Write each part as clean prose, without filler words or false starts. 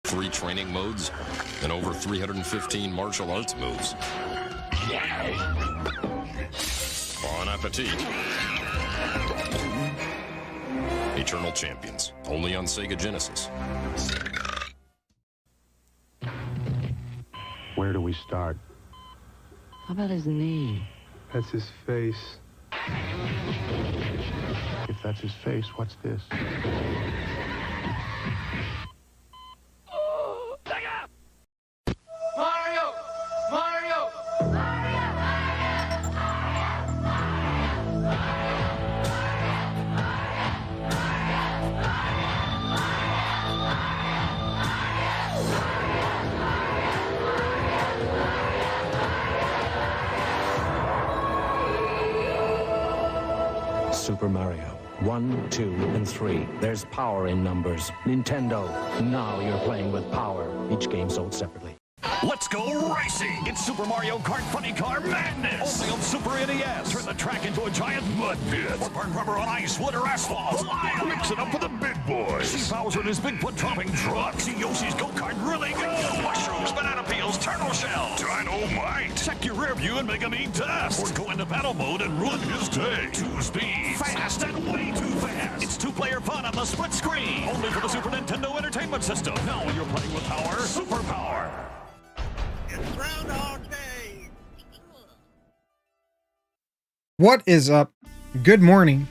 3 training modes, and over 315 martial arts moves. Bon appetit. Eternal Champions, only on Sega Genesis. Where do we start? How about his knee? That's his face. If that's his face, what's this? Mario! Mario! Super Mario. 1, 2, and 3. There's power in numbers. Nintendo. Now you're playing with power. Each game sold separately. Let's go racing! It's Super Mario Kart Funny Car Madness! Only on Super NES! Turn the track into a giant mud pit! Or burn rubber on ice, wood, or asphalt! Mix it up with the big boys! See Bowser in his big foot-dropping truck! See Yoshi's go-kart really go! Mushrooms, banana peels, turtle shells! Dynamite! Check your rear view and make him eat dust! Or go into battle mode and ruin his day! 2 speeds! Fast and way too fast! It's 2-player fun on the split screen! Only for the Super Nintendo Entertainment System! Now when you're playing with power, Super Power! What is up? Good morning.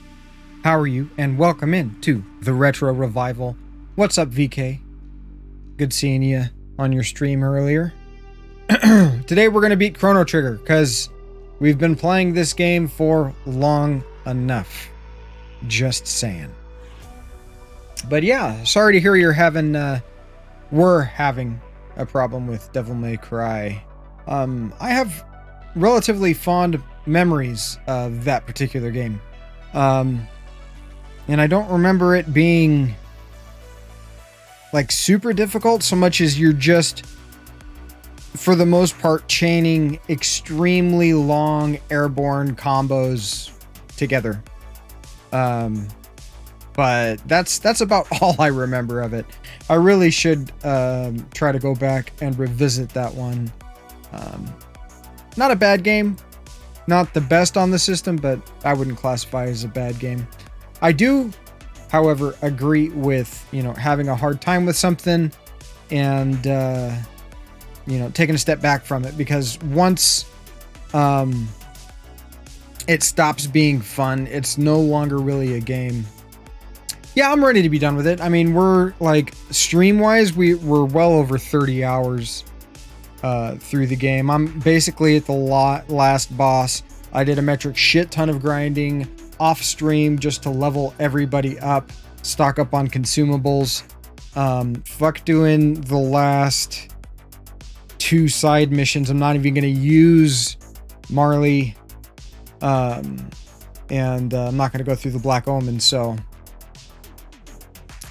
How are you? And welcome in to the Retro Revival. What's up, VK? Good seeing you on your stream earlier. Today we're going to beat Chrono Trigger because we've been playing this game for long enough. Just saying. But yeah, sorry to hear we're having a problem with Devil May Cry. I have relatively fond memories of that particular game. And I don't remember it being like super difficult so much as you're just, for the most part, chaining extremely long airborne combos together. But that's about all I remember of it. I really should try to go back and revisit that one. Not a bad game. Not the best on the system, but I wouldn't classify as a bad game. I do, however, agree with, having a hard time with something and, taking a step back from it, because once it stops being fun, it's no longer really a game. Yeah, I'm ready to be done with it. I mean, we're like, stream-wise, we're well over 30 hours through the game. I'm basically at the last boss. I did a metric shit ton of grinding off stream just to level everybody up, stock up on consumables. Fuck doing the last 2 side missions. I'm not even going to use Marley. And I'm not going to go through the Black Omen, so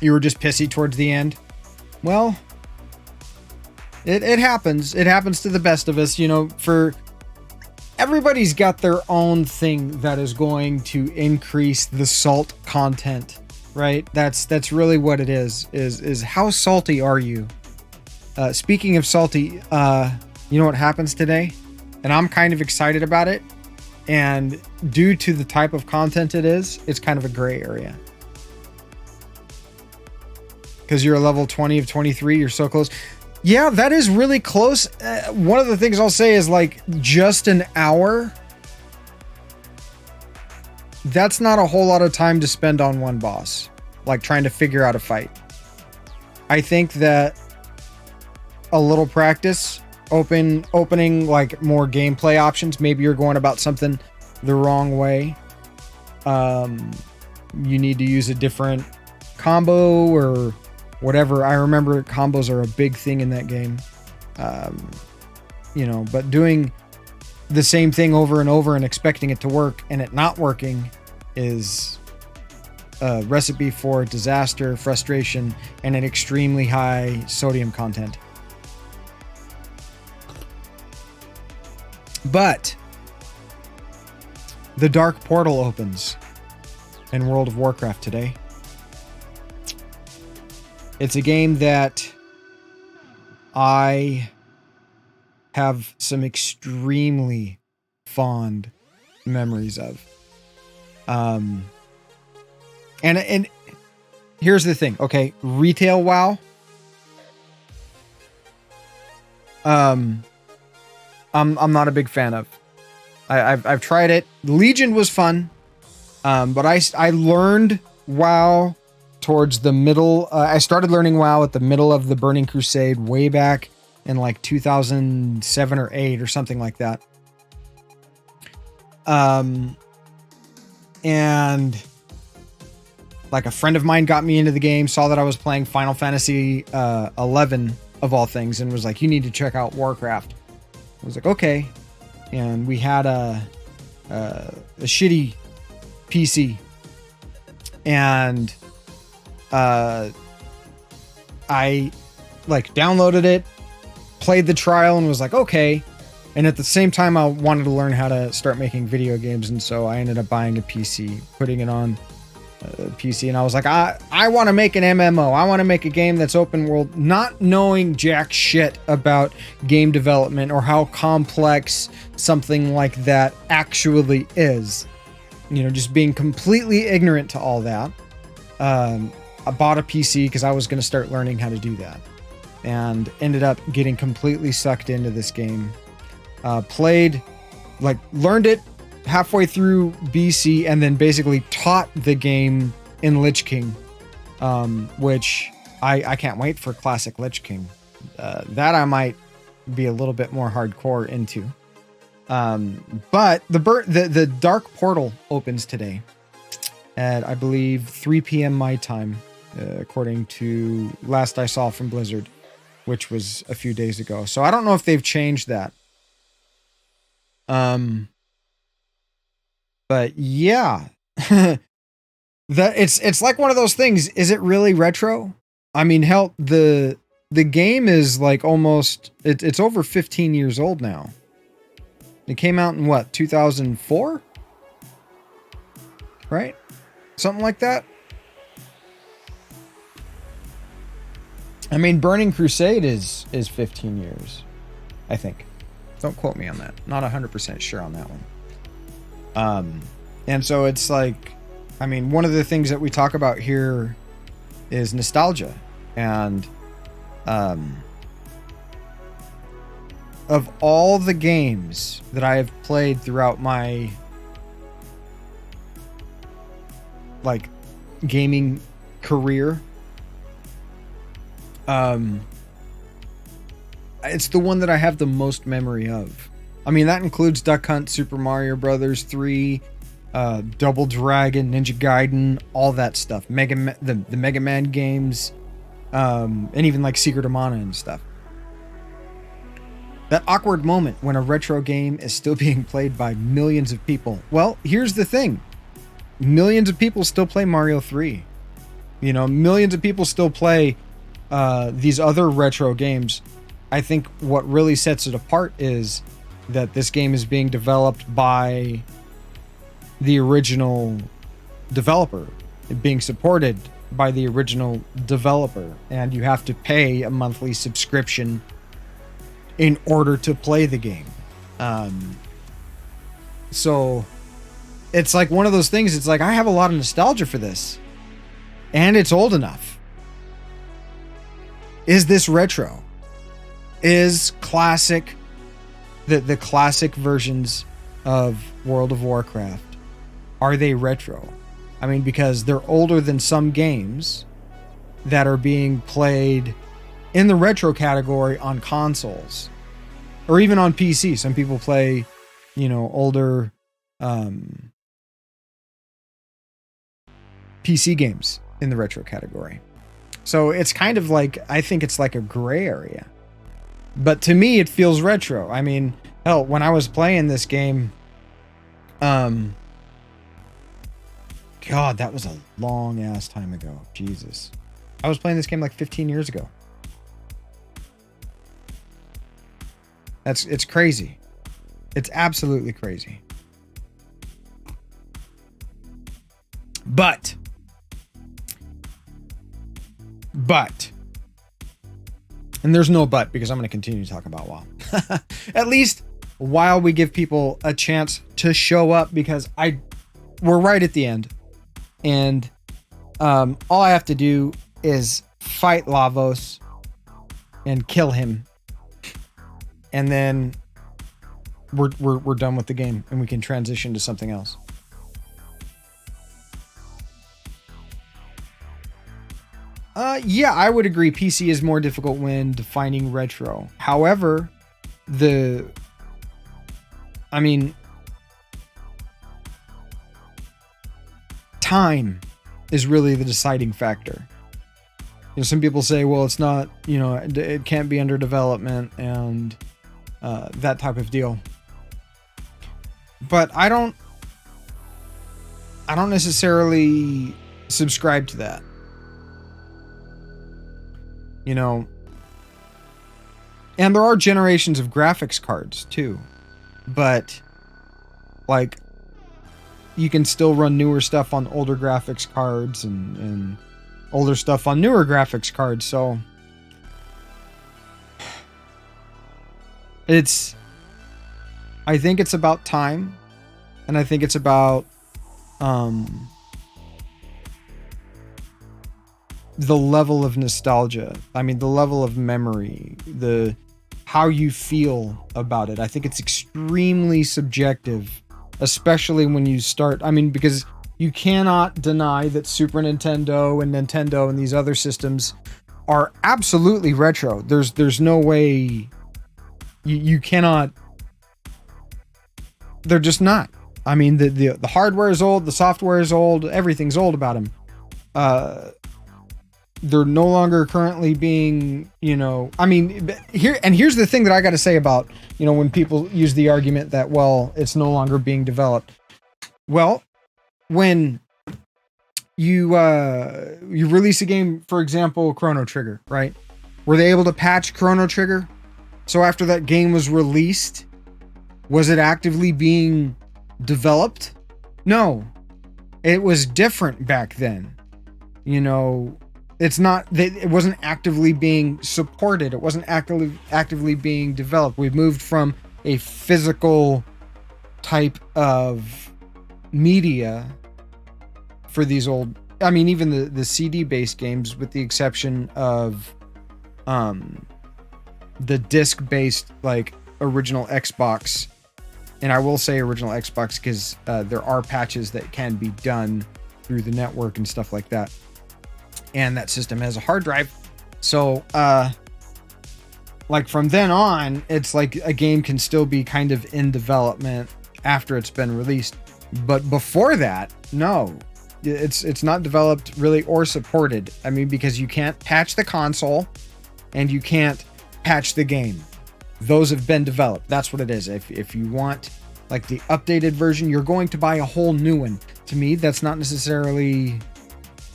you were just pissy towards the end. Well, it happens. It happens to the best of us, for everybody's got their own thing that is going to increase the salt content, right? That's really what it is how salty are you? Speaking of salty, you know what happens today? And I'm kind of excited about it. And due to the type of content it is, it's kind of a gray area. Because you're a level 20 of 23, you're so close. Yeah, that is really close. One of the things I'll say is like just an hour. That's not a whole lot of time to spend on one boss, like trying to figure out a fight. I think that a little practice, opening like more gameplay options. Maybe you're going about something the wrong way. You need to use a different combo or whatever. I remember combos are a big thing in that game. But doing the same thing over and over and expecting it to work and it not working is a recipe for disaster, frustration, and an extremely high sodium content. But the Dark Portal opens in World of Warcraft today. It's a game that I have some extremely fond memories of. And here's the thing, okay? Retail WoW. I'm not a big fan of. I've tried it. Legion was fun, but I learned WoW towards the middle. I started learning WoW at the middle of the Burning Crusade, way back in like 2007 or 8 or something like that. And like a friend of mine got me into the game, saw that I was playing Final Fantasy 11 of all things, and was like, "You need to check out Warcraft." I was like, "Okay." And we had a shitty PC, and I like downloaded it, played the trial, and was like, "Okay." And at the same time, I wanted to learn how to start making video games, and so I ended up buying a PC, putting it on PC, and I was like, I want to make an MMO. I want to make a game that's open world, not knowing jack shit about game development or how complex something like that actually is. You know, just being completely ignorant to all that. I bought a PC because I was going to start learning how to do that, and ended up getting completely sucked into this game. Learned it halfway through BC, and then basically taught the game in Lich King, which I can't wait for classic Lich King. That I might be a little bit more hardcore into. But the Dark Portal opens today at, I believe, 3 p.m. my time, according to last I saw from Blizzard, which was a few days ago. So I don't know if they've changed that. But yeah, it's like one of those things. Is it really retro? I mean, hell, the game is like almost, it's over 15 years old now. It came out in what, 2004? Right? Something like that. I mean, Burning Crusade is 15 years, I think. Don't quote me on that. Not 100% sure on that one. And so it's like, I mean, one of the things that we talk about here is nostalgia. And of all the games that I have played throughout my like gaming career, it's the one that I have the most memory of. I mean, that includes Duck Hunt, Super Mario Brothers 3, Double Dragon, Ninja Gaiden, all that stuff. The Mega Man games, and even like Secret of Mana and stuff. That awkward moment when a retro game is still being played by millions of people. Well, here's the thing. Millions of people still play Mario 3. You know, millions of people still play these other retro games. I think what really sets it apart is that this game is being developed by the original developer, being supported by the original developer, and you have to pay a monthly subscription in order to play the game. So it's like one of those things. It's like, I have a lot of nostalgia for this, and it's old enough. Is this retro? Is classic, the classic versions of World of Warcraft, are they retro? I mean, because they're older than some games that are being played in the retro category on consoles or even on PC. Some people play, you know, older PC games in the retro category. So it's kind of like, I think it's like a gray area. But to me, it feels retro. I mean, hell, when I was playing this game, God, that was a long ass time ago. Jesus. I was playing this game like 15 years ago. It's crazy. It's absolutely crazy. But And there's no but, because I'm going to continue to talk about WoW. At least while we give people a chance to show up, because we're right at the end. And all I have to do is fight Lavos and kill him. And then we're done with the game and we can transition to something else. Yeah, I would agree. PC is more difficult when defining retro. However, time is really the deciding factor. You know, some people say, well, it's not, you know, it can't be under development and that type of deal. But I don't necessarily subscribe to that. You know, and there are generations of graphics cards too, but like you can still run newer stuff on older graphics cards and older stuff on newer graphics cards. So I think it's about time, and I think it's about the level of nostalgia. I mean, the level of memory, how you feel about it. I think it's extremely subjective, especially when you start. I mean, because you cannot deny that Super Nintendo and Nintendo and these other systems are absolutely retro. There's no way you cannot. They're just not. I mean, the hardware is old, the software is old, everything's old about them. They're no longer currently being, you know, I mean, here's the thing that I got to say about, you know, when people use the argument that, well, it's no longer being developed. Well, when you release a game, for example, Chrono Trigger, right? Were they able to patch Chrono Trigger? So after that game was released, was it actively being developed? No, it was different back then. You know, it wasn't actively being supported. It wasn't actively being developed. We've moved from a physical type of media for these old, I mean, even the CD-based games, with the exception of the disc-based, like, original Xbox. And I will say original Xbox because there are patches that can be done through the network and stuff like that. And that system has a hard drive. So, like, from then on, it's like a game can still be kind of in development after it's been released. But before that, no. It's not developed really or supported. I mean, because you can't patch the console and you can't patch the game. Those have been developed. That's what it is. If you want, like, the updated version, you're going to buy a whole new one. To me, that's not necessarily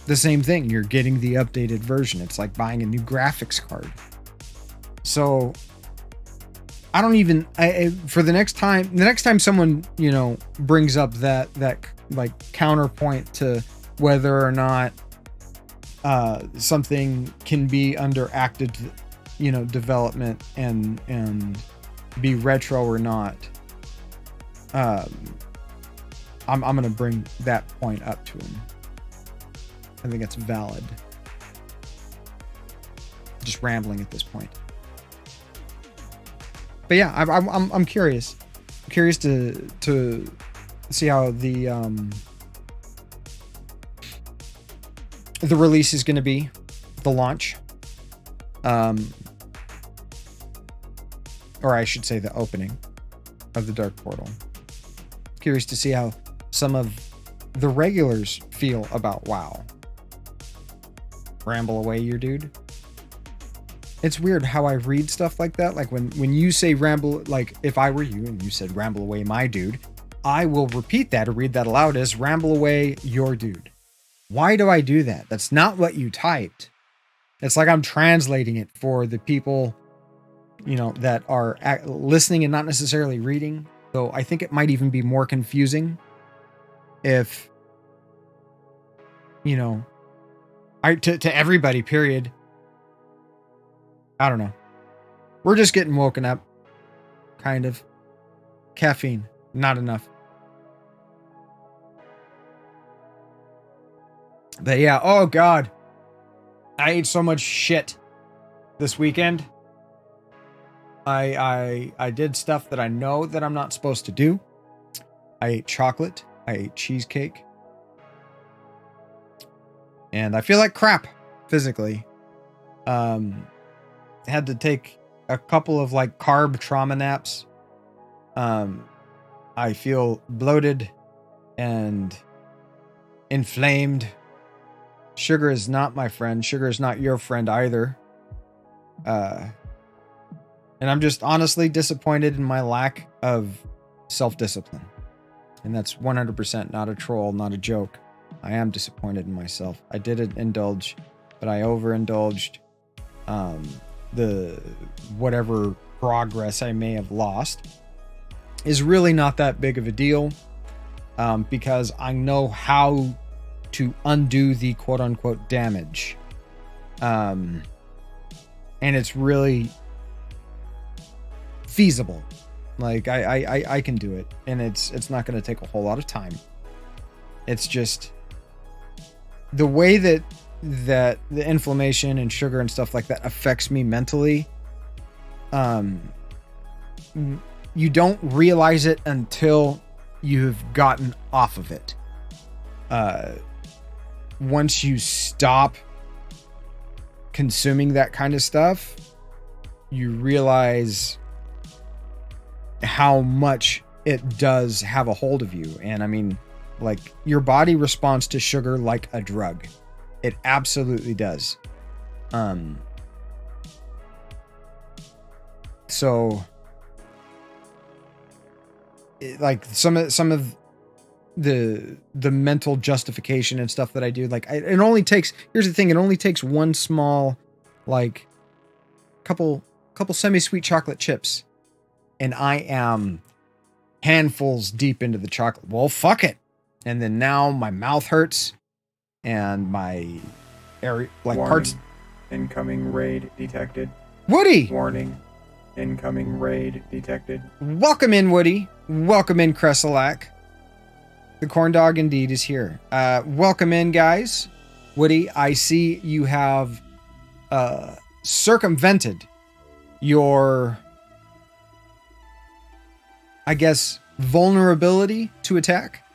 the same thing. You're getting the updated version. It's like buying a new graphics card. So I don't even, for the next time someone, you know, brings up that like counterpoint to whether or not something can be under active, you know, development and be retro or not, I'm gonna bring that point up to him. I think that's valid. Just rambling at this point. But yeah, I'm curious. I'm curious to see how the release is going to be, the launch, or I should say the opening of the Dark Portal. Curious to see how some of the regulars feel about WoW. Ramble away, your dude. It's weird how I read stuff like that. Like when you say ramble, like if I were you and you said ramble away, my dude, I will repeat that or read that aloud as ramble away, your dude. Why do I do that? That's not what you typed. It's like I'm translating it for the people, you know, that are listening and not necessarily reading. So I think it might even be more confusing if, you know, to everybody, period. I don't know. We're just getting woken up. Kind of. Caffeine. Not enough. But yeah, oh God. I ate so much shit this weekend. I did stuff that I know that I'm not supposed to do. I ate chocolate. I ate cheesecake. And I feel like crap physically. Had to take a couple of like carb trauma naps. I feel bloated and inflamed. Sugar is not my friend. Sugar is not your friend either. And I'm just honestly disappointed in my lack of self-discipline. And that's 100% not a troll, not a joke. I am disappointed in myself. I did indulge, but I overindulged. The whatever progress I may have lost is really not that big of a deal, because I know how to undo the quote unquote damage. And it's really feasible. Like I can do it, and it's not going to take a whole lot of time. It's just the way that the inflammation and sugar and stuff like that affects me mentally. You don't realize it until you've gotten off of it. Once you stop consuming that kind of stuff, you realize how much it does have a hold of you. And I mean, like, your body responds to sugar like a drug. It absolutely does. So like some of the mental justification and stuff that I do, like it only takes, here's the thing, it only takes one small, like couple semi-sweet chocolate chips, and I am handfuls deep into the chocolate. Well, fuck it. And then now my mouth hurts and my area, like, warning. parts. Incoming raid detected. Woody! Warning. Incoming raid detected. Welcome in, Woody. Welcome in, Kreselak. The corn dog indeed is here. Welcome in, guys. Woody, I see you have circumvented your, I guess, vulnerability to attack.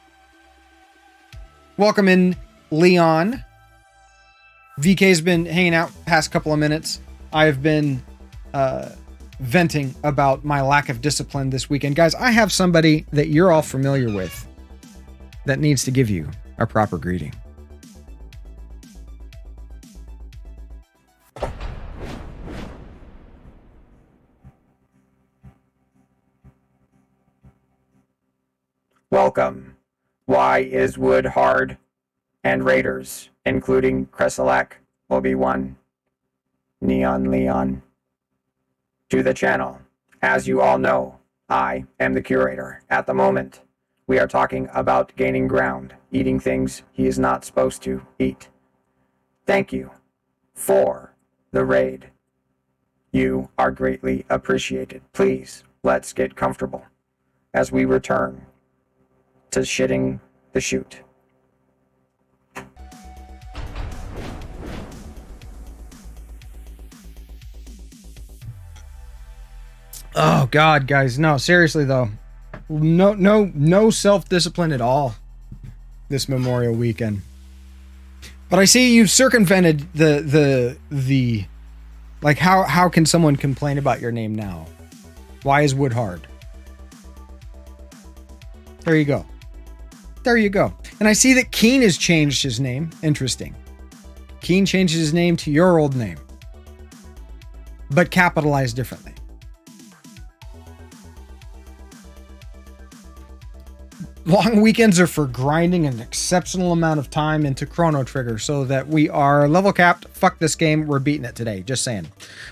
Welcome in, Leon. VK's been hanging out past couple of minutes. I've been venting about my lack of discipline this weekend. Guys, I have somebody that you're all familiar with that needs to give you a proper greeting. Welcome. Why is wood hard? And raiders, including Kreselak, Obi-Wan, Neon Leon, to the channel. As you all know, I am the curator. At the moment, we are talking about gaining ground, eating things he is not supposed to eat. Thank you for the raid. You are greatly appreciated. Please, let's get comfortable as we return to shitting the chute. Oh God, guys, no, seriously though, no self-discipline at all this Memorial weekend. But I see you've circumvented the like, how can someone complain about your name now? Why is wood hard? There you go. There you go. And I see that Keen has changed his name. Interesting. Keen changes his name to your old name, but capitalized differently. Long weekends are for grinding an exceptional amount of time into Chrono Trigger so that we are level capped. Fuck this game. We're beating it today. Just saying.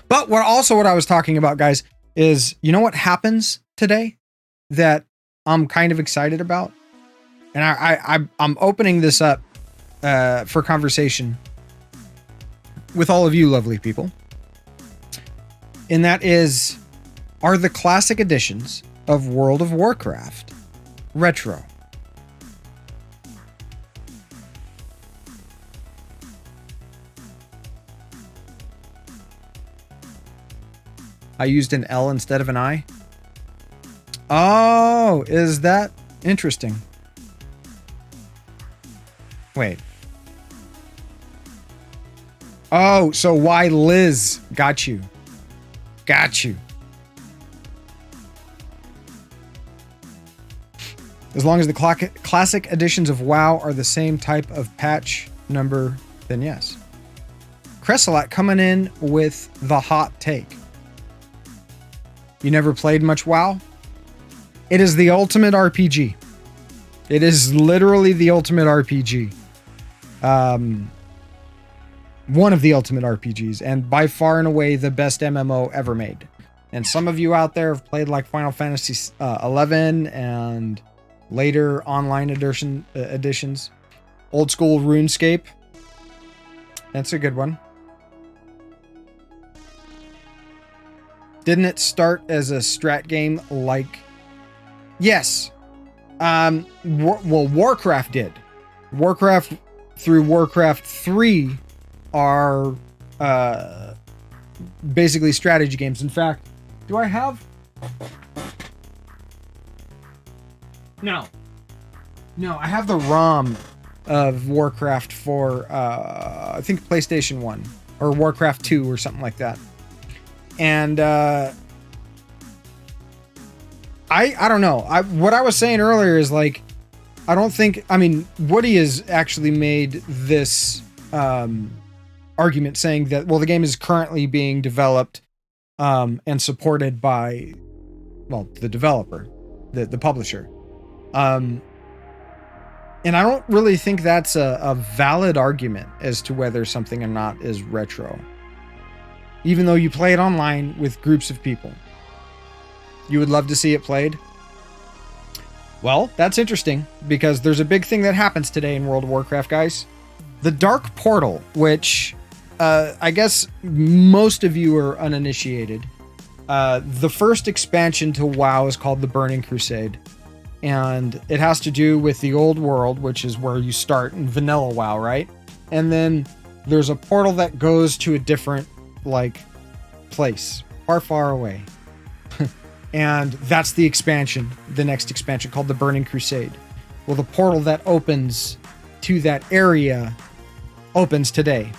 But what I was talking about, guys, is, you know what happens today that I'm kind of excited about? And I'm opening this up for conversation with all of you lovely people. And that is, are the classic editions of World of Warcraft retro? I used an L instead of an I. Oh, is that interesting? Wait. Oh, so why Liz? Got you. Got you. As long as the classic editions of WoW are the same type of patch number, then yes. Cresselat coming in with the hot take. You never played much WoW? It is the ultimate RPG. It is literally the ultimate RPG. One of the ultimate RPGs, and by far and away the best MMO ever made. And some of you out there have played like Final Fantasy 11 and later online editions. Old school RuneScape. That's a good one. Didn't it start as a strat game like... Yes. Well, Warcraft did. Warcraft through Warcraft 3 are basically strategy games. In fact, do I have... No, I have the ROM of Warcraft for, I think PlayStation 1 or Warcraft 2 or something like that. And I don't know. What I was saying earlier is like, I don't think, I mean, Woody has actually made this argument saying that, well, the game is currently being developed and supported by, well, the developer, the publisher. And I don't really think that's a valid argument as to whether something or not is retro. Even though you play it online with groups of people. You would love to see it played? Well, that's interesting, because there's a big thing that happens today in World of Warcraft, guys. The Dark Portal, which I guess most of you are uninitiated. The first expansion to WoW is called the Burning Crusade. And it has to do with the old world, which is where you start in vanilla WoW, right? And then there's a portal that goes to a different, like, place, far away. And that's the expansion, the next expansion called the Burning Crusade. Well, the portal that opens to that area opens today.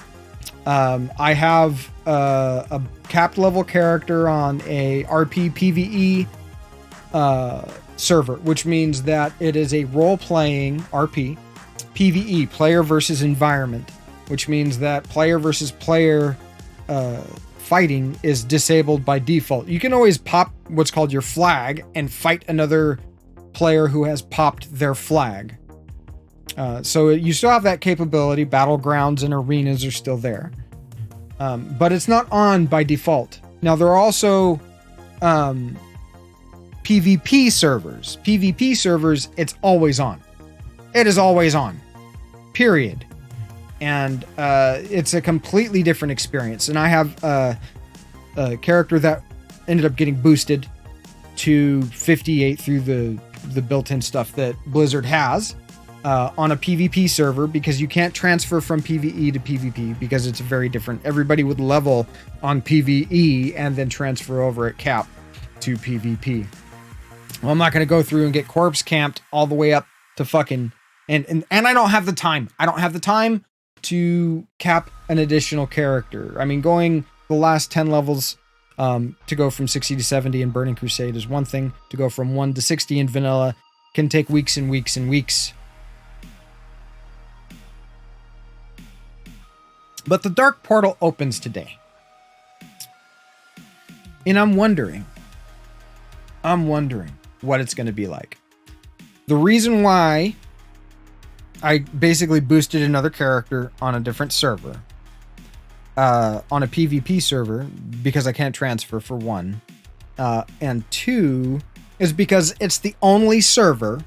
I have a capped level character on a RP PvE server, which means that it is a role-playing RP PvE, player versus environment, which means that player versus player fighting is disabled by default. You can always pop what's called your flag and fight another player who has popped their flag. So you still have that capability. Battlegrounds and arenas are still there. But it's not on by default. Now, there are also PvP servers. PvP servers, it's always on. It is always on. Period. And it's a completely different experience. And I have a character that ended up getting boosted to 58 through the built-in stuff that Blizzard has on a PvP server, because you can't transfer from PvE to PvP because it's very different. Everybody would level on PvE and then transfer over at cap to PvP. Well, I'm not going to go through and get corpse camped all the way up to fucking... And I don't have the time. I don't have the time to cap an additional character. I mean, going the last 10 levels to go from 60 to 70 in Burning Crusade is one thing. To go from 1 to 60 in vanilla can take weeks and weeks and weeks. But the Dark Portal opens today. And I'm wondering what it's going to be like. The reason why I basically boosted another character on a different server, on a PvP server, because I can't transfer, for one. And two, is because it's the only server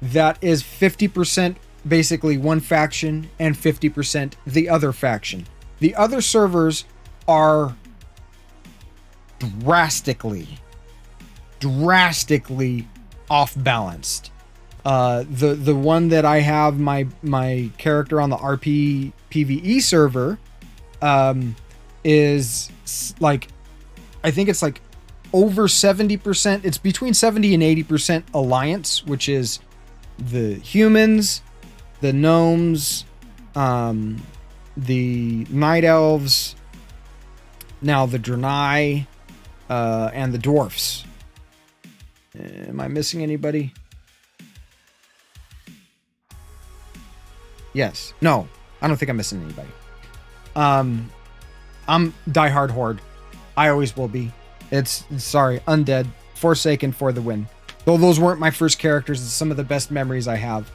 that is 50% basically one faction and 50% the other faction. The other servers are drastically off balanced. The one that I have my character on the RP PvE server is like, I think it's like over 70%. It's between 70 and 80% alliance, which is the humans, the gnomes, the night elves, now the Draenei, and the dwarfs. Am I missing anybody? Yes. No, I don't think I'm missing anybody. I'm diehard horde. I always will be. It's sorry, undead, Forsaken for the win. Though those weren't my first characters, it's some of the best memories I have.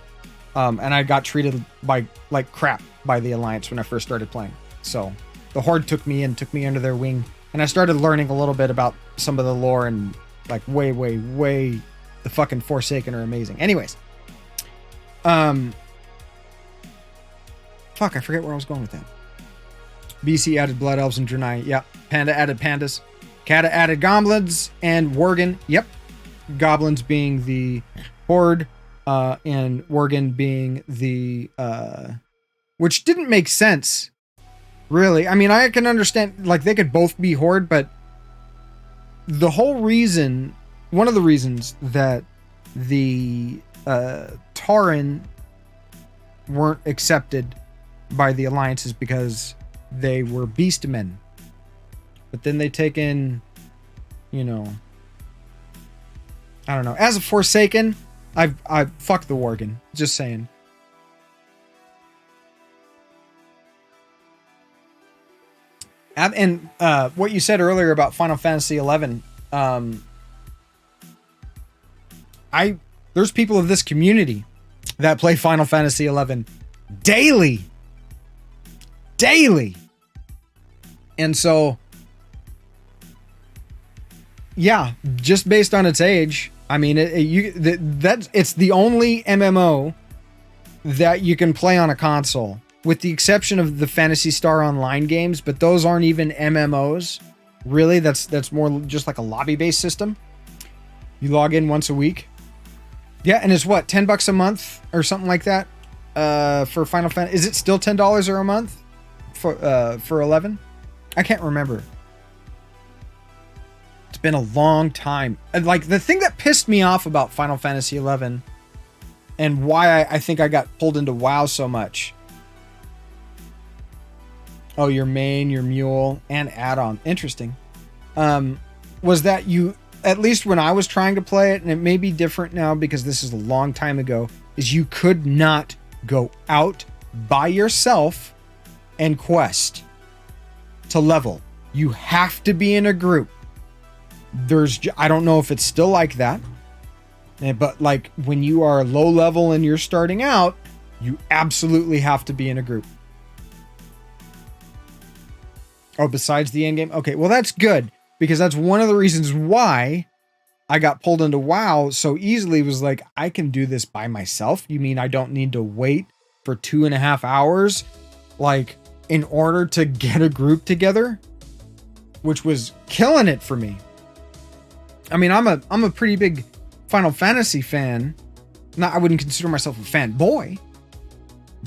And I got treated like crap by the Alliance when I first started playing. So the Horde took me under their wing, and I started learning a little bit about some of the lore, and like way, the fucking Forsaken are amazing. Anyways, fuck, I forget where I was going with that. BC added Blood Elves and Draenei. Yep. Panda added pandas. Kata added goblins and Worgen. Yep. Goblins being the Horde, and Worgen being the which didn't make sense, really. I mean, I can understand, like, they could both be Horde, but the whole reason, one of the reasons that the Tauren weren't accepted by the Alliance is because they were beastmen. But then they take in, you know, I don't know. As a Forsaken, I fuck the Worgen. Just saying. And what you said earlier about Final Fantasy XI, there's people of this community that play Final Fantasy XI daily. And so, yeah, just based on its age, I mean, it's the only MMO that you can play on a console, with the exception of the Phantasy Star Online games, but those aren't even MMOs. Really, that's more just like a lobby-based system. You log in once a week. Yeah, and it's what, $10 a month or something like that for Final Fantasy. Is it still $10 or a month for 11? I can't remember. It's been a long time. And like, the thing that pissed me off about Final Fantasy 11 and why I think I got pulled into WoW so much. Oh, your main, your mule, and add-on. Interesting. Was that you, at least when I was trying to play it, and it may be different now because this is a long time ago, is you could not go out by yourself and quest to level. You have to be in a group. I don't know if it's still like that, but like when you are low level and you're starting out, you absolutely have to be in a group. Oh, besides the end game? Okay, well, that's good, because that's one of the reasons why I got pulled into WoW so easily. Was like, I can do this by myself. You mean I don't need to wait for 2.5 hours, like, in order to get a group together? Which was killing it for me. I mean, I'm a pretty big Final Fantasy fan. I wouldn't consider myself a fanboy,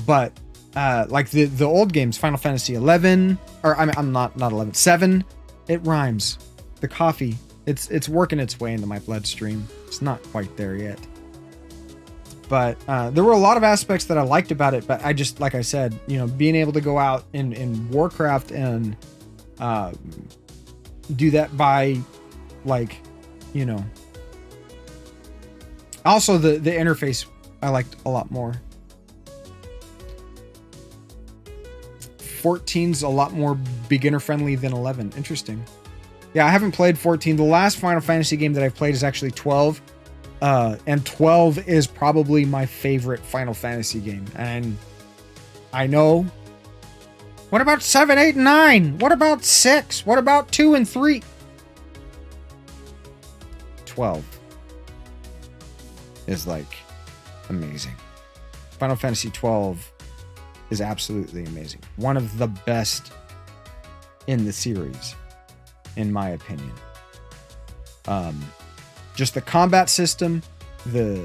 but like the old games, Final Fantasy 11, or I'm not 11, 7. It rhymes. The coffee, it's working its way into my bloodstream. It's not quite there yet, but there were a lot of aspects that I liked about it. But I just, like I said, you know, being able to go out in Warcraft and do that by, like, you know. Also, the interface I liked a lot more. 14's a lot more beginner friendly than 11. Interesting. Yeah, I haven't played 14. The last Final Fantasy game that I've played is actually 12. And 12 is probably my favorite Final Fantasy game. And I know. What about 7, 8, and 9? What about 6? What about 2 and 3? 12 is like amazing. Final Fantasy 12 is absolutely amazing. One of the best in the series. in my opinion. Just the combat system, the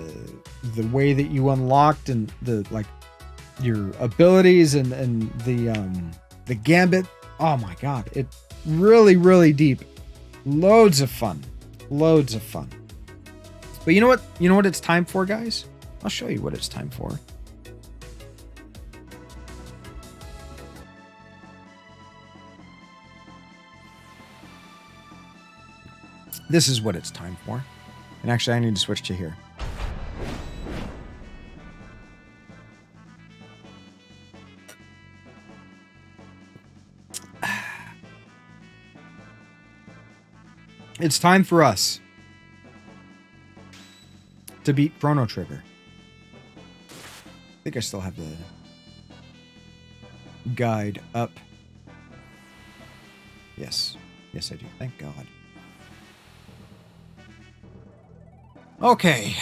way that you unlocked and the like your abilities and the gambit. Oh my god, it really, really deep. Loads of fun. Loads of fun. But you know what? You know what it's time for, guys? I'll show you what it's time for. This is what it's time for. And actually, I need to switch to here. It's time for us to beat Chrono Trigger. I think I still have the guide up. Yes. Yes, I do. Thank God. Okay.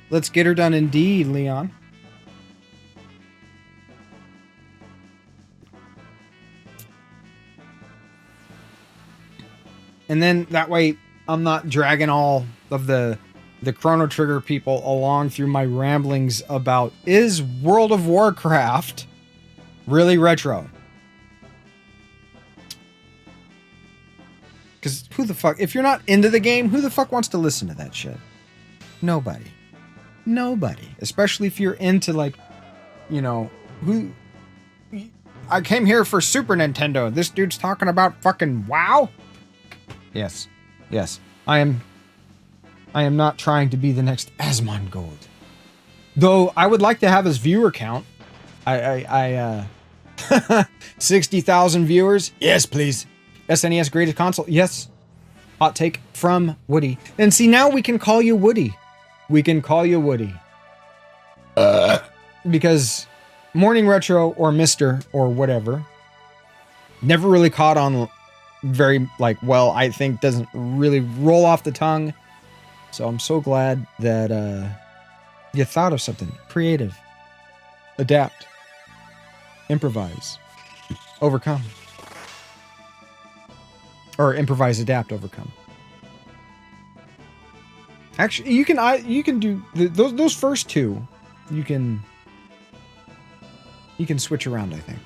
Let's get her done indeed, Leon. And then that way I'm not dragging all of the Chrono Trigger people along through my ramblings about, is World of Warcraft really retro? Because who the fuck, if you're not into the game, who the fuck wants to listen to that shit? Nobody. Nobody. Especially if you're into, like, you know, who... I came here for Super Nintendo. This dude's talking about fucking WoW? Yes. Yes. I am not trying to be the next Asmongold. Though I would like to have his viewer count. 60,000 viewers? Yes, please. SNES greatest console? Yes. Hot take from Woody. And see, now we can call you Woody. We can call you Woody. Because Morning Retro or Mr. or whatever never really caught on very, like, well, I think doesn't really roll off the tongue. So I'm so glad that you thought of something creative. Adapt. Improvise. Overcome. Or improvise, adapt, overcome. Actually, you can do those first two. You can switch around, I think.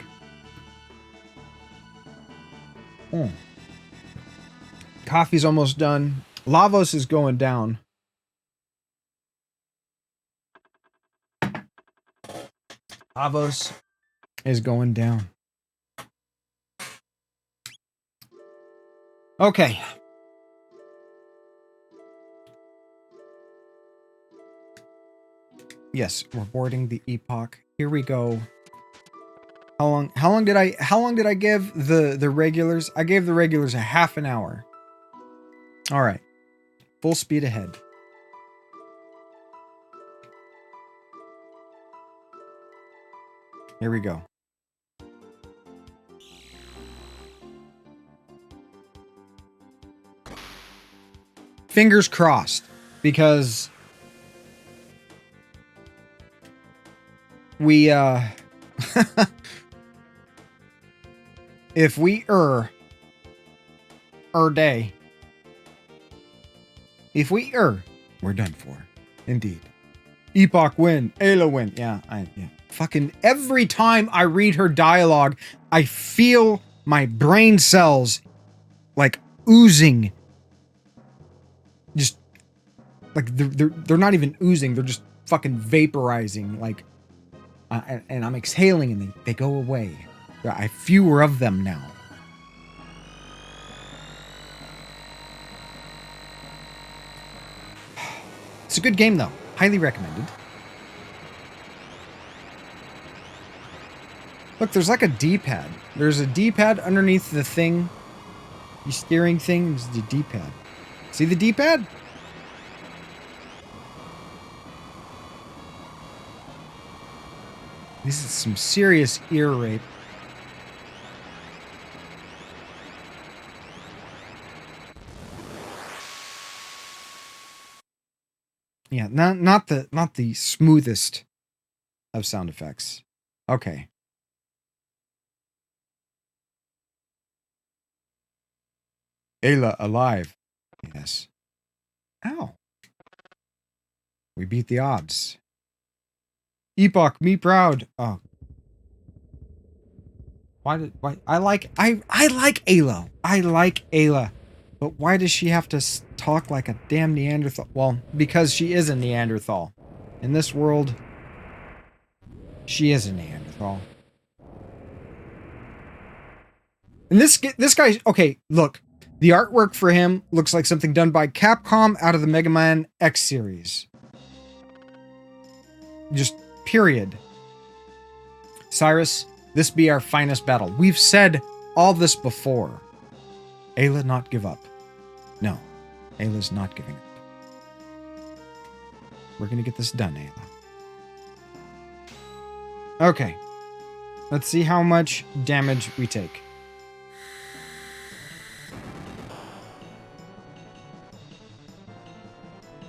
Coffee's almost done. Lavos is going down. Lavos is going down. Okay. Yes, we're boarding the Epoch. Here we go. How long did I give the regulars? I gave the regulars a half an hour. All right. Full speed ahead. Here we go. Fingers crossed, because we if we day. If we we're done for. Indeed. Epoch win. Ayla win. Yeah. Fucking every time I read her dialogue, I feel my brain cells like oozing. Just like they're not even oozing. They're just fucking vaporizing. Like, and I'm exhaling and they go away. I have fewer of them now. It's a good game, though. Highly recommended. Look, there's like a D-pad. There's a D-pad underneath the thing. The steering thing is the D-pad. See the D-pad? This is some serious ear rape. Yeah, not the smoothest of sound effects. Okay. Ayla alive. Yes. Ow. We beat the odds. Epoch, me proud. Oh. Why I like Ayla. I like Ayla. But why does she have to talk like a damn Neanderthal? Well, because she is a Neanderthal. In this world, she is a Neanderthal. And this guy, okay, look. The artwork for him looks like something done by Capcom out of the Mega Man X series. Just period. Cyrus, this be our finest battle. We've said all this before. Ayla not give up. No, Ayla's not giving up. We're gonna get this done, Ayla. Okay. Let's see how much damage we take.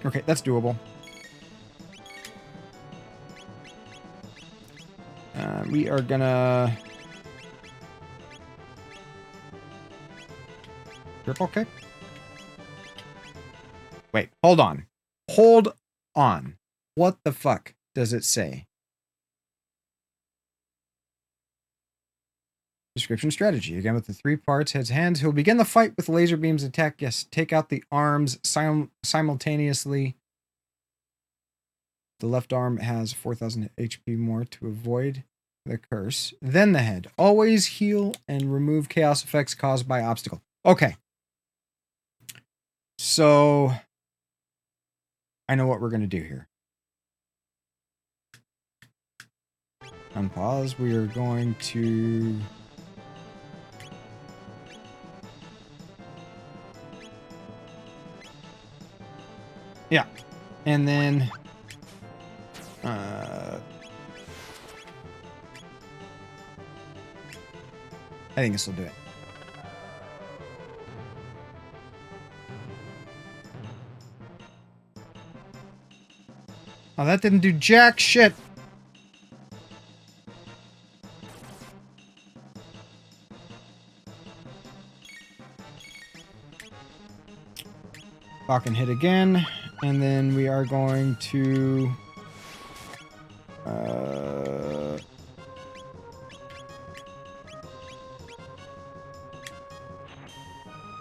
Okay, that's doable. We are gonna... Triple kick? Wait, hold on. Hold on. What the fuck does it say? Description strategy. Again, with the 3 parts, heads, hands. He'll begin the fight with laser beams attack. Yes, take out the arms simultaneously. The left arm has 4,000 HP more to avoid the curse. Then the head. Always heal and remove chaos effects caused by obstacle. Okay. So, I know what we're going to do here. Unpause. We are going to... Yeah. And then... I think this will do it. Oh, that didn't do jack shit. Fucking hit again. And then we are going to...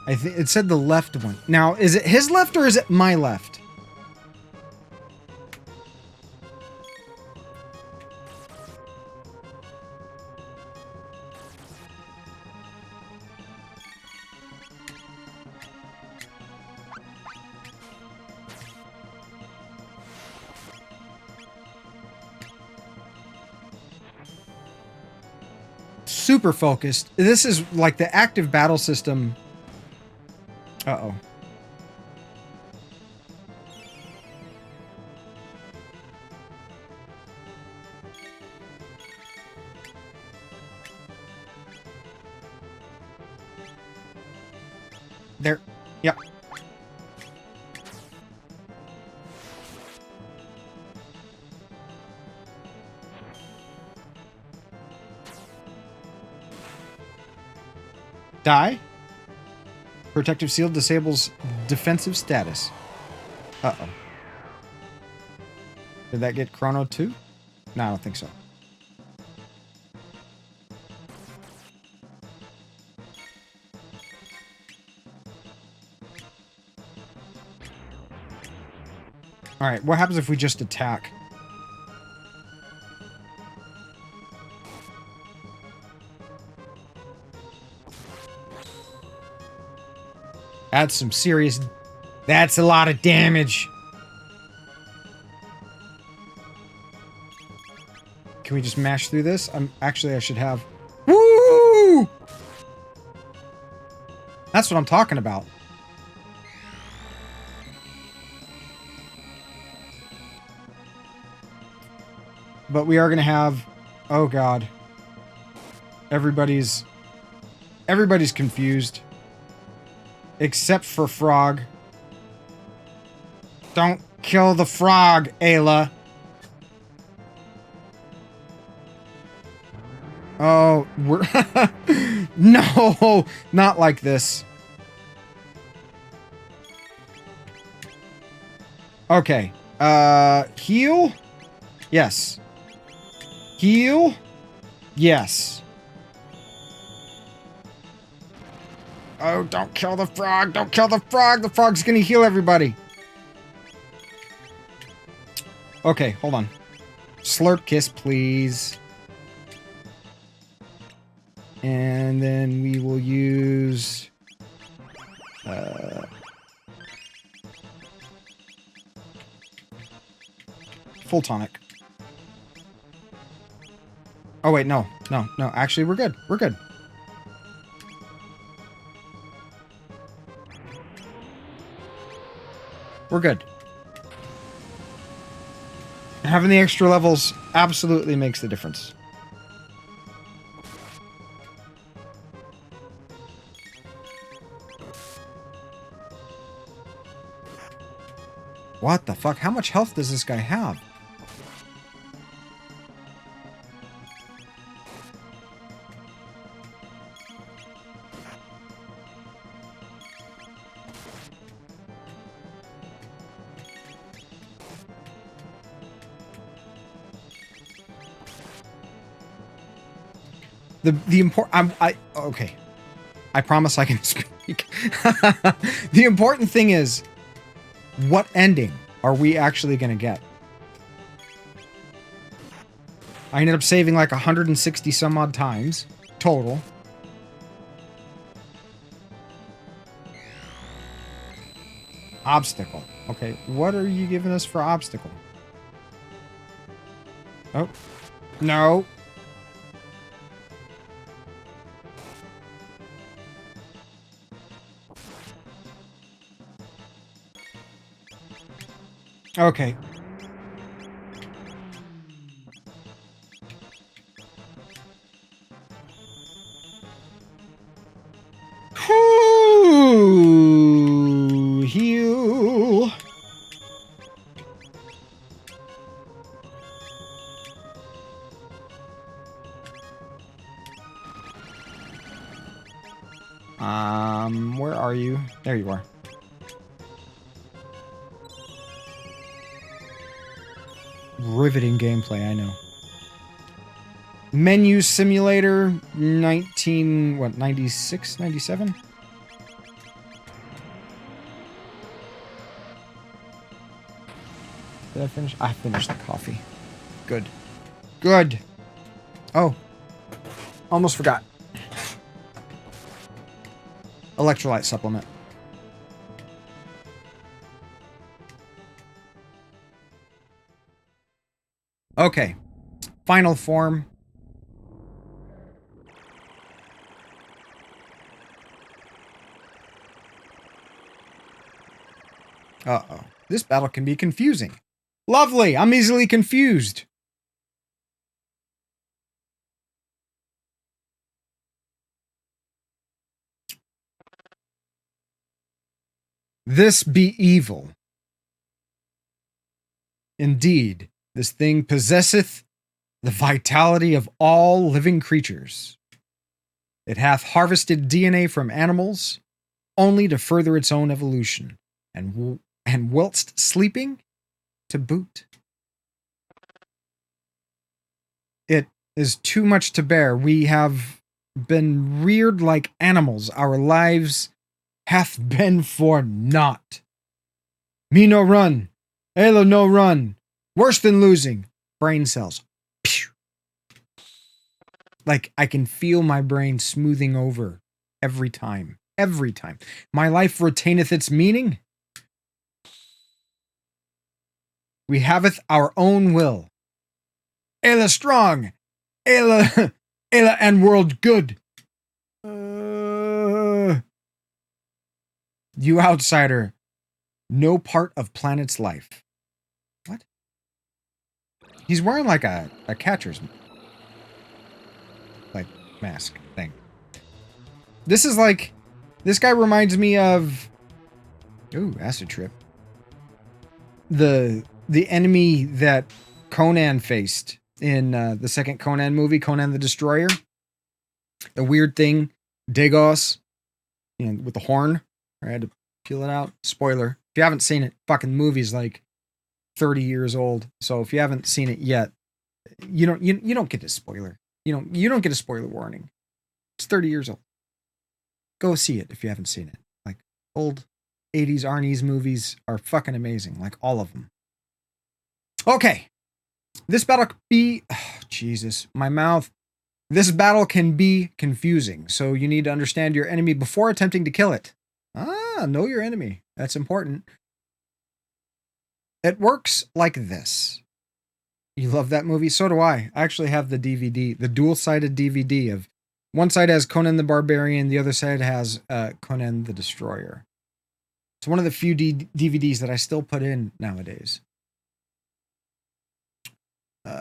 I think it said the left one. Now, is it his left or is it my left? Super focused. This is like the active battle system. Uh-oh. There. Yep. Die. Protective seal disables defensive status. Uh-oh. Did that get Chrono too? No, I don't think so. Alright, what happens if we just attack? That's some serious... That's a lot of damage. Can we just mash through this? Actually, I should have... Woo! That's what I'm talking about. But we are going to have... Oh, God. Everybody's confused. Except for Frog. Don't kill the frog, Ayla. Oh, we're... No! Not like this. Okay. Heal? Yes. Heal? Yes. Oh, don't kill the frog. Don't kill the frog. The frog's gonna heal everybody. Okay, hold on. Slurp kiss, please. And then we will use... full tonic. Oh, wait, no. No, no. Actually, we're good. We're good. We're good. Having the extra levels absolutely makes the difference. What the fuck? How much health does this guy have? Okay. I promise I can speak. The important thing is, what ending are we actually going to get? I ended up saving like 160 some odd times total. Obstacle. Okay, what are you giving us for obstacle? Oh. No. Okay. Whew, heal. Where are you? There you are. Riveting gameplay, I know. Menu Simulator 96, 97? Did I finish? I finished the coffee. Good. Good. Oh. Almost forgot. Electrolyte supplement. Okay. Final form. Uh-oh. This battle can be confusing. Lovely! I'm easily confused. This be evil. Indeed, this thing possesseth the vitality of all living creatures. It hath harvested DNA from animals, only to further its own evolution, and whilst sleeping, to boot. It is too much to bear. We have been reared like animals. Our lives hath been for naught. Me no run. Ela no run. Worse than losing. Brain cells. Pew. Like, I can feel my brain smoothing over every time. Every time. My life retaineth its meaning. We haveth our own will. Ela strong. Ela and world good. You outsider. No part of planet's life. What? He's wearing like a catcher's like mask thing. This is like, this guy reminds me of, ooh, acid trip. The enemy that Conan faced in the second Conan movie, Conan the Destroyer. The weird thing, Dagos, you know, with the horn. I had to peel it out. Spoiler. If you haven't seen it, fucking movie's like 30 years old. So if you haven't seen it yet, you don't get a spoiler. You don't get a spoiler warning. It's 30 years old. Go see it if you haven't seen it. Like old 80s Arnie's movies are fucking amazing. Like all of them. Okay. This battle could be... Oh, Jesus. My mouth. This battle can be confusing. So you need to understand your enemy before attempting to kill it. Know your enemy. That's important. It works like this. You love that movie? So do I. I actually have the DVD, the dual-sided DVD of one side has Conan the Barbarian, the other side has Conan the Destroyer. It's one of the few DVDs that I still put in nowadays. There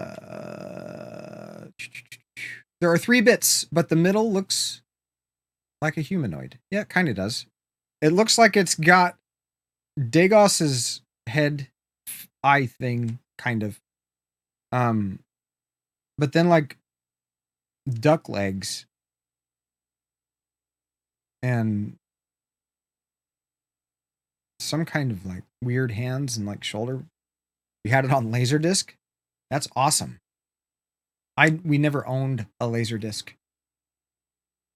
are 3 bits, but the middle looks like a humanoid. Yeah, it kind of does. It looks like it's got Dagos's head eye thing, kind of. But then like duck legs and some kind of like weird hands and like shoulder. We had it on Laserdisc. That's awesome. We never owned a Laserdisc.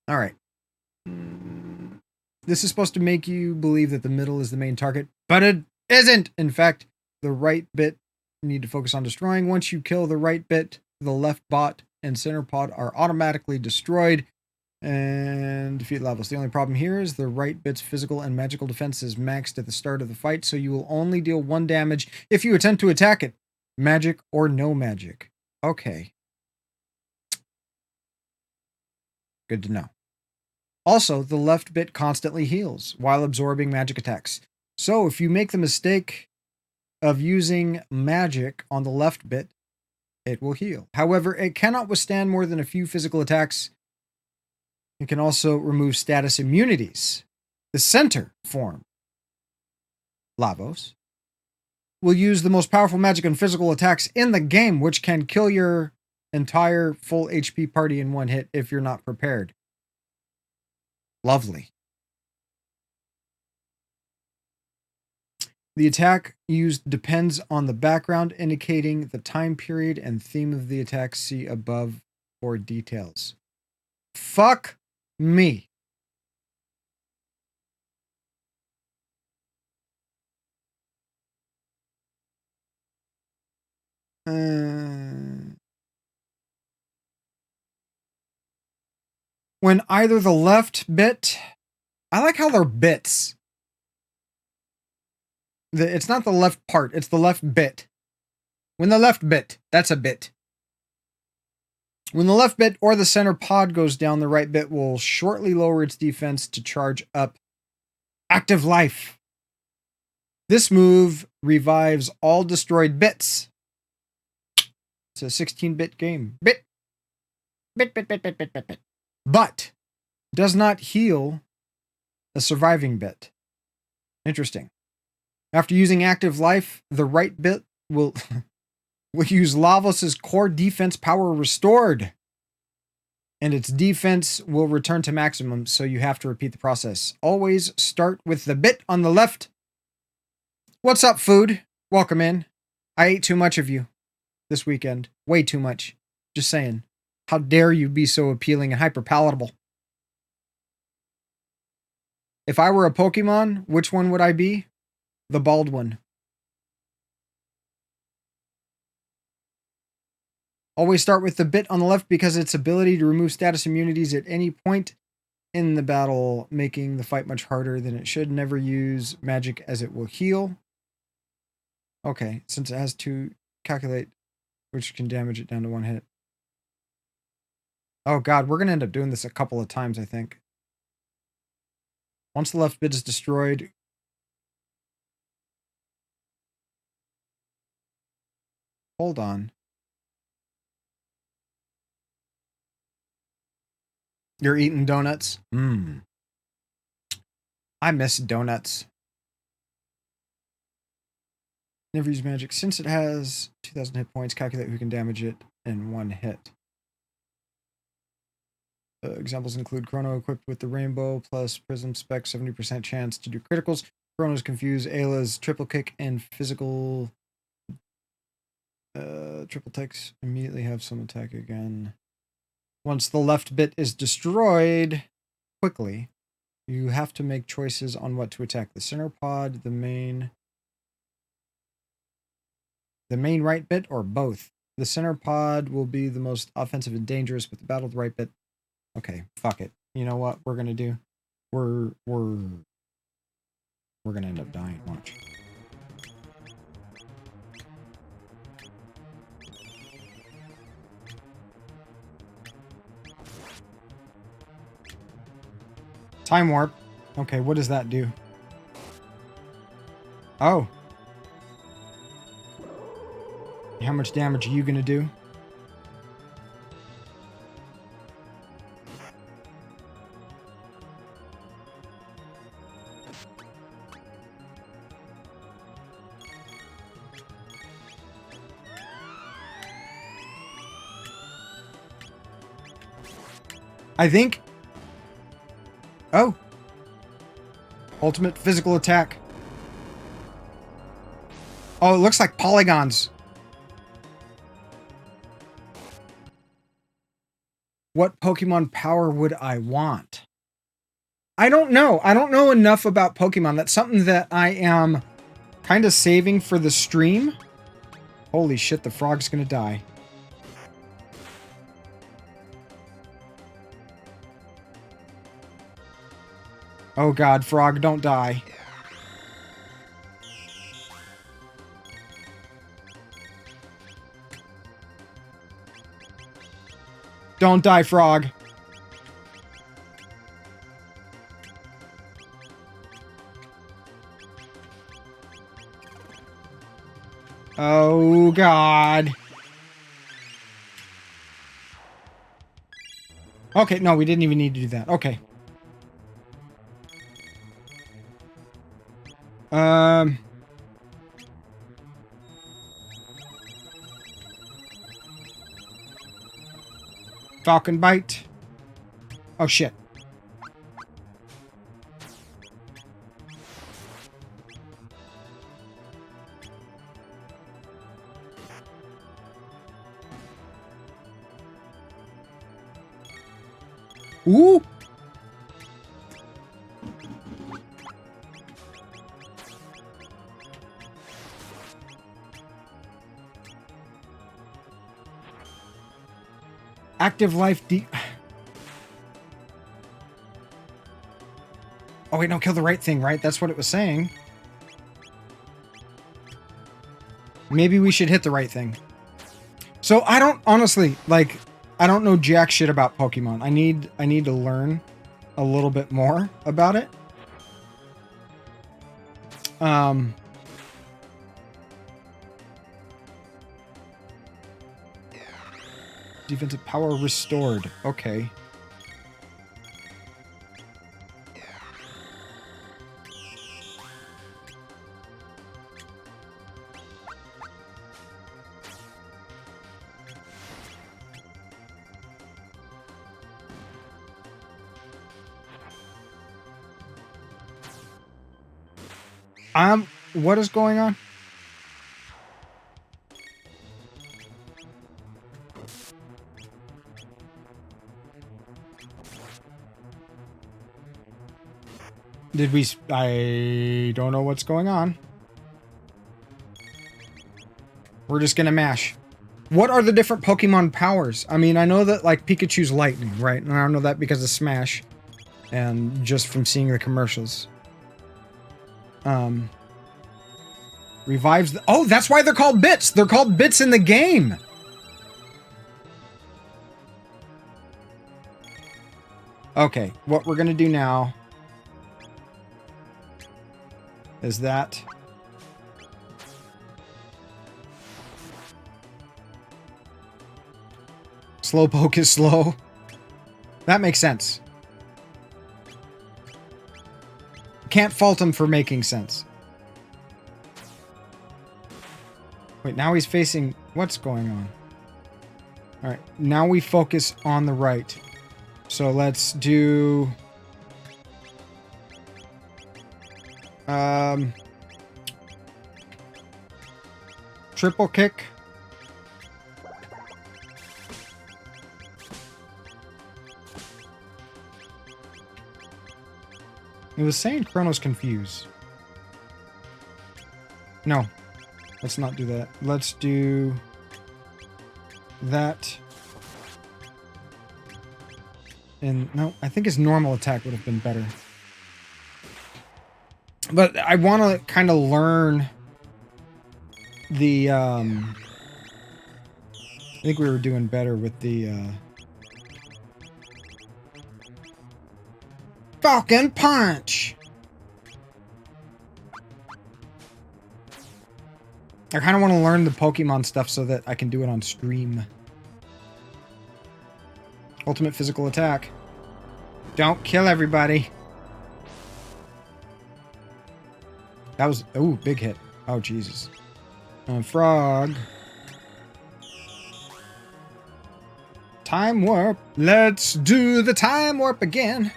All right. This is supposed to make you believe that the middle is the main target, but it isn't. In fact, the right bit you need to focus on destroying. Once you kill the right bit, the left bot and center pod are automatically destroyed and defeat levels. The only problem here is the right bit's physical and magical defense is maxed at the start of the fight, so you will only deal 1 damage if you attempt to attack it. Magic or no magic. Okay. Good to know. Also, the left bit constantly heals while absorbing magic attacks. So if you make the mistake of using magic on the left bit, it will heal. However, it cannot withstand more than a few physical attacks. It can also remove status immunities. The center form, Lavos, will use the most powerful magic and physical attacks in the game, which can kill your entire full HP party in 1 hit if you're not prepared. Lovely. The attack used depends on the background, indicating the time period and theme of the attack. See above for details. Fuck me. When either the left bit... I like how they're bits. It's not the left part, it's the left bit. When the left bit, that's a bit. When the left bit or the center pod goes down, the right bit will shortly lower its defense to charge up active life. This move revives all destroyed bits. It's a 16-bit game. Bit. But does not heal a surviving bit. Interesting. After using active life, the right bit will use Lavos's core defense power restored. And its defense will return to maximum, so you have to repeat the process. Always start with the bit on the left. What's up, food? Welcome in. I ate too much of you this weekend. Way too much. Just saying. How dare you be so appealing and hyper-palatable? If I were a Pokemon, which one would I be? The bald one. Always start with the bit on the left because its ability to remove status immunities at any point in the battle, making the fight much harder than it should. Never use magic as it will heal. Okay, since it has to calculate, which can damage it down to 1 hit. Oh god, we're going to end up doing this a couple of times, I think. Once the left bit is destroyed... Hold on. You're eating donuts? I miss donuts. Never use magic. Since it has 2,000 hit points, calculate who can damage it in 1 hit. Examples include Chrono equipped with the rainbow plus prism spec, 70% chance to do criticals. Chrono's confuse, Ayla's triple kick, and physical Triple ticks immediately have some attack again. Once the left bit is destroyed quickly, you have to make choices on what to attack. The center pod, the main right bit, or both. The center pod will be the most offensive and dangerous, but the battle right bit. Okay, fuck it. You know what we're gonna do? We're gonna end up dying. Watch. Time warp. Okay, what does that do? Oh. How much damage are you gonna do? I think. Oh. Ultimate physical attack. Oh, it looks like polygons. What Pokemon power would I want? I don't know. I don't know enough about Pokemon. That's something that I am kind of saving for the stream. Holy shit, the frog's gonna die. Oh god, frog, don't die. Don't die, frog. Oh god. Okay, no, we didn't even need to do that. Okay. Falcon Bite. Oh shit. Ooh. Active life Oh wait, no, kill the right thing, right? That's what it was saying. Maybe we should hit the right thing. So I don't honestly, like, I don't know jack shit about Pokemon. I need to learn a little bit more about it. Defensive power restored. Okay. What is going on? I don't know what's going on. We're just gonna mash. What are the different Pokemon powers? I mean, I know that, like, Pikachu's lightning, right? And I don't know that because of Smash. And just from seeing the commercials. Revives the... Oh, that's why they're called bits! They're called bits in the game! Okay, what we're gonna do now... is that... Slowpoke is slow. That makes sense. Can't fault him for making sense. Wait, now he's facing... What's going on? Alright, now we focus on the right. So let's do... triple kick. It was saying Chrono's confused. No. Let's not do that. Let's do that. And no, I think his normal attack would have been better. But I want to kind of learn the, I think we were doing better with the, Falcon Punch! I kind of want to learn the Pokemon stuff so that I can do it on stream. Ultimate physical attack. Don't kill everybody. That was... Ooh, big hit. Oh, Jesus. Frog. Time warp. Let's do the time warp again.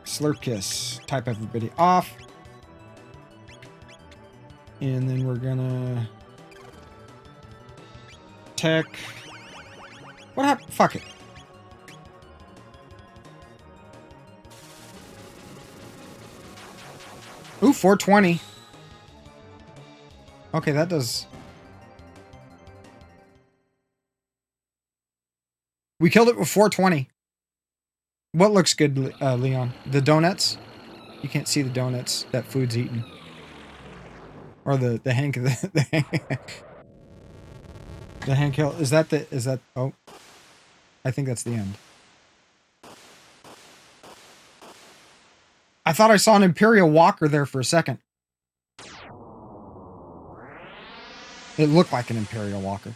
Slurp Kiss. Type everybody off. And then we're gonna... Tech. What happened? Fuck it. Ooh, 420. Okay, that does... We killed it with 420. What looks good, Leon? The donuts? You can't see the donuts that food's eaten. Or the Hank... The Hank Hill... Is that the... Is that... Oh. I think that's the end. I thought I saw an Imperial Walker there for a second. It looked like an Imperial Walker.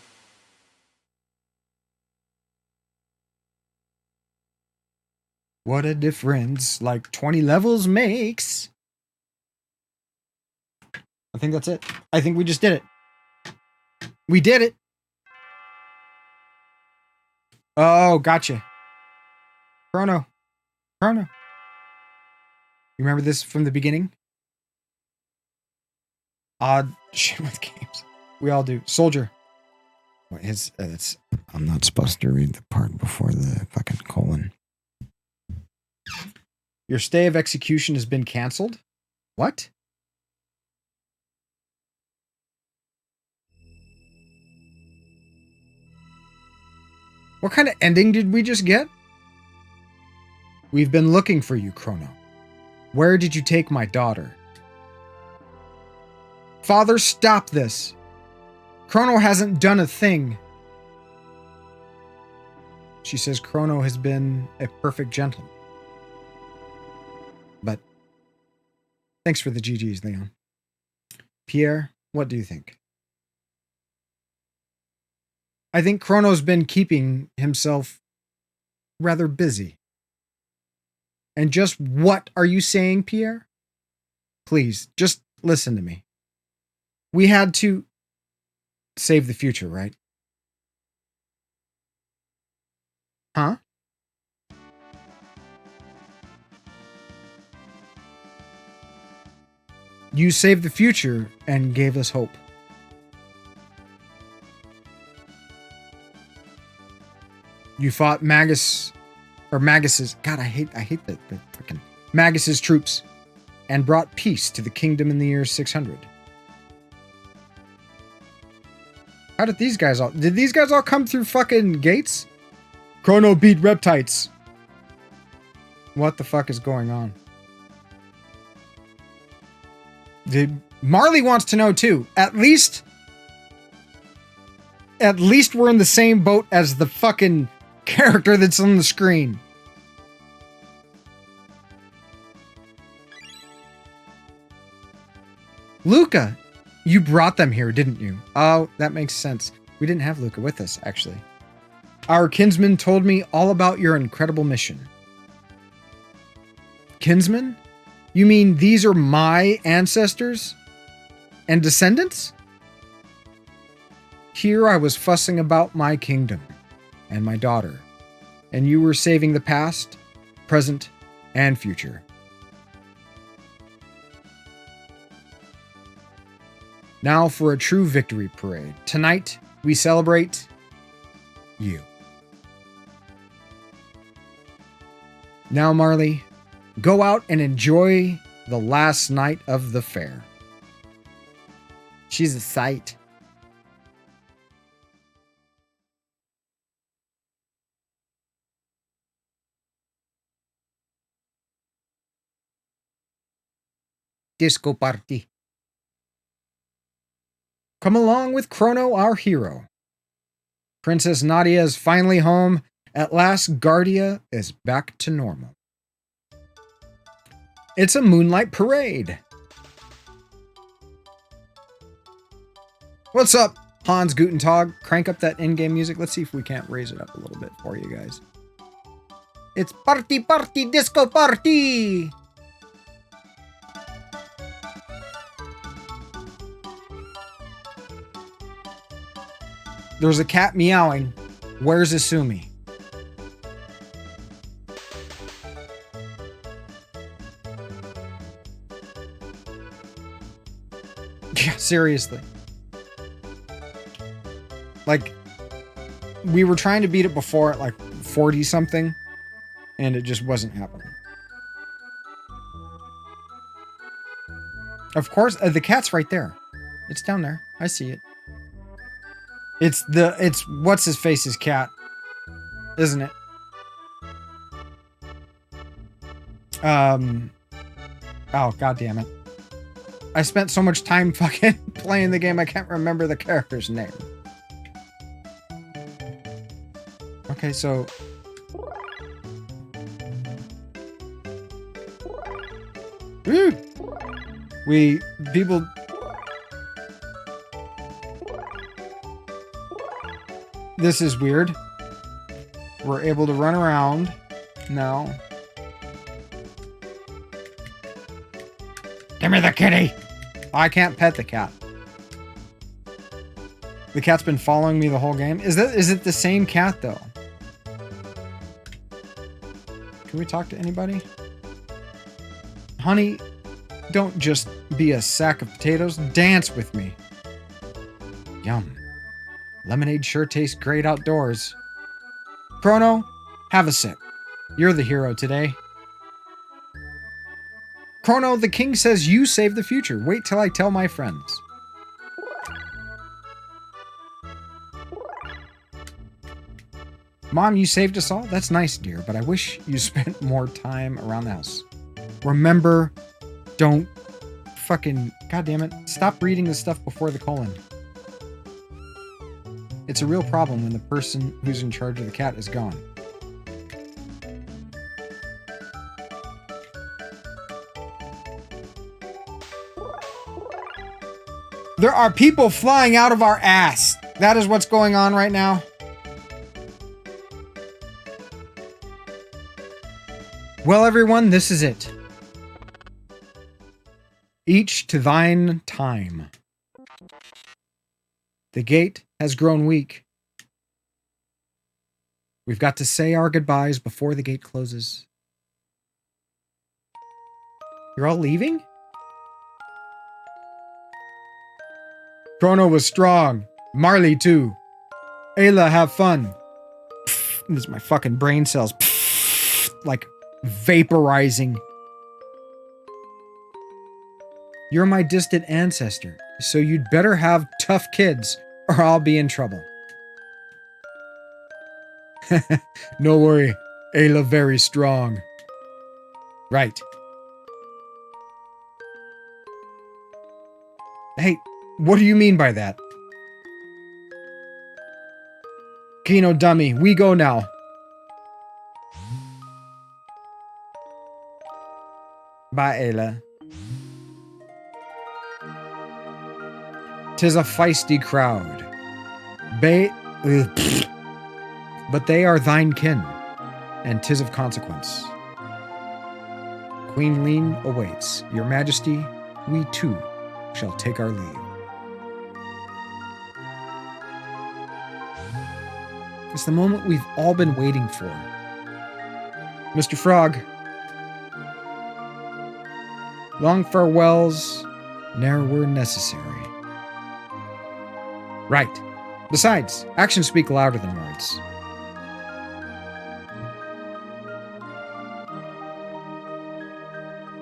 What a difference like 20 levels makes. I think that's it. I think we just did it. We did it. Oh, gotcha. Chrono. Chrono. You remember this from the beginning? Odd shit with games. We all do. Soldier. Well, it's I'm not supposed to read the part before the fucking colon. Your stay of execution has been canceled? What? What kind of ending did we just get? We've been looking for you, Chrono. Where did you take my daughter? Father, stop this. Chrono hasn't done a thing. She says Chrono has been a perfect gentleman. But thanks for the GGs, Leon. Pierre, what do you think? I think Chrono's been keeping himself rather busy. And just what are you saying, Pierre? Please, just listen to me. We had to save the future, right? Huh? You saved the future and gave us hope. You fought Magus's... God, I hate the fucking... Magus's troops. And brought peace to the kingdom in the year 600. How did these guys all... Did these guys all come through fucking gates? Chrono beat Reptites. What the fuck is going on? Marley wants to know too. At least we're in the same boat as the fucking character that's on the screen. Luca, you brought them here, didn't you? Oh, that makes sense. We didn't have Luca with us, actually. Our kinsman told me all about your incredible mission. Kinsman? You mean these are my ancestors and descendants? Here I was fussing about my kingdom and my daughter, and you were saving the past, present, and future. Now for a true victory parade. Tonight, we celebrate you. Now, Marley, go out and enjoy the last night of the fair. She's a sight. Disco party. Come along with Chrono, our hero. Princess Nadia is finally home. At last, Guardia is back to normal. It's a moonlight parade. What's up, Hans Guten Tag? Crank up that in-game music. Let's see if we can't raise it up a little bit for you guys. It's party, party, disco party! There's a cat meowing. Where's Asumi? Yeah, seriously. Like, we were trying to beat it before at like 40 something, and it just wasn't happening. Of course, the cat's right there. It's down there. I see it. It's what's his face's cat, isn't it? Oh, god damn it. I spent so much time fucking playing the game I can't remember the character's name. Okay, so people this is weird. We're able to run around now. Give me the kitty. I can't pet the cat. The cat's been following me the whole game. Is it the same cat though? Can we talk to anybody? Honey, don't just be a sack of potatoes. Dance with me. Yum. Lemonade sure tastes great outdoors. Chrono, have a sip. You're the hero today. Chrono, the king says you save the future. Wait till I tell my friends. Mom, you saved us all? That's nice, dear, but I wish you spent more time around the house. Remember, don't fucking... God damn it. Stop reading the stuff before the colon. It's a real problem when the person who's in charge of the cat is gone. There are people flying out of our ass. That is what's going on right now. Well, everyone, this is it. Each to thine time. The gate has grown weak. We've got to say our goodbyes before the gate closes. You're all leaving? Chrono was strong. Marley, too. Ayla, have fun. This is my fucking brain cells. Like vaporizing. You're my distant ancestor, so you'd better have tough kids, or I'll be in trouble. No worry. Ayla very strong. Right. Hey, what do you mean by that? Kino dummy, we go now. Bye, Ayla. 'Tis a feisty crowd. But they are thine kin, and 'tis of consequence. Queen Lean awaits. Your Majesty, we too shall take our leave. It's the moment we've all been waiting for. Mr. Frog. Long farewells ne'er were necessary. Right. Besides, actions speak louder than words.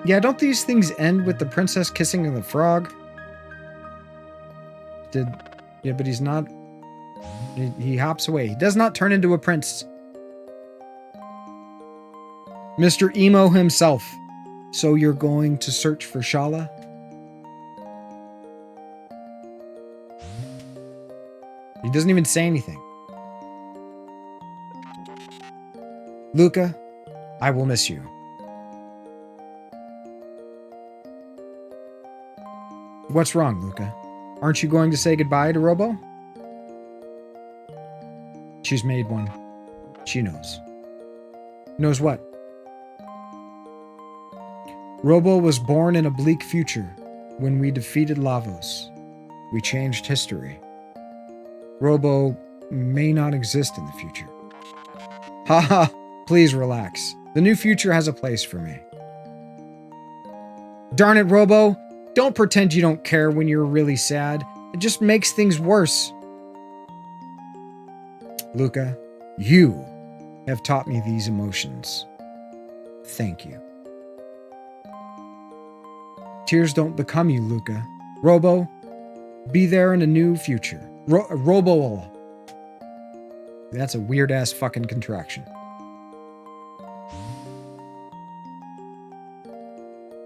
Yeah, don't these things end with the princess kissing the frog? Yeah, but he's not... He hops away. He does not turn into a prince. Mr. Emo himself. So you're going to search for Shala? He doesn't even say anything. Luca, I will miss you. What's wrong, Luca? Aren't you going to say goodbye to Robo? She's made one. She knows. Knows what? Robo was born in a bleak future when we defeated Lavos. We changed history. Robo may not exist in the future. Haha, please relax. The new future has a place for me. Darn it, Robo. Don't pretend you don't care when you're really sad. It just makes things worse. Luca, you have taught me these emotions. Thank you. Tears don't become you, Luca. Robo, be there in a new future. Robo. That's a weird-ass fucking contraction.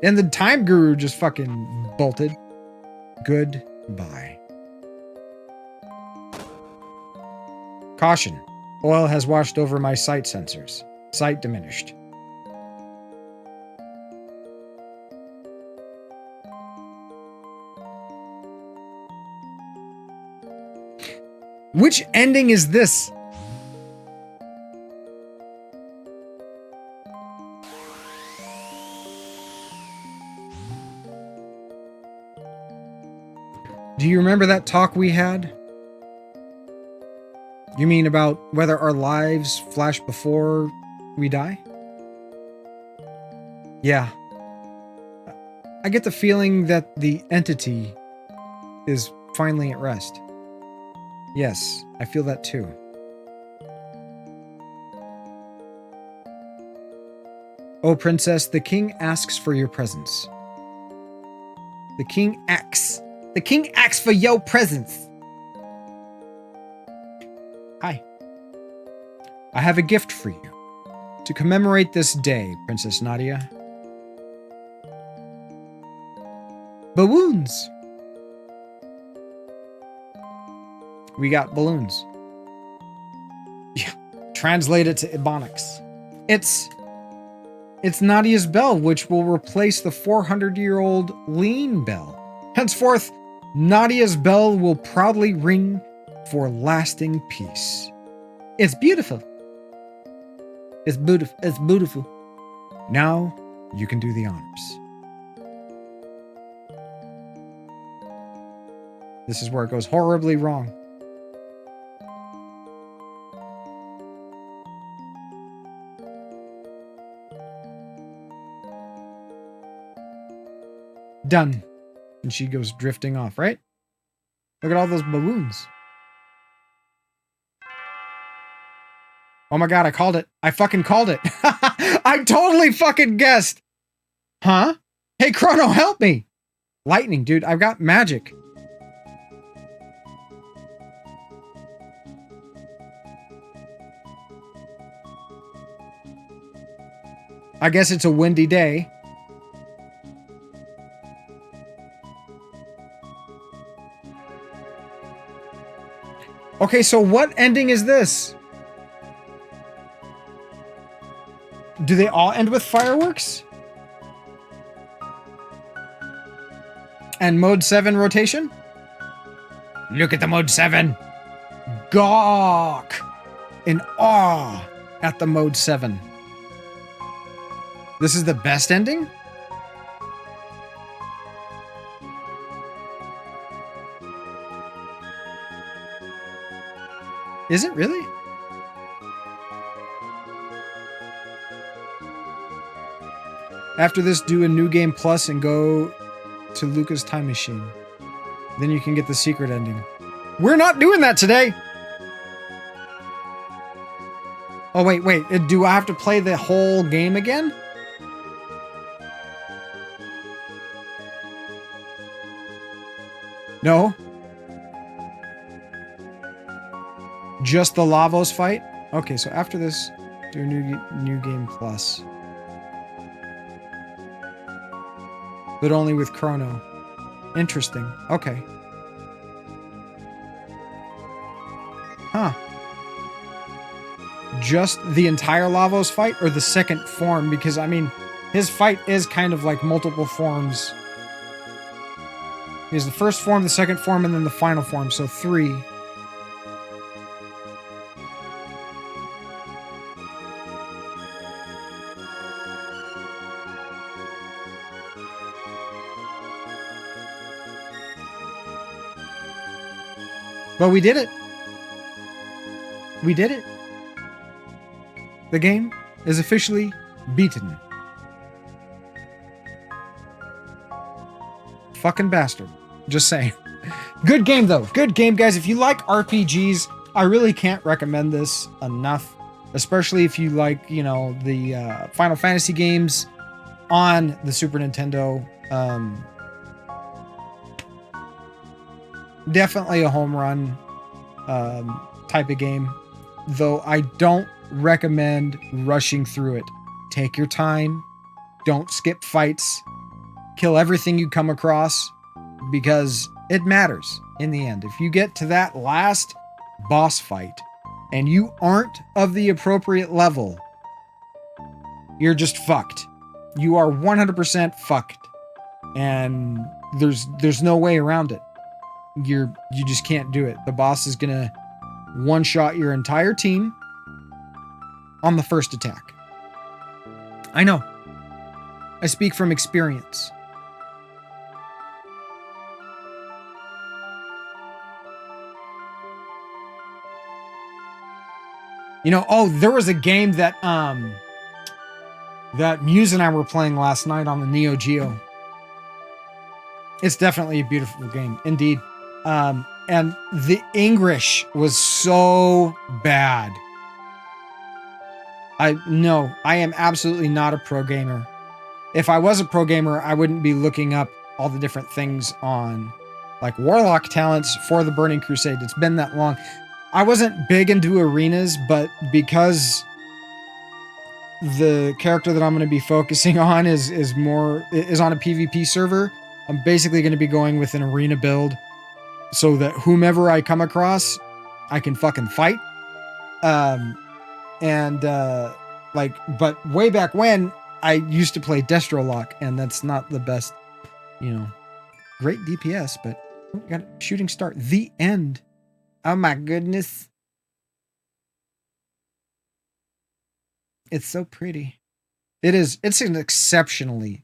And the time guru just fucking bolted. Goodbye. Caution. Oil has washed over my sight sensors. Sight diminished. Which ending is this? Do you remember that talk we had? You mean about whether our lives flash before we die? Yeah. I get the feeling that the entity is finally at rest. Yes, I feel that too. Oh, princess, the king asks for your presence. The king asks. The king asks for your presence. Hi. I have a gift for you. To commemorate this day, Princess Nadia. Balloons. We got balloons. Yeah. Translate it to Ebonics. It's Nadia's bell, which will replace the 400-year-old Lean bell. Henceforth, Nadia's bell will proudly ring for lasting peace. It's beautiful. It's beautiful. It's beautiful. Now you can do the honors. This is where it goes horribly wrong. Done. And she goes drifting off, right? Look at all those balloons. Oh my god, I called it. I fucking called it. I totally fucking guessed. Huh? Hey, Chrono, help me. Lightning, dude. I've got magic. I guess it's a windy day. Okay, so what ending is this? Do they all end with fireworks? And mode 7 rotation? Look at the mode 7. Gawk! In awe at the mode 7. This is the best ending? Is it really? After this, do a new game plus and go to Luca's time machine. Then you can get the secret ending. We're not doing that today! Oh, wait. Do I have to play the whole game again? No? Just the Lavos fight? Okay, so after this, do a new game plus. But only with Chrono. Interesting. Okay. Huh. Just the entire Lavos fight or the second form? Because, I mean, his fight is kind of like multiple forms. He has the first form, the second form, and then the final form, so 3. But we did it. We did it. The game is officially beaten. Fucking bastard. Just saying. Good game, though. Good game, guys. If you like RPGs, I really can't recommend this enough. Especially if you like, you know, the Final Fantasy games on the Super Nintendo. Definitely a home run type of game. Though I don't recommend rushing through it. Take your time. Don't skip fights. Kill everything you come across, because it matters in the end. If you get to that last boss fight and you aren't of the appropriate level, you're just fucked. You are 100% fucked. And there's no way around it. You just can't do it. The boss is gonna one-shot your entire team on the first attack. I know. I speak from experience. You know, oh, there was a game that that Muse and I were playing last night on the Neo Geo. It's definitely a beautiful game, indeed. And the English was so bad. I am absolutely not a pro gamer. If I was a pro gamer, I wouldn't be looking up all the different things on, like, Warlock talents for the Burning Crusade. It's been that long. I wasn't big into arenas, but because the character that I'm going to be focusing on is on a PvP server, I'm basically going to be going with an arena build so that whomever I come across, I can fucking fight. But way back when, I used to play Destrolock, and that's not the best, great DPS, but got a shooting start. The end. Oh my goodness. It's so pretty. It is. It's an exceptionally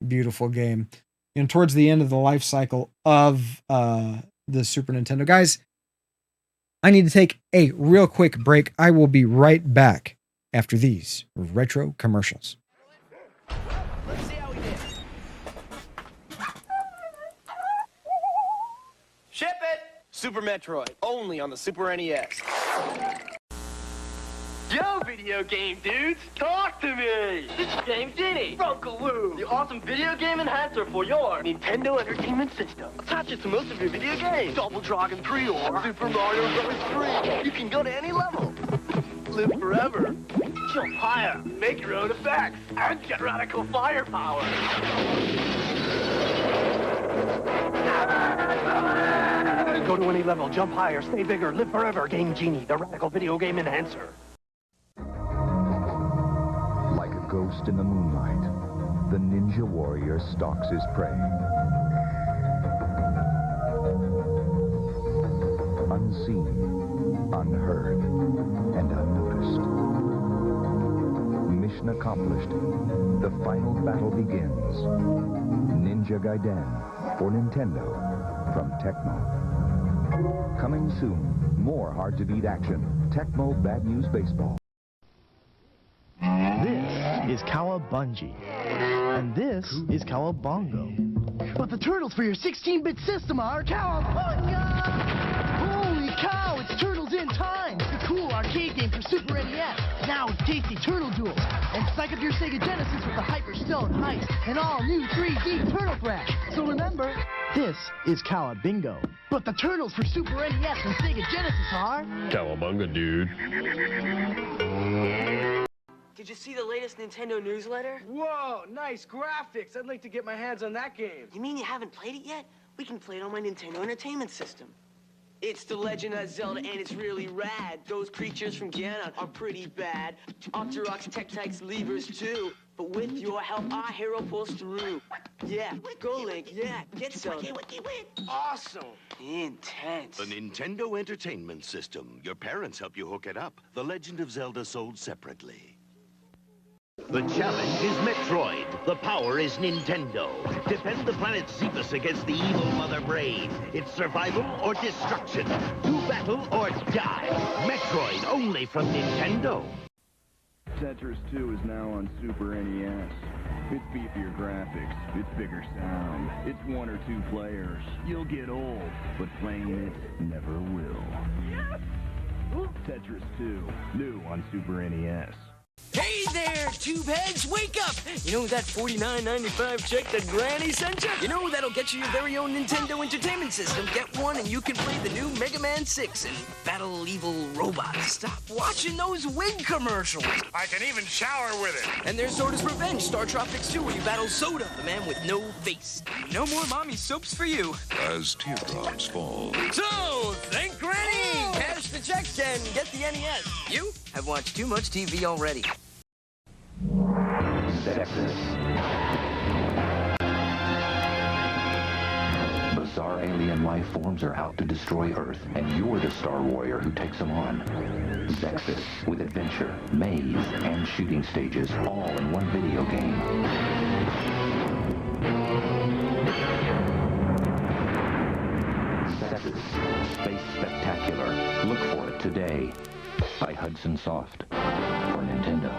beautiful game. And towards the end of the life cycle of the Super Nintendo. Guys, I need to take a real quick break. I will be right back after these retro commercials. Let's see how we did. Ship it! Super Metroid, only on the Super NES. Yo, video game dudes, talk to me! This is James Dini, Runkaloo, the awesome video game enhancer for your Nintendo Entertainment System. Attach it to most of your video games. Double Dragon 3 or Super Mario Bros. 3. You can go to any level. Live forever. Jump higher. Make your own effects. And get radical firepower. Go to any level, jump higher, stay bigger, live forever. Game Genie, the radical video game enhancer. Like a ghost in the moonlight, the ninja warrior stalks his prey. Unseen, unheard, and unnoticed. Mission accomplished. The final battle begins. Ninja Gaiden for Nintendo from Tecmo. Coming soon, more hard-to-beat action. Tecmo Bad News Baseball. This is Cowabungie, and this is Cowabongo. But the turtles for your 16-bit system are Cowabunga! Holy cow, it's Turtles in Time! The cool arcade game for Super NES. Now with tasty turtle duels. And psych up your Sega Genesis with the Hyper Stone Heist and all new 3D Turtle Thrash. So remember, This is Cowabingo. But the turtles for Super NES and Sega Genesis are... Cowabunga, dude. Did you see the latest Nintendo newsletter? Whoa, nice graphics. I'd like to get my hands on that game. You mean you haven't played it yet? We can play it on my Nintendo Entertainment System. It's The Legend of Zelda, and it's really rad. Those creatures from Ganon are pretty bad. Octoroks, Tektites, Levers, too. But with your help, our hero pulls through. Yeah, go Link, yeah, get Zelda. Awesome. Intense. The Nintendo Entertainment System. Your parents help you hook it up. The Legend of Zelda sold separately. The challenge is Metroid. The power is Nintendo. Defend the planet Xephus against the evil Mother Brain. It's survival or destruction. Do battle or die. Metroid only from Nintendo. Tetris 2 is now on Super NES. It's beefier graphics, it's bigger sound, it's 1 or 2 players. You'll get old, but playing it never will. Tetris 2, new on Super NES. Hey there, tubeheads, wake up! You know that $49.95 check that Granny sent you? You know that'll get you your very own Nintendo Entertainment System. Get one and you can play the new Mega Man 6 and battle evil robots. Stop watching those wig commercials. I can even shower with it. And there's Soda's Revenge, Star Tropics 2, where you battle Soda, the man with no face. No more mommy soaps for you. As teardrops fall. So, thank Granny! Cash the checks and get the NES. You have watched too much TV already. Bizarre alien life forms are out to destroy Earth, and you're the Star Warrior who takes them on. Zexus, with adventure, maze, and shooting stages, all in one video game. Zexus, Space Spectacular. Look for it today. By Hudson Soft. For Nintendo.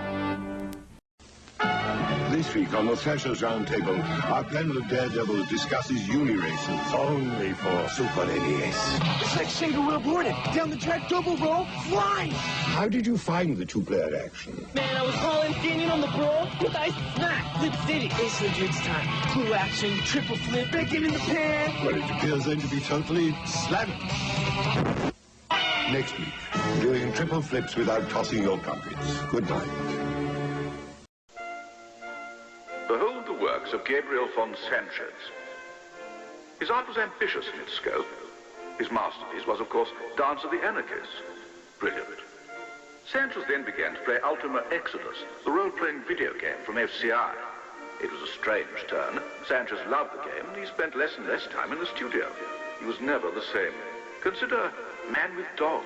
This week on the Thrashers Roundtable, our panel of daredevils discusses uni-races. Only for Super NES. It's like single wheel boarding. Down the track, double roll, fly! How did you find the two-player action? Man, I was hauling canyon on the bro with ice smack. Flip City, Ace Legit's time. Clue action, triple flip, bacon in the pan. Well, it appears then to be totally slammed. Next week, doing triple flips without tossing your crumpets. Good night. Behold the works of Gabriel von Sanchez. His art was ambitious in its scope. His masterpiece was, of course, Dance of the Anarchists. Brilliant. Sanchez then began to play Ultima Exodus, the role-playing video game from FCI. It was a strange turn. Sanchez loved the game, and he spent less and less time in the studio. He was never the same. Consider Man with Dog.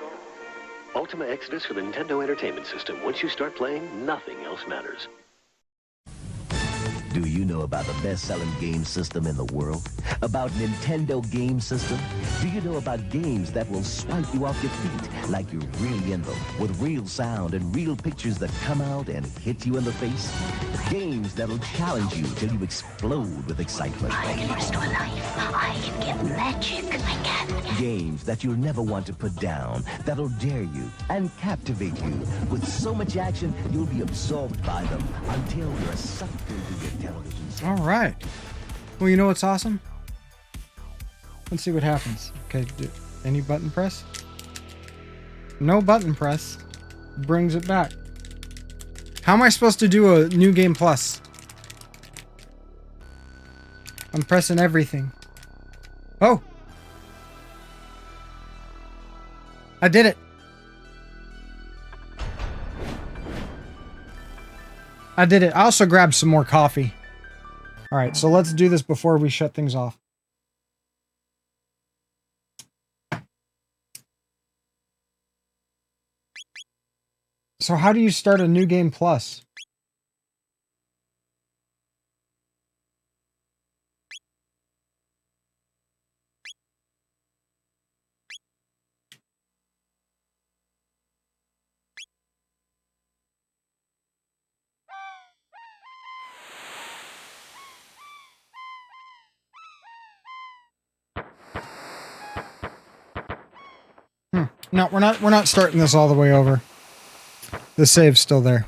Ultima Exodus for the Nintendo Entertainment System. Once you start playing, nothing else matters. Do you know about the best-selling game system in the world? About Nintendo Game System? Do you know about games that will swipe you off your feet like you're really in them, with real sound and real pictures that come out and hit you in the face? Games that'll challenge you till you explode with excitement. I can restore life. I can get magic. I can. Games that you'll never want to put down, that'll dare you and captivate you. With so much action, you'll be absorbed by them until you're sucked into your television set. All right. Well, you know what's awesome? Let's see what happens. Okay, any button press? No button press. Brings it back. How am I supposed to do a New Game Plus? I'm pressing everything. Oh! I did it! I did it. I also grabbed some more coffee. Alright, so let's do this before we shut things off. So how do you start a New Game Plus? No, we're not starting this all the way over. The save's still there.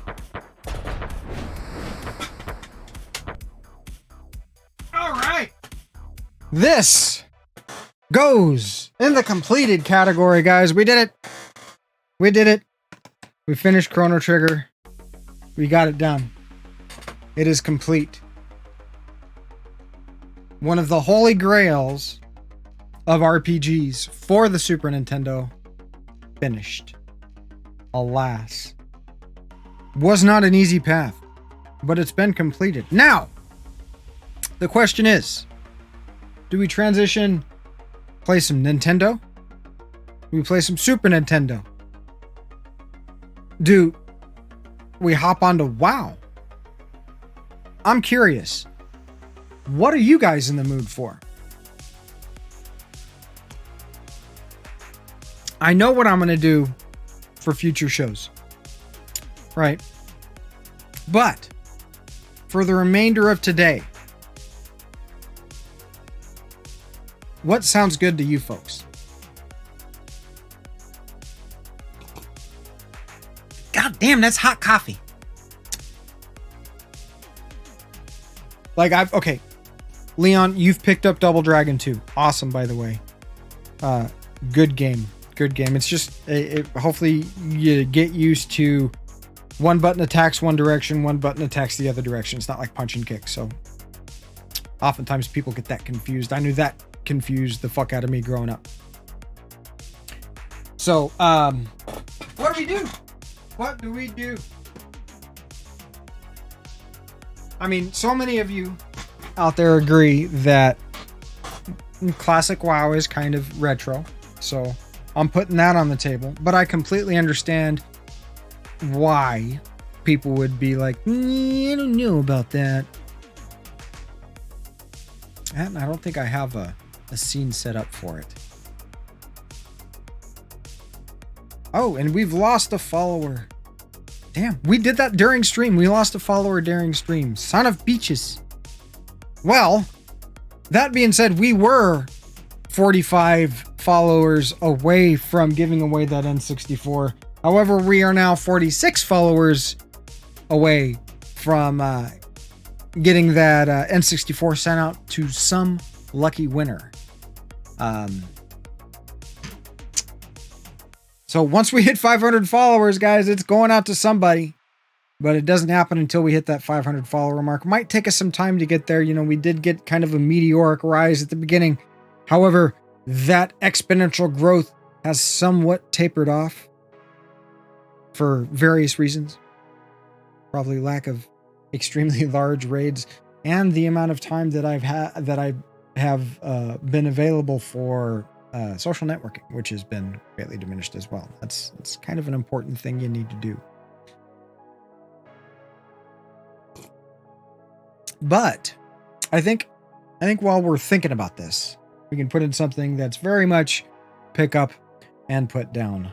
All right. This goes in the completed category, guys. We did it. We did it. We finished Chrono Trigger. We got it done. It is complete. One of the holy grails of RPGs for the Super Nintendo. Finished. Alas. Was not an easy path, but it's been completed. Now, the question is, do we transition, play some Nintendo? Do we play some Super Nintendo? Do we hop onto WoW? I'm curious. What are you guys in the mood for? I know what I'm going to do for future shows. Right? But for the remainder of today, what sounds good to you folks? God damn, that's hot coffee. Like okay. Leon, you've picked up Double Dragon 2. Awesome, by the way. Good game. Good game. It's just, hopefully you get used to one button attacks one direction, one button attacks the other direction. It's not like punch and kick. So oftentimes people get that confused. I knew that confused the fuck out of me growing up. So, what do we do? What do we do? I mean, so many of you out there agree that classic WoW is kind of retro. So I'm putting that on the table, but I completely understand why people would be like, I don't know about that. And I don't think I have a scene set up for it. Oh, and we've lost a follower. Damn, we did that during stream. We lost a follower during stream. Son of beaches. Well, that being said, we were 45 followers away from giving away that N64. However, we are now 46 followers away from getting that N64 sent out to some lucky winner. So once we hit 500 followers, guys, it's going out to somebody. But it doesn't happen until we hit that 500 follower mark. Might take us some time to get there. You know, we did get kind of a meteoric rise at the beginning. However, that exponential growth has somewhat tapered off for various reasons. Probably lack of extremely large raids and the amount of time that I have been available for social networking, which has been greatly diminished as well. It's kind of an important thing you need to do. But I think while we're thinking about this, we can put in something that's very much pick up and put down.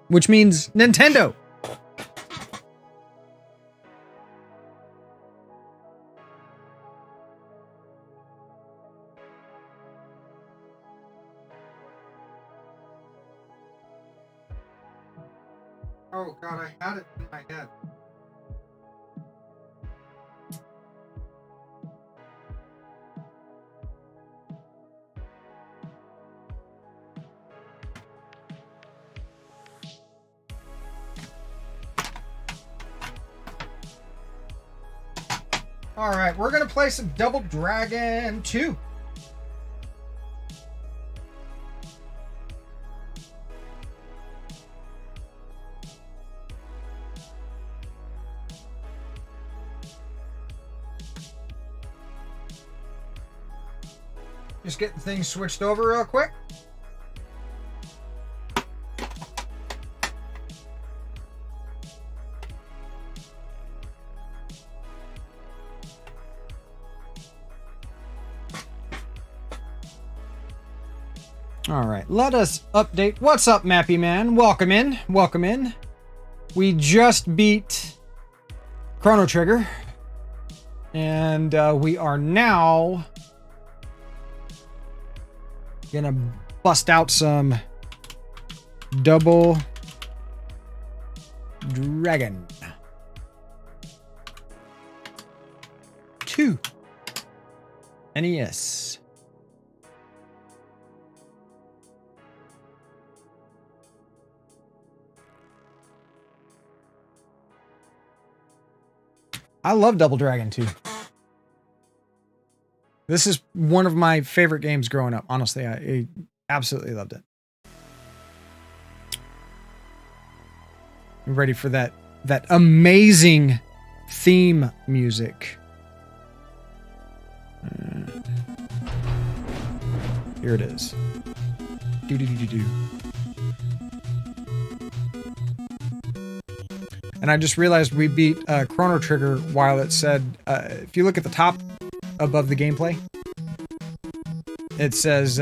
Which means Nintendo. Oh God, I had it in my head. All right, we're gonna play some Double Dragon 2. Just getting things switched over real quick. All right, let us update. What's up, Mappy Man? Welcome in. Welcome in. We just beat Chrono Trigger. And we are now gonna bust out some Double Dragon. 2. NES. I love Double Dragon 2. This is one of my favorite games growing up. Honestly, I absolutely loved it. I'm ready for that amazing theme music. Here it is. Do do do do do. And I just realized we beat Chrono Trigger while it said, if you look at the top above the gameplay, it says,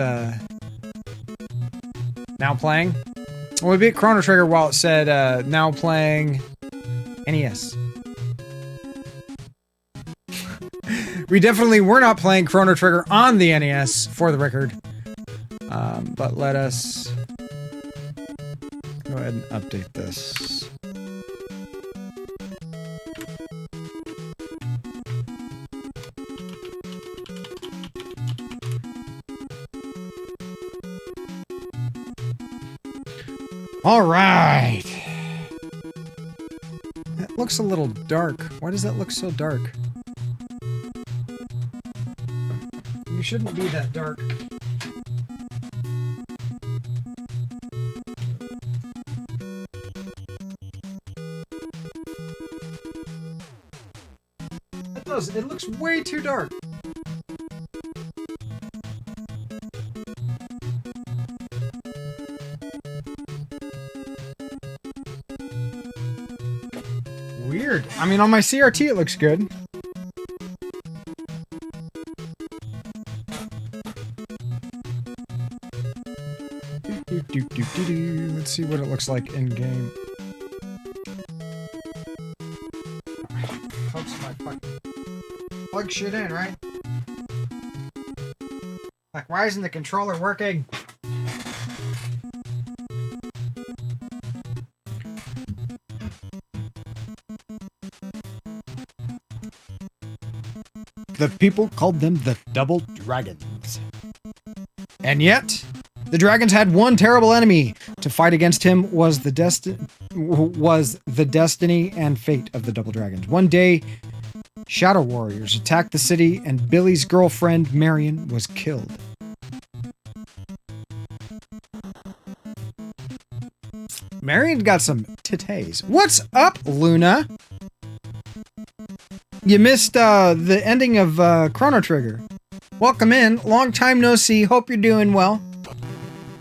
now playing. Well, we beat Chrono Trigger while it said, now playing NES. We definitely were not playing Chrono Trigger on the NES, for the record. But let us go ahead and update this. All right. That looks a little dark. Why does that look so dark? You shouldn't be that dark. It does. It looks way too dark. Weird. I mean, on my CRT it looks good. Let's see what it looks like in game. Folks, my fucking plug shit in, right? Like, why isn't the controller working? The people called them the Double Dragons. And yet, the dragons had one terrible enemy. To fight against him was the destiny and fate of the Double Dragons. One day, Shadow Warriors attacked the city and Billy's girlfriend, Marion, was killed. Marion got some titties. What's up, Luna? You missed the ending of Chrono Trigger. Welcome in. Long time no see. Hope you're doing well.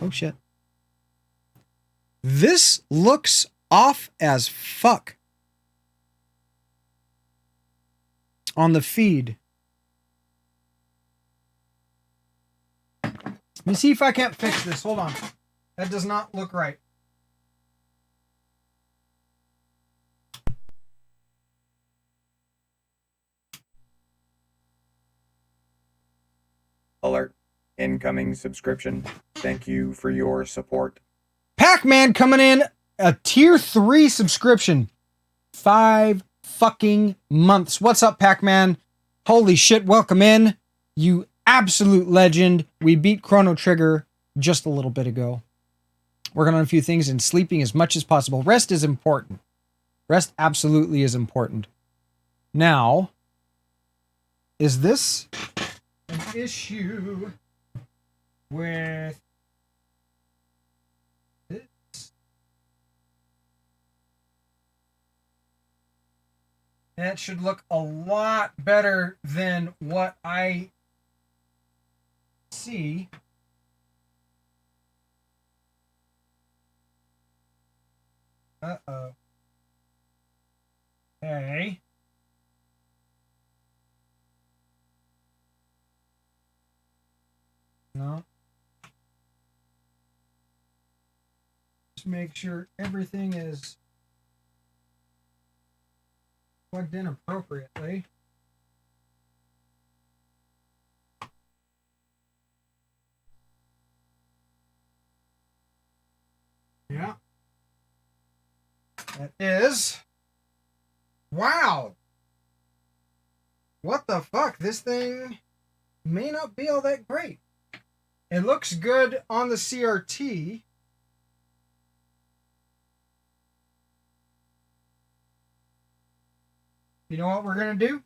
Oh, shit. This looks off as fuck. On the feed. Let me see if I can't fix this. Hold on. That does not look right. Alert. Incoming subscription. Thank you for your support. Pac-Man coming in a tier 3 subscription. 5 fucking months. What's up, Pac-Man? Holy shit, welcome in. You absolute legend. We beat Chrono Trigger just a little bit ago. Working on a few things and sleeping as much as possible. Rest is important. Rest absolutely is important. Now, is this an issue with this? That should look a lot better than what I see. Uh-oh. Okay. No. Just make sure everything is plugged in appropriately. Yeah. That is. Wow. What the fuck? This thing may not be all that great. It looks good on the CRT. You know what we're going to do?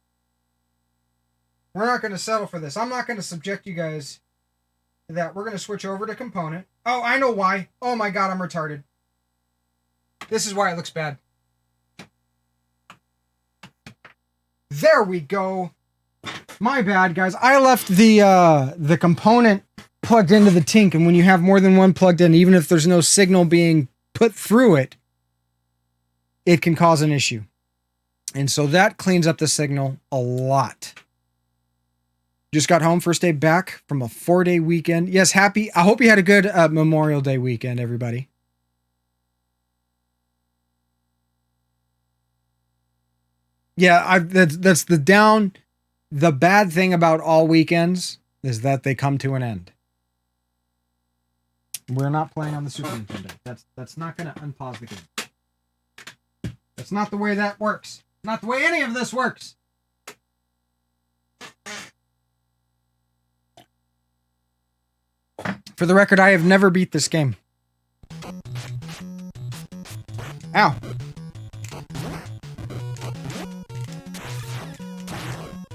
We're not going to settle for this. I'm not going to subject you guys to that. We're going to switch over to component. Oh, I know why. Oh my god, I'm retarded. This is why it looks bad. There we go. My bad, guys. I left the component plugged into the Tink, and when you have more than one plugged in, even if there's no signal being put through it, it can cause an issue. And so that cleans up the signal a lot. Just got home, first day back from a 4-day weekend. Yes, happy. I hope you had a good Memorial Day weekend, everybody. Yeah, that's the bad thing about all weekends is that they come to an end. We're not playing on the Super Nintendo. That's not going to unpause the game. That's not the way that works. Not the way any of this works. For the record, I have never beat this game. Ow.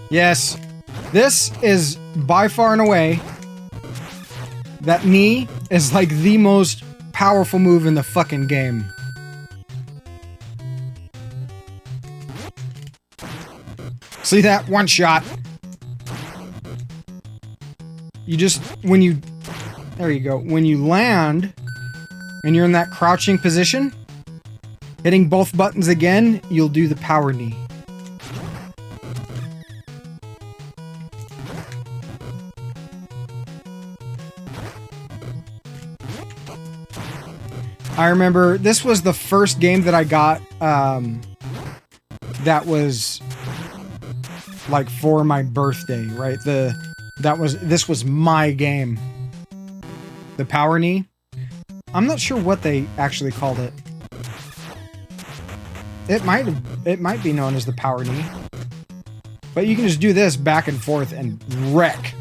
Yes, this is by far and away, that knee is like the most powerful move in the fucking game. See that? One shot. You just, there you go. When you land and you're in that crouching position, hitting both buttons again, you'll do the power knee. I remember this was the first game that I got that was like for my birthday, right? This was my game. The power knee. I'm not sure what they actually called it. It might be known as the power knee. But you can just do this back and forth and wreck.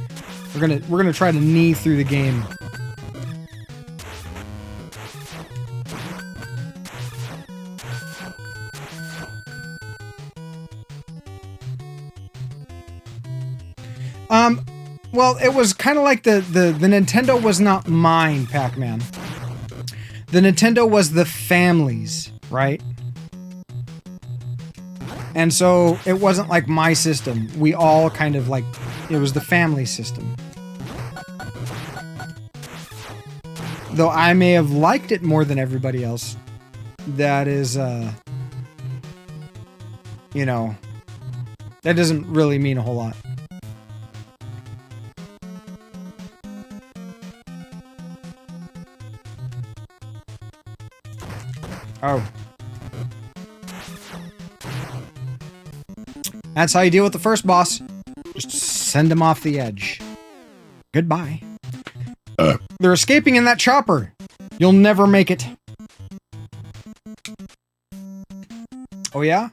We're gonna try to knee through the game. Well, it was kind of like the Nintendo was not mine, Pac-Man. The Nintendo was the family's, right? And so it wasn't like my system. We all kind of like, it was the family system. Though I may have liked it more than everybody else. That is, you know, that doesn't really mean a whole lot. Oh. That's how you deal with the first boss. Just send him off the edge. Goodbye. They're escaping in that chopper. You'll never make it. Oh, yeah?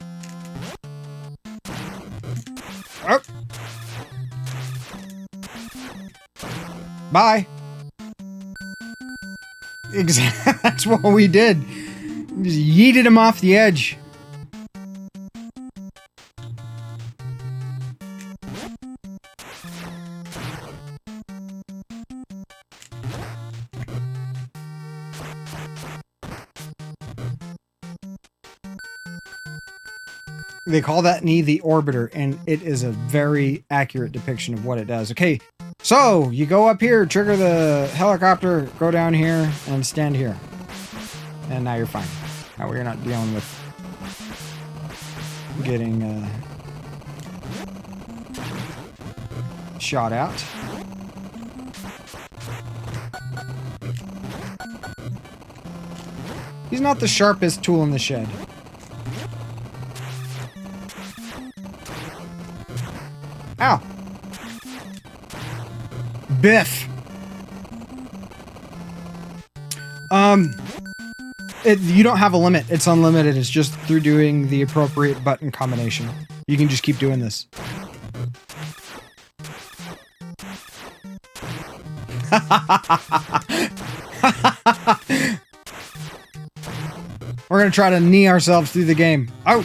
Oh. Bye. Exactly. That's what we did. Just yeeted him off the edge. They call that knee the orbiter, and it is a very accurate depiction of what it does. Okay, so you go up here, trigger the helicopter, go down here, and stand here. And now you're fine. Now we're not dealing with getting shot out. He's not the sharpest tool in the shed. Ow! Biff! You don't have a limit. It's unlimited. It's just through doing the appropriate button combination. You can just keep doing this. We're gonna try to knee ourselves through the game. Oh!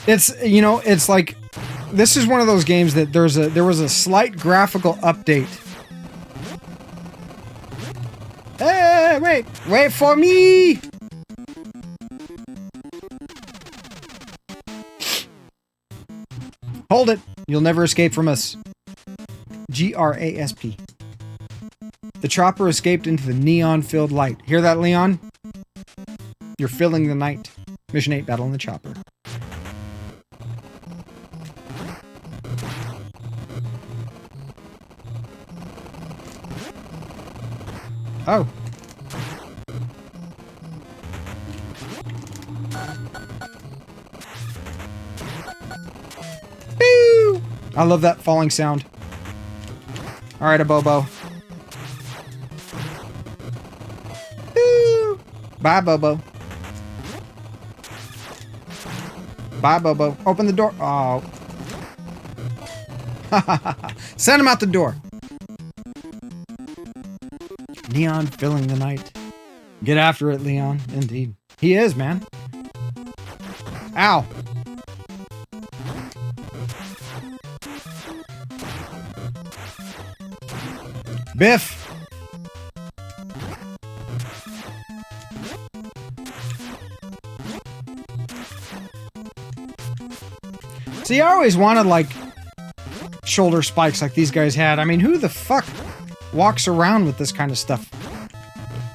It's, you know, it's like, this is one of those games that there was a slight graphical update. Hey, wait for me! Hold it. You'll never escape from us. GRASP. The chopper escaped into the neon-filled light. Hear that, Leon? You're filling the night. Mission 8, Battle in the Chopper. Oh. Boo! I love that falling sound. Alright, a Bobo. Boo! Bye, Bobo. Bye, Bobo. Open the door. Oh. Send him out the door. Neon filling the night. Get after it, Leon. Indeed. He is, man. Ow. Biff. See, I always wanted, like, shoulder spikes like these guys had. I mean, who the fuck walks around with this kind of stuff?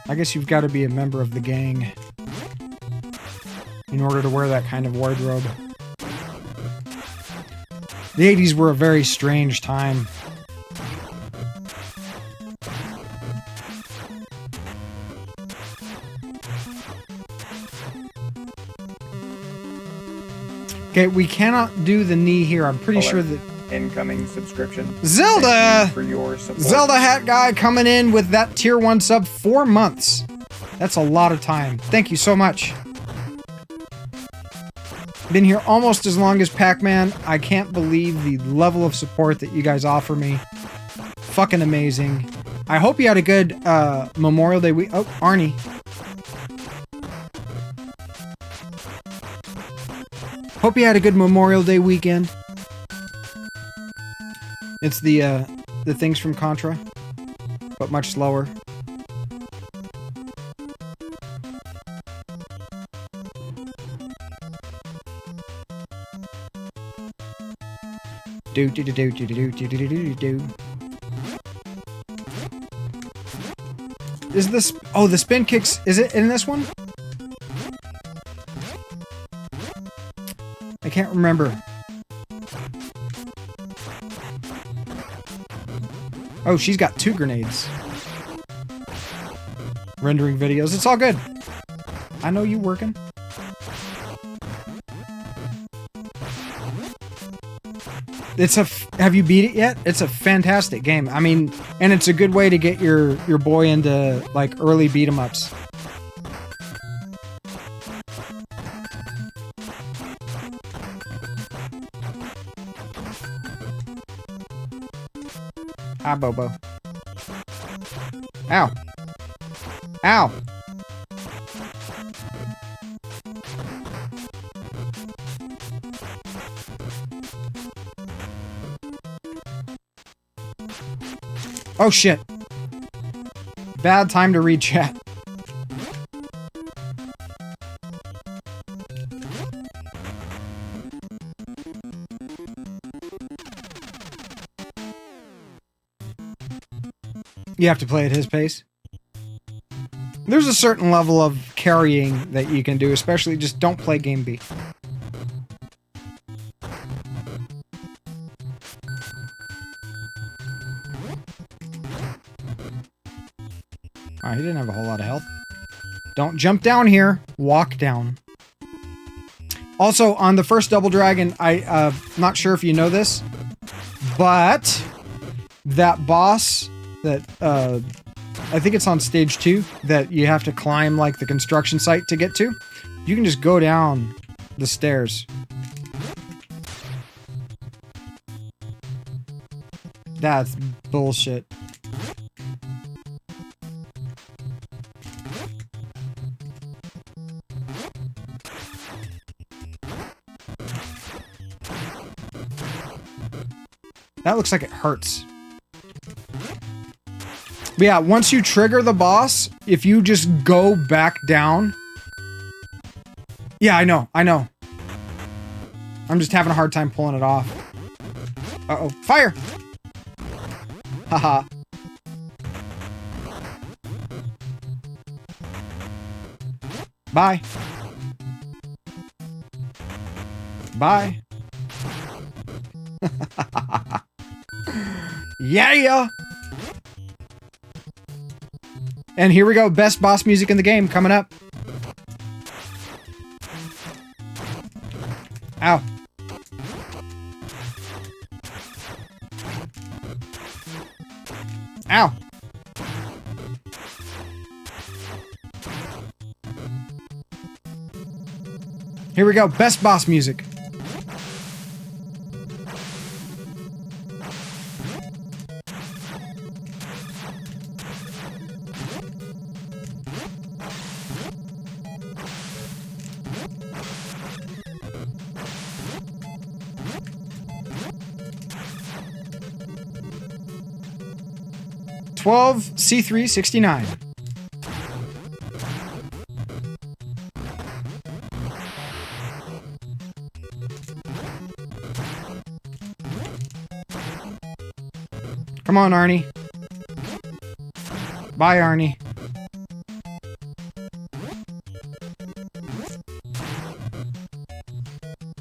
I guess you've got to be a member of the gang in order to wear that kind of wardrobe. The 80s were a very strange time. Okay, we cannot do the knee here. I'm pretty sure that... Incoming subscription. Zelda! For your support. Zelda Hat Guy coming in with that tier 1 sub, 4 months. That's a lot of time. Thank you so much. Been here almost as long as Pac-Man. I can't believe the level of support that you guys offer me. Fucking amazing. I hope you had a good Memorial Day week. Oh, Arnie. Hope you had a good Memorial Day weekend. It's the things from Contra, but much slower. Do do do do do do do do do do. Is this? Oh, the spin kicks. Is it in this one? I can't remember. Oh, she's got 2 grenades. Rendering videos. It's all good. I know you working. Have you beat it yet? It's a fantastic game. I mean, and it's a good way to get your boy into, like, early beat 'em ups. Ah, Bobo. Ow. Ow. Oh, shit. Bad time to read chat. You have to play at his pace. There's a certain level of carrying that you can do, especially just don't play Game B. Alright, he didn't have a whole lot of health. Don't jump down here. Walk down. Also, on the first Double Dragon, I'm not sure if you know this, but that boss that, I think it's on stage 2, that you have to climb, like, the construction site to get to. You can just go down the stairs. That's bullshit. That looks like it hurts. But yeah, once you trigger the boss, if you just go back down... Yeah, I know. I'm just having a hard time pulling it off. Uh-oh. Fire! Haha. Bye. Bye. Yeah! And here we go. Best boss music in the game coming up. Ow. Ow. Here we go. Best boss music. C369. Come on, Arnie. Bye, Arnie.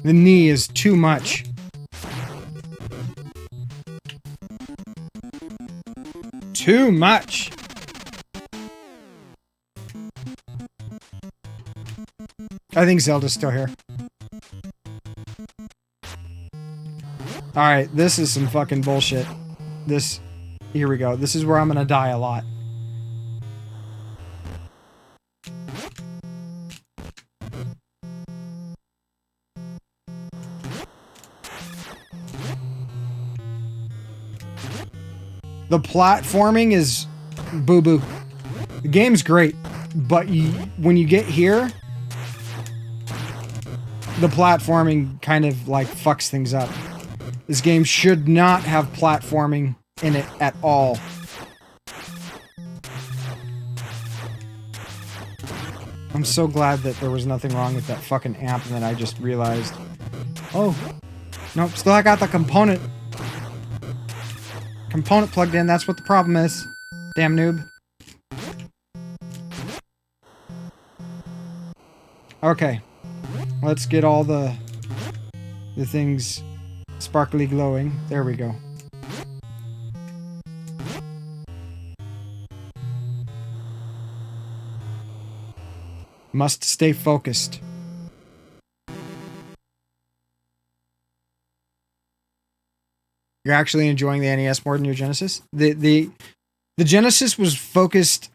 The knee is too much. Too much. I think Zelda's still here. Alright, this is some fucking bullshit. Here we go. This is where I'm gonna die a lot. The platforming is boo-boo. The game's great, but when you get here, the platforming kind of like fucks things up. This game should not have platforming in it at all. I'm so glad that there was nothing wrong with that fucking amp and then I just realized, oh, nope, still got the component plugged in. That's what the problem is. Damn noob. Okay. Let's get all the things sparkly glowing. There we go. Must stay focused. You're actually enjoying the NES more than your Genesis? The Genesis was focused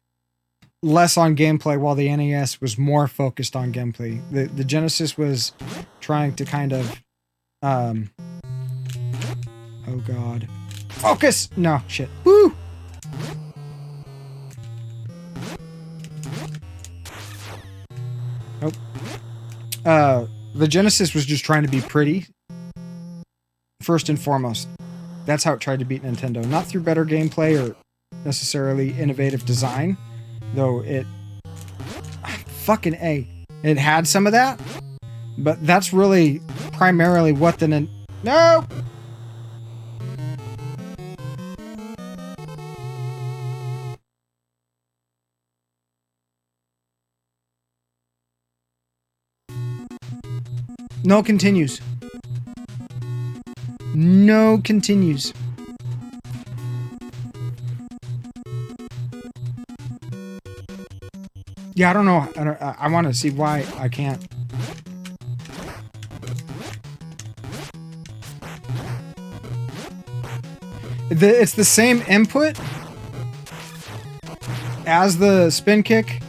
less on gameplay while the NES was more focused on gameplay. The Genesis was trying to kind of oh god. Focus! No, shit. Woo! Nope. The Genesis was just trying to be pretty. First and foremost. That's how it tried to beat Nintendo. Not through better gameplay or necessarily innovative design. Though it... Fucking A. It had some of that. But that's really primarily what the... No! No continues. No continues. Yeah, I don't know. I want to see why I can't. It's the same input as the spin kick,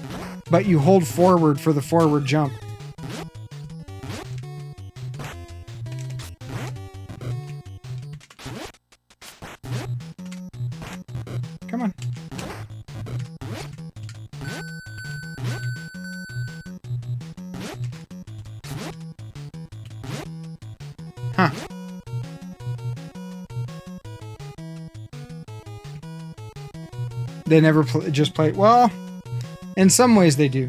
but you hold forward for the forward jump. They never just play. Well, in some ways they do.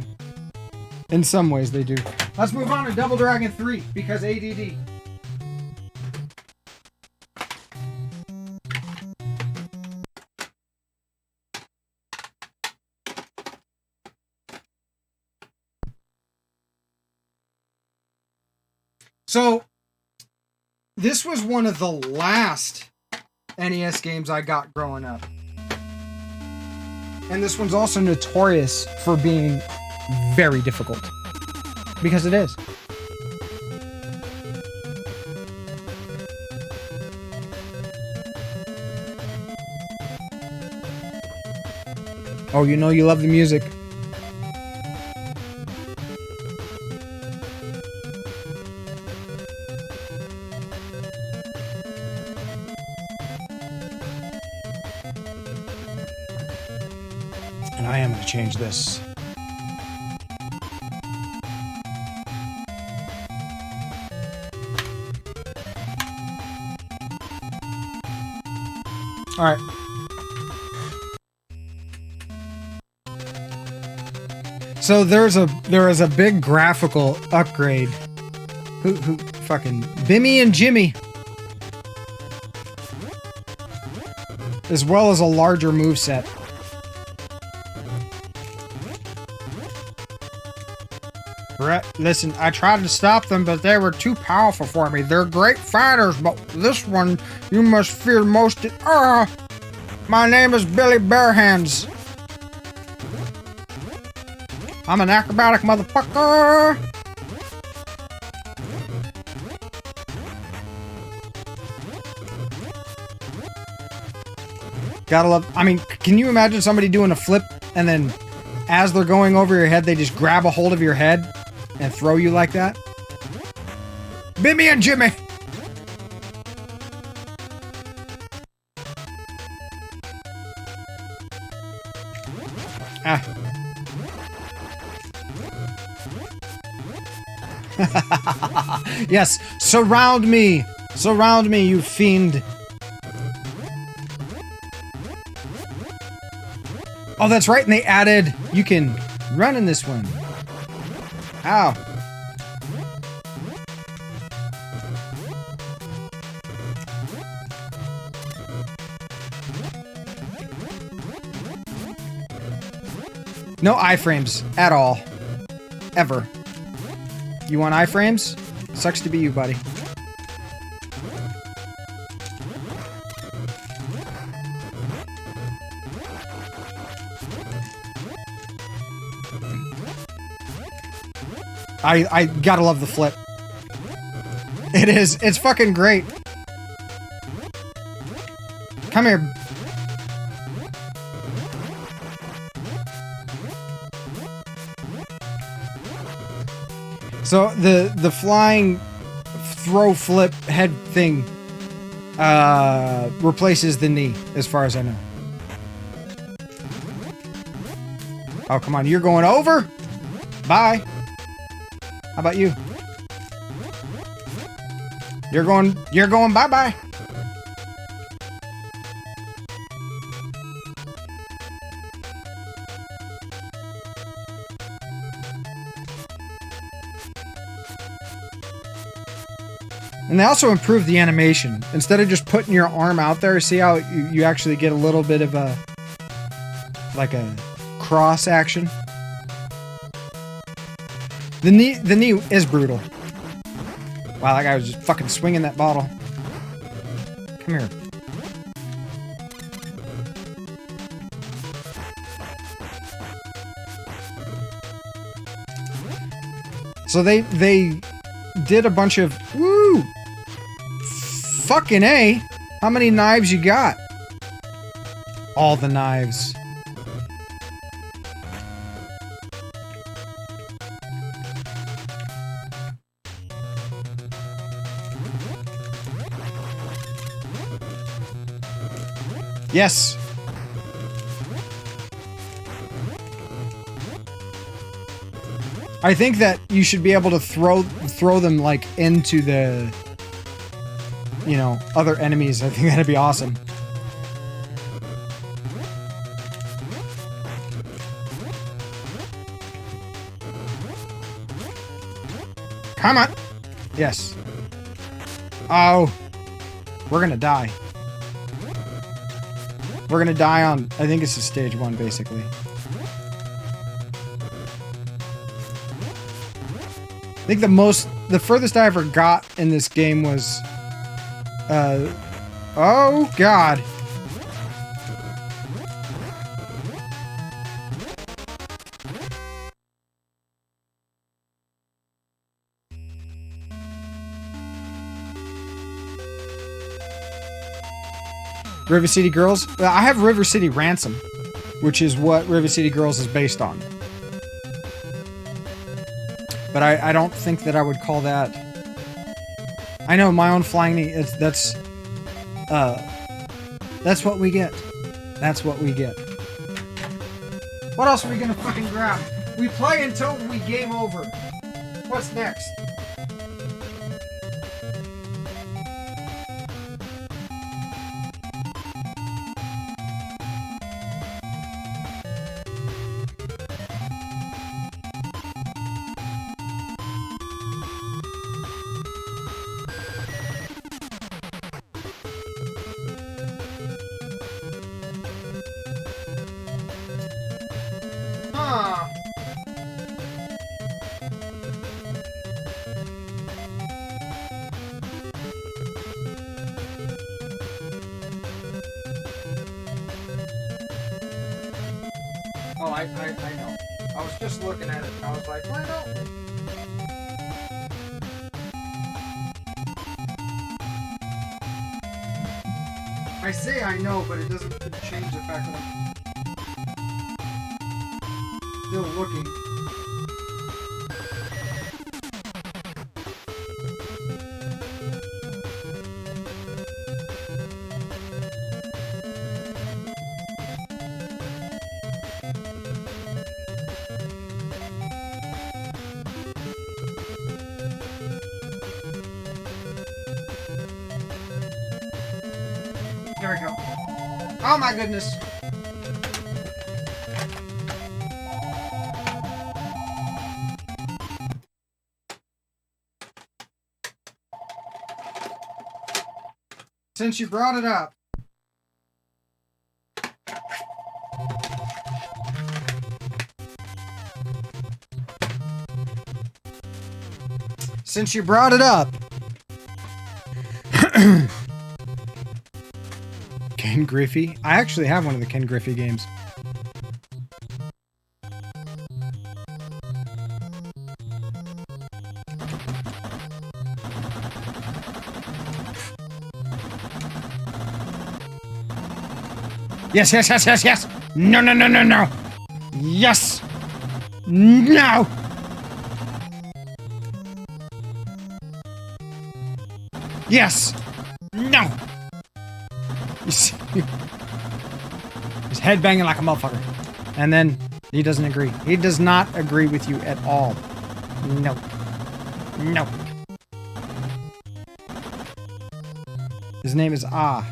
In some ways they do. Let's move on to Double Dragon 3 because ADD. So, this was one of the last NES games I got growing up. And this one's also notorious for being very difficult. Because it is. Oh, you know you love the music. And I am going to change this. All right. So there is a big graphical upgrade. Who fucking Bimmy and Jimmy. As well as a larger moveset. Listen, I tried to stop them, but they were too powerful for me. They're great fighters, but this one you must fear most. My name is Billy Barehands. I'm an acrobatic motherfucker. Gotta love. I mean, can you imagine somebody doing a flip and then as they're going over your head, they just grab a hold of your head and throw you like that? Bimmy and Jimmy! Ah. Yes, surround me! Surround me, you fiend! Oh, that's right, and they added, you can run in this one. Ow. No iframes at all. Ever. You want iframes? Sucks to be you, buddy. I gotta love the flip. It is. It's fucking great. Come here. So the flying throw flip head thing replaces the knee, as far as I know. Oh, come on. You're going over? Bye. How about you? You're going bye-bye. And they also improved the animation. Instead of just putting your arm out there, see how you actually get a little bit of a, like a cross action? The knee is brutal. Wow, that guy was just fucking swinging that bottle. Come here. So they did a bunch of woo. Fucking A. How many knives you got? All the knives. Yes. I think that you should be able to throw them like into the, you know, other enemies. I think that'd be awesome. Come on. Yes. Oh. We're gonna die. We're gonna die on, I think this is stage 1, basically. I think the furthest I ever got in this game was, oh God. River City Girls? I have River City Ransom, which is what River City Girls is based on. But I don't think that I would call that... I know, my own flying knee, that's what we get. That's what we get. What else are we gonna fucking grab? We play until we game over. What's next? Oh, I know. I was just looking at it and I was like, why don't we? I say I know, but it doesn't change the fact that I'm still looking. There we go. Oh my goodness. Since you brought it up. Since you brought it up. Ken Griffey? I actually have one of the Ken Griffey games. Yes, yes, yes, yes, yes! No, no, no, no, no! Yes! No! Yes! No! He's headbanging like a motherfucker. And then he doesn't agree. He does not agree with you at all. No. No. His name is Ah.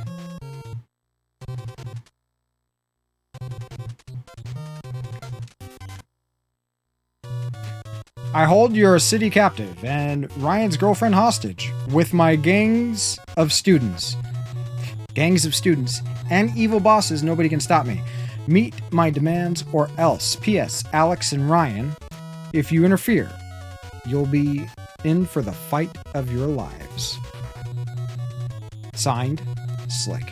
I hold your city captive and Ryan's girlfriend hostage with my gangs of students. Gangs of students and evil bosses, nobody can stop me. Meet my demands or else. P.S. Alex and Ryan, if you interfere, you'll be in for the fight of your lives. Signed, Slick.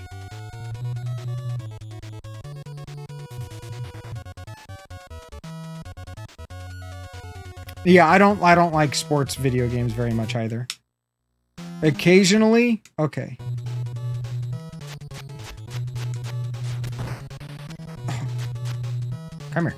Yeah, I don't like sports video games very much either. Occasionally, okay. Come here.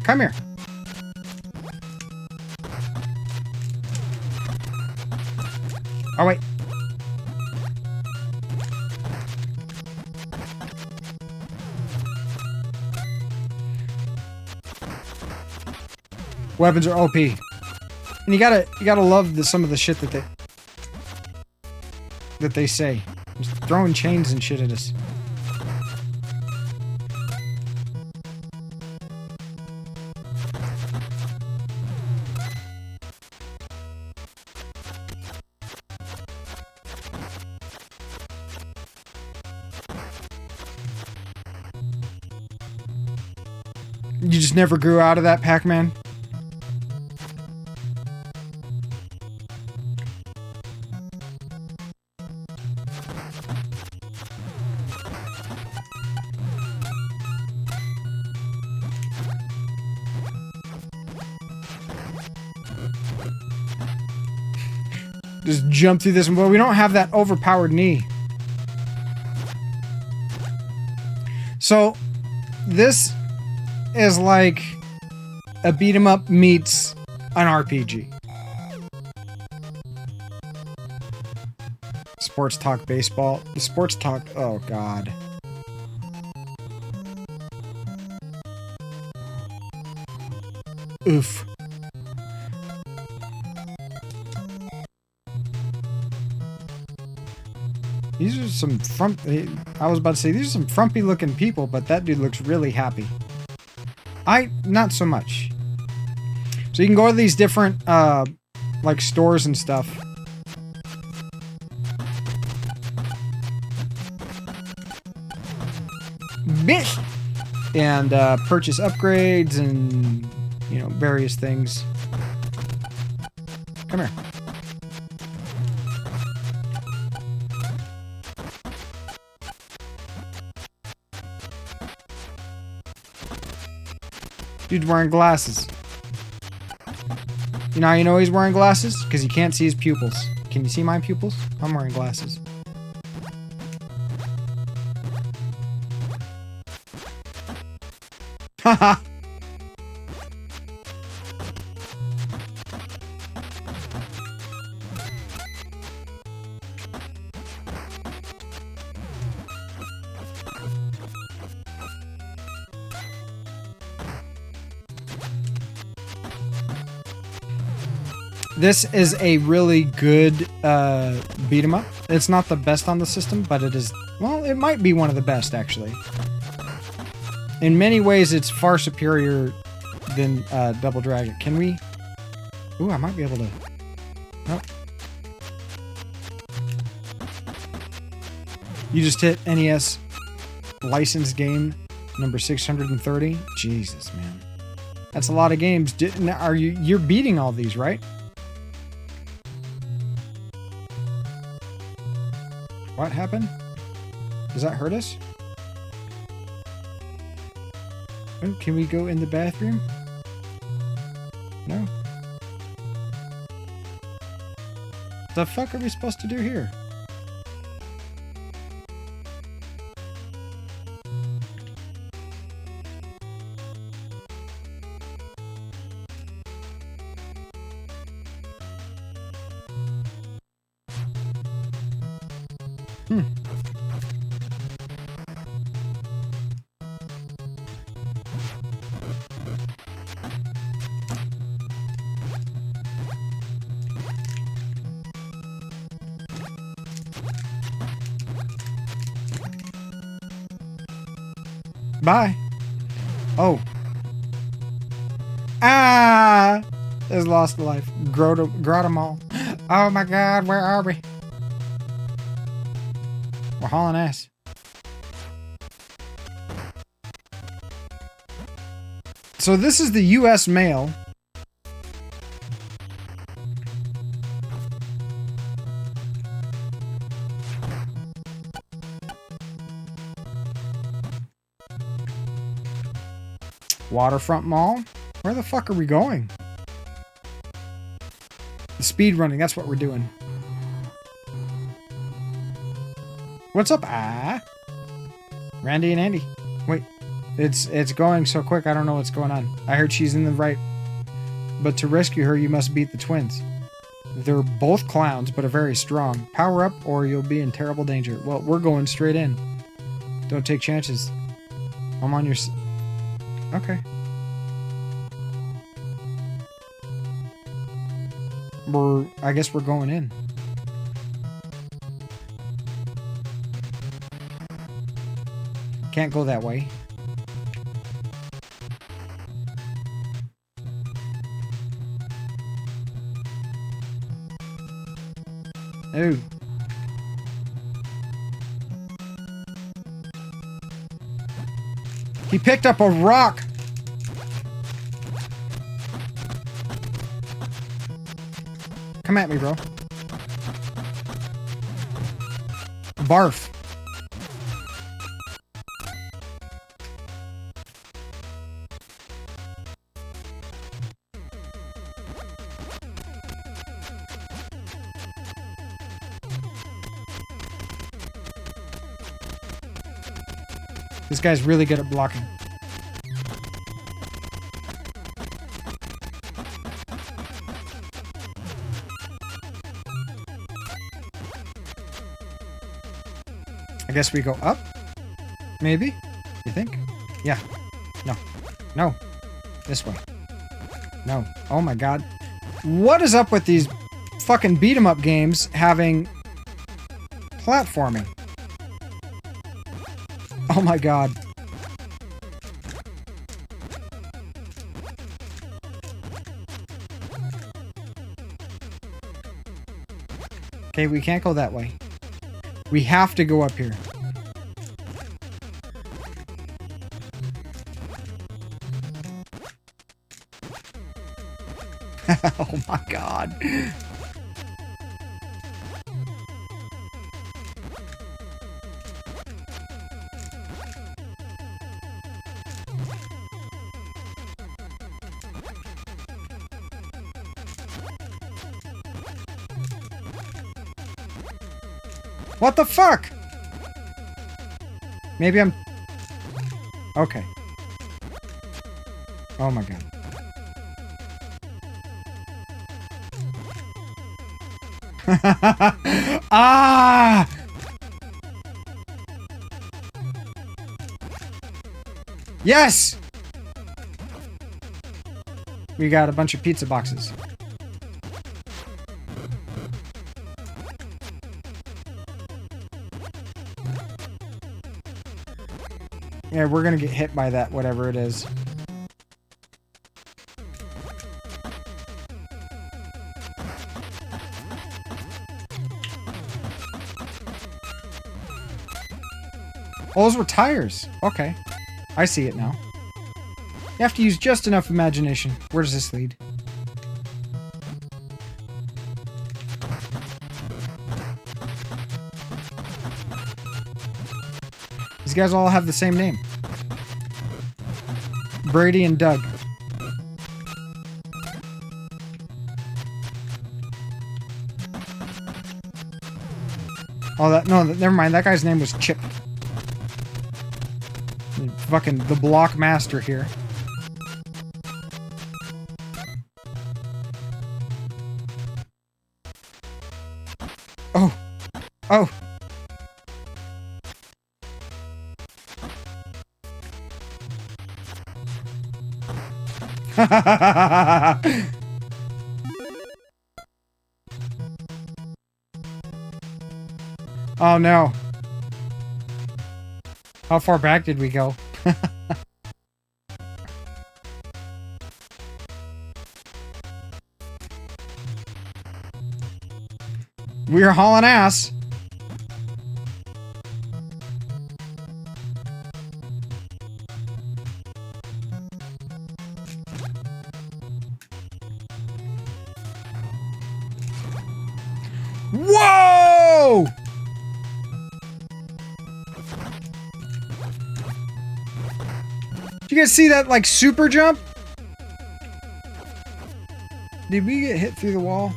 Come here. Oh, wait. Weapons are OP. And you gotta love some of the shit that they say. Just throwing chains and shit at us. You just never grew out of that, Pac-Man? Just jump through this one. Well, we don't have that overpowered knee. So, this is like a beat 'em up meets an RPG. Sports talk baseball. The sports talk, oh god. Oof. These are some I was about to say, these are some frumpy looking people, but that dude looks really happy. Not so much. So you can go to these different, like stores and stuff. Bitch! And, purchase upgrades and, you know, various things. Come here. Dude's wearing glasses. You know how you know he's wearing glasses? Because you can't see his pupils. Can you see my pupils? I'm wearing glasses. Haha! This is a really good beat 'em up. It's not the best on the system, but it is, well, it might be one of the best actually. In many ways, it's far superior than Double Dragon. Can we? Ooh, I might be able to. Nope. You just hit NES licensed game number 630. Jesus, man, that's a lot of games. You're beating all these, right? What happened? Does that hurt us? Oh, can we go in the bathroom? No. The fuck are we supposed to do here? Bye. Oh. Ah! Has lost a life. Grotamall. Oh my god, where are we? We're hauling ass. So this is the US mail. Waterfront Mall? Where the fuck are we going? The speed running, that's what we're doing. What's up? Ah? Randy and Andy. Wait, it's going so quick, I don't know what's going on. I heard she's in the right. But to rescue her, you must beat the twins. They're both clowns, but are very strong. Power up or you'll be in terrible danger. Well, we're going straight in. Don't take chances. I'm on your... Okay. I guess we're going in. Can't go that way. Oh. He picked up a rock. Come at me, bro. Barf. This guy's really good at blocking. I guess we go up? Maybe? You think? Yeah. No. No. This way. No. Oh my god. What is up with these fucking beat-em-up games having platforming? Oh my god. Okay, we can't go that way. We have to go up here. Oh my god. What the fuck? Maybe I'm... Okay. Oh my god. Ah! Yes! We got a bunch of pizza boxes. Yeah, we're gonna get hit by that, whatever it is. Oh, those were tires. Okay. I see it now. You have to use just enough imagination. Where does this lead? These guys all have the same name. Brady and Doug. Oh, that no, never mind. That guy's name was Chip. Fucking the block master here. Oh. Oh. Oh no. How far back did we go? We are hauling ass. Whoa! Did you guys see that, like, super jump? Did we get hit through the wall?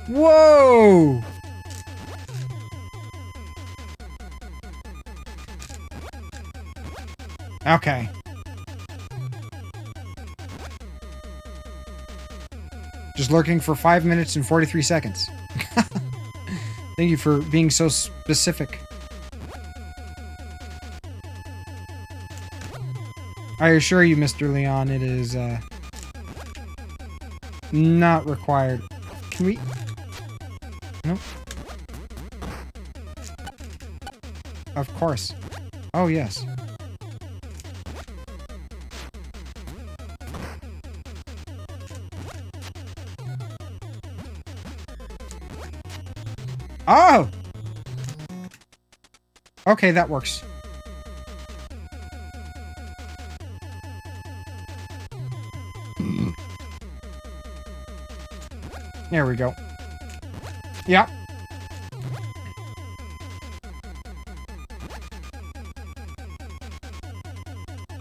Whoa! Okay. Just lurking for 5 minutes and 43 seconds. Thank you for being so specific. I assure you, Mr. Leon, it is, not required. Can we... Nope. Of course. Oh, yes. Oh! Okay, that works. There we go. Yep.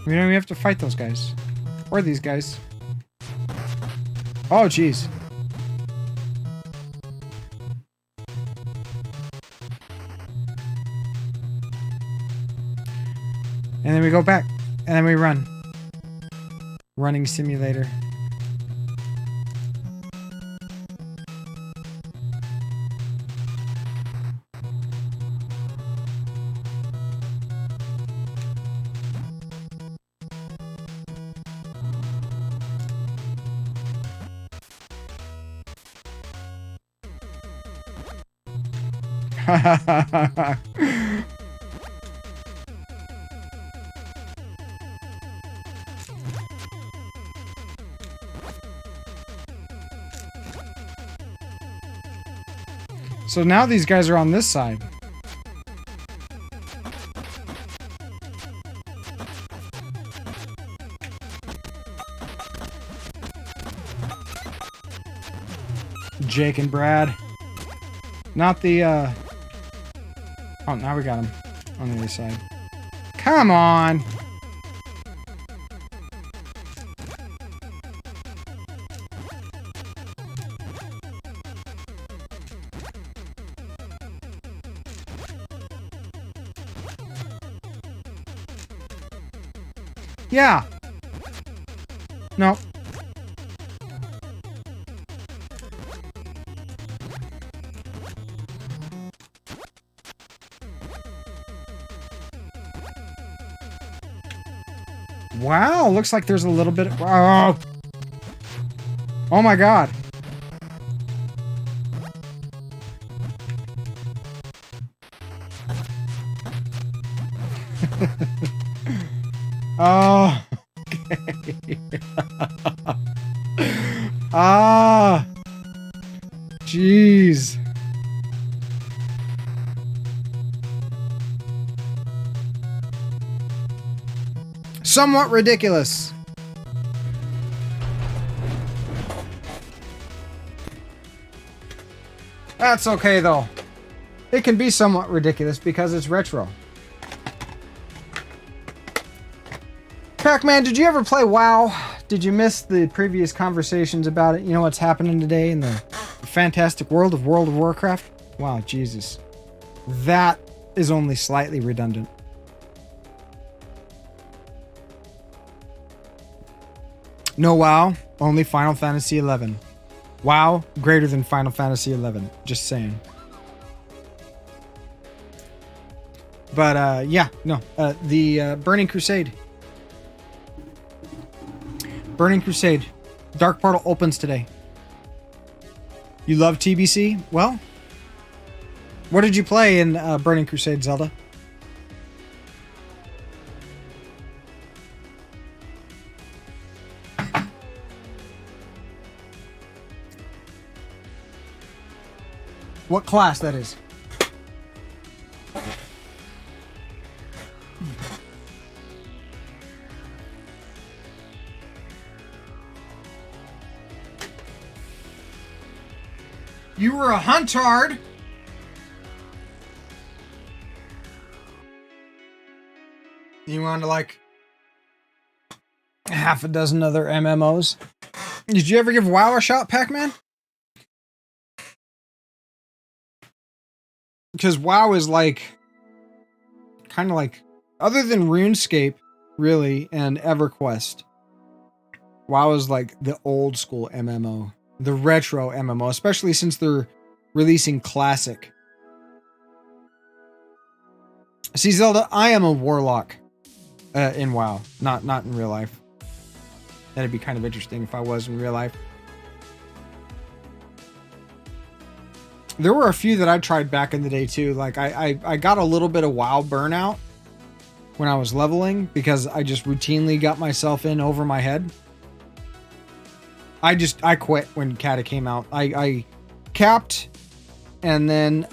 We don't even have to fight those guys. Or these guys. Oh, jeez. And then we go back. And then we run. Running simulator. So now these guys are on this side. Jake and Brad. Not the, Oh, now we got him on the other side. Come on! Yeah. No. Wow, looks like there's a little bit of... Oh! Oh my god. Oh, okay. Ah, jeez. Somewhat ridiculous. That's okay though. It can be somewhat ridiculous because it's retro. Pac-Man, did you ever play WoW? Did you miss the previous conversations about it? You know what's happening today in the fantastic world of World of Warcraft? Wow, Jesus. That is only slightly redundant. No WoW, only Final Fantasy XI. WoW, greater than Final Fantasy XI. Just saying. But, yeah, no. The Burning Crusade. Burning Crusade. Dark Portal opens today. You love TBC? Well, what did you play in Burning Crusade, Zelda? What class that is? You were a huntard. You on to like half a dozen other MMOs. Did you ever give WoW a shot, Pac-Man? Because WoW is like, kind of like, other than RuneScape, really, and EverQuest, WoW is like the old school MMO. The retro MMO, especially since they're releasing Classic. See, Zelda, I am a warlock in WoW, not in real life. That'd be kind of interesting if I was in real life. There were a few that I tried back in the day too. Like I got a little bit of WoW burnout when I was leveling because I just routinely got myself in over my head. I quit when Kata came out. I capped, and then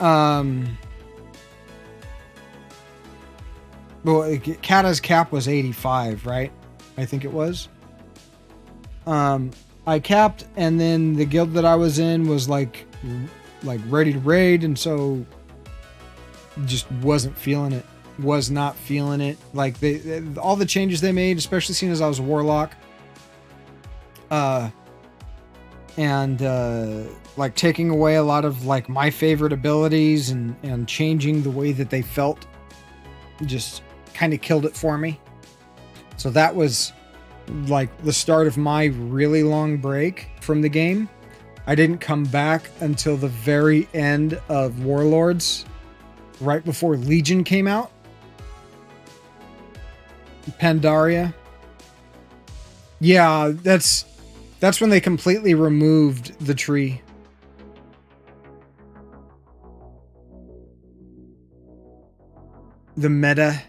well, Kata's cap was 85, right? I think it was. I capped, and then the guild that I was in was like ready to raid, and so just wasn't feeling it. Was not feeling it. Like all the changes they made, especially seeing as I was a warlock, and like taking away a lot of like my favorite abilities and changing the way that they felt, just kind of killed it for me. So that was like the start of my really long break from the game. I didn't come back until the very end of Warlords, right before Legion came out. Pandaria. Yeah, that's when they completely removed the tree. The meta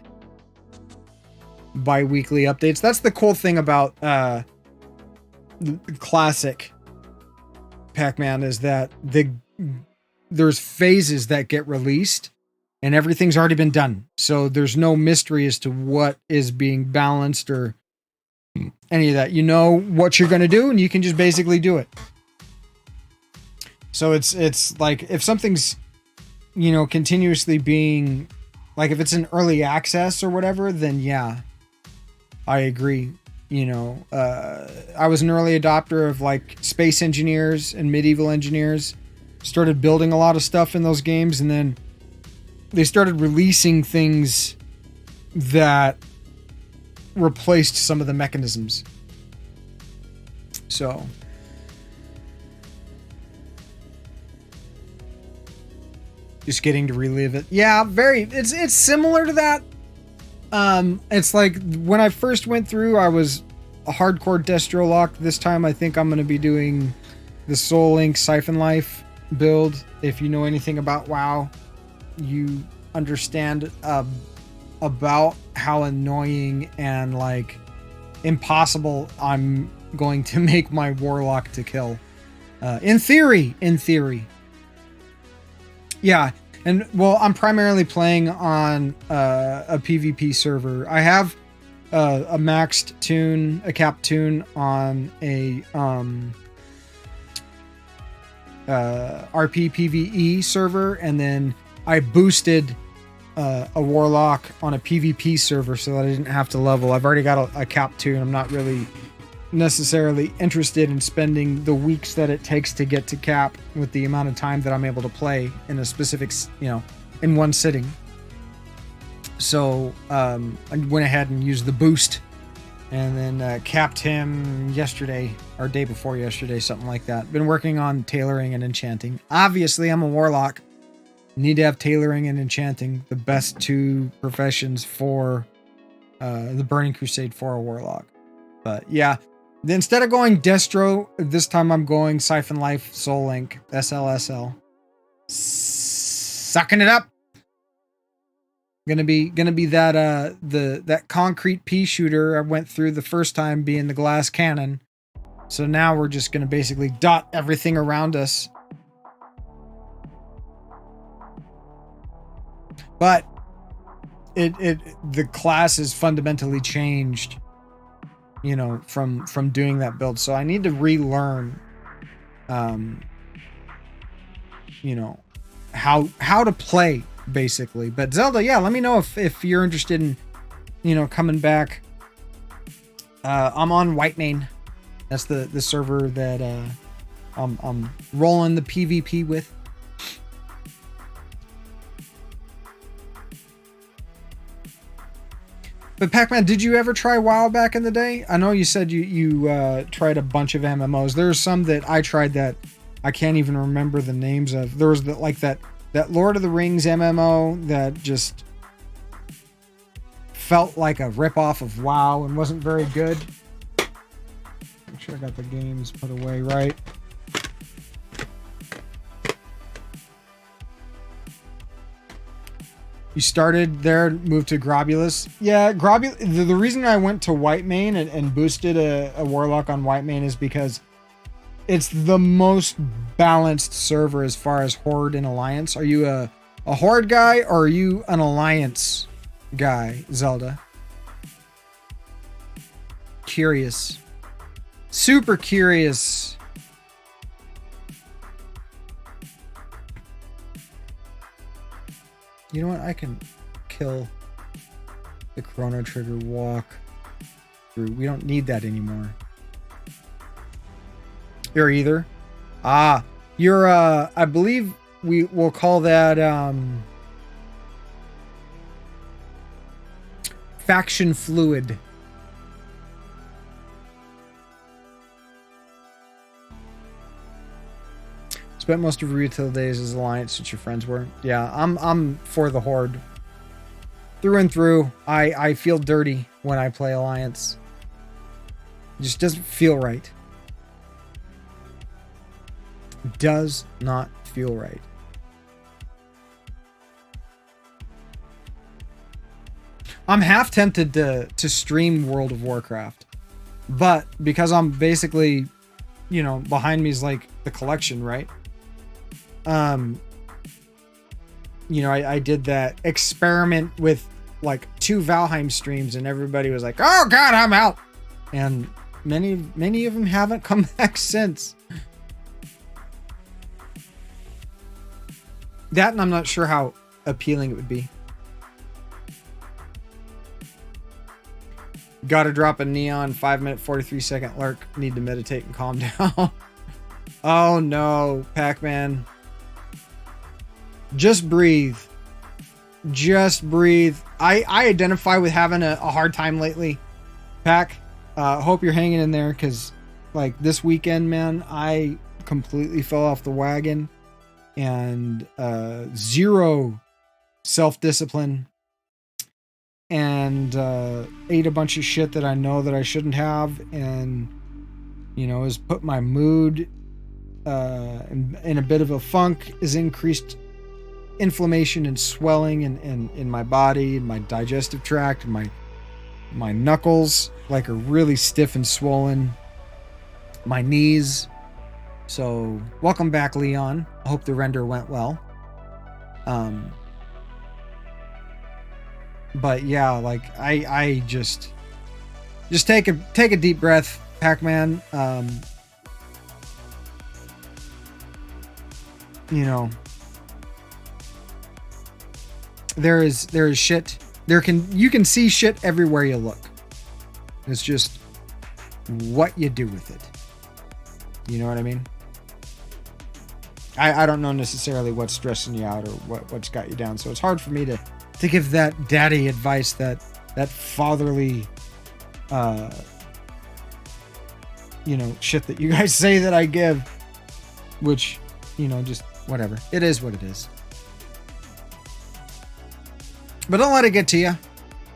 bi-weekly updates. That's the cool thing about classic Pac-Man, is that there's phases that get released and everything's already been done. So there's no mystery as to what is being balanced or any of that. You know what you're going to do and you can just basically do it. So it's like if something's, you know, continuously being, like if it's in early access or whatever, then yeah, I agree. You know, I was an early adopter of like Space Engineers and Medieval Engineers, started building a lot of stuff in those games, and then they started releasing things that replaced some of the mechanisms. So just getting to relive it. Yeah, it's similar to that. It's like when I first went through, I was a hardcore Destro lock. This time I think I'm going to be doing the Soul Link Siphon Life build. If you know anything about WoW, you understand about how annoying and like impossible I'm going to make my Warlock to kill. In theory. Yeah. And well, I'm primarily playing on a PvP server. I have a maxed tune, a cap tune on a RP PvE server, and then I boosted a warlock on a PvP server so that I didn't have to level. I've already got a cap tune. I'm not really necessarily interested in spending the weeks that it takes to get to cap with the amount of time that I'm able to play in a specific, you know, in one sitting. So I went ahead and used the boost and then capped him yesterday or day before yesterday, something like that. Been working on tailoring and enchanting. Obviously, I'm a warlock. Need to have tailoring and enchanting, the best two professions for the Burning Crusade for a warlock. But yeah, instead of going Destro, this time I'm going Siphon Life, Soul Link, SLSL. Sucking it up. Gonna be that that concrete pea shooter I went through the first time, being the glass cannon. So now we're just gonna basically dot everything around us. But the class is fundamentally changed, you know, from doing that build. So I need to relearn, you know, how to play basically. But Zelda, yeah, let me know if you're interested in, you know, coming back. I'm on Whitemane. That's the server that I'm rolling the PvP with. But Pac-Man, did you ever try WoW back in the day? I know you said you tried a bunch of MMOs. There's some that I tried that I can't even remember the names of. There was that Lord of the Rings MMO that just felt like a ripoff of WoW and wasn't very good. Make sure I got the games put away right. You started there, moved to Grobulus. Yeah, the reason I went to Whitemane and boosted a Warlock on Whitemane is because it's the most balanced server as far as Horde and Alliance. Are you a Horde guy or are you an Alliance guy, Zelda? Curious. Super curious. You know what? I can kill the Chrono Trigger walk through. We don't need that anymore. You're either. Ah, you're, I believe we will call that, faction fluid. Spent most of your retail days as Alliance since your friends were. Yeah, I'm for the Horde. Through and through. I feel dirty when I play Alliance. It just doesn't feel right. Does not feel right. I'm half tempted to stream World of Warcraft. But because I'm basically, you know, behind me is like the collection, right? You know, I did that experiment with like 2 Valheim streams and everybody was like, oh God, I'm out. And many of them haven't come back since. That, and I'm not sure how appealing it would be. Gotta drop a neon 5-minute 43-second lurk. Need to meditate and calm down. Oh no, Pac-Man. Just breathe. Just breathe. I identify with having a hard time lately. Pac, hope you're hanging in there, because like this weekend, man, I completely fell off the wagon and zero self-discipline and ate a bunch of shit that I know that I shouldn't have, and you know, has put my mood in a bit of a funk, is increased inflammation and swelling in my body, in my digestive tract, and my knuckles like are really stiff and swollen, my knees. So welcome back, Leon. I hope the render went well. But yeah, like I just take a deep breath, Pac-Man. You know, there is shit. You can see shit everywhere you look. It's just what you do with it. You know what I mean? I don't know necessarily what's stressing you out or what's got you down. So it's hard for me to give that daddy advice, that fatherly, you know, shit that you guys say that I give, which, you know, just whatever. It is what it is. But don't let it get to you.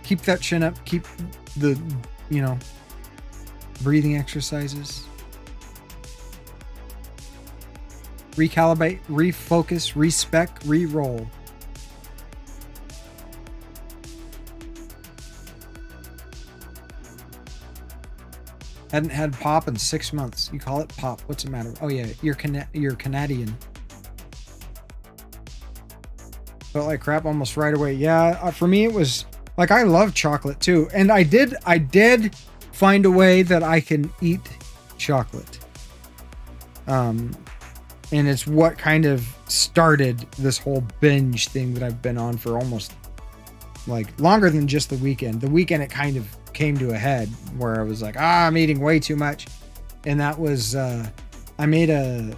Keep that chin up. Keep the, you know, breathing exercises. Recalibrate, refocus, respec, re-roll. Hadn't had pop in 6 months. You call it pop. What's the matter? Oh yeah, you're Canadian. Felt like crap almost right away. Yeah, for me it was like, I love chocolate too, and I did find a way that I can eat chocolate. And it's what kind of started this whole binge thing that I've been on for almost like longer than just the weekend. The weekend it kind of came to a head where I was like, I'm eating way too much. And that was, I made a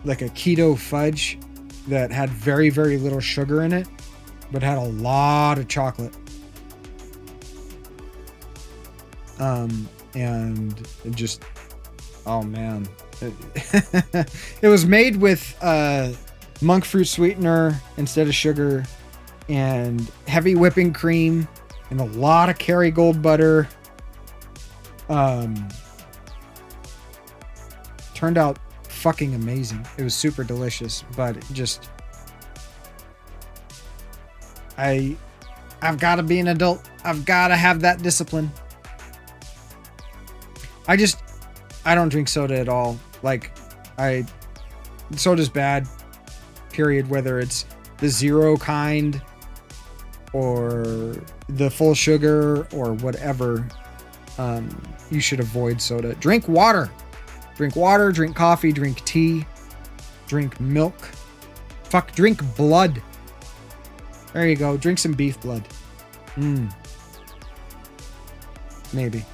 keto fudge that had very, very little sugar in it, but had a lot of chocolate. And it just, oh man. It was made with monk fruit sweetener instead of sugar, and heavy whipping cream, and a lot of Kerrygold butter. Turned out fucking amazing. It was super delicious, but it just, I've got to be an adult. I've got to have that discipline. I don't drink soda at all. Like, soda's bad, period. Whether it's the zero kind or the full sugar or whatever, you should avoid soda. Drink water. Drink water, drink coffee, drink tea, drink milk. Fuck, drink blood. There you go. Drink some beef blood. Maybe.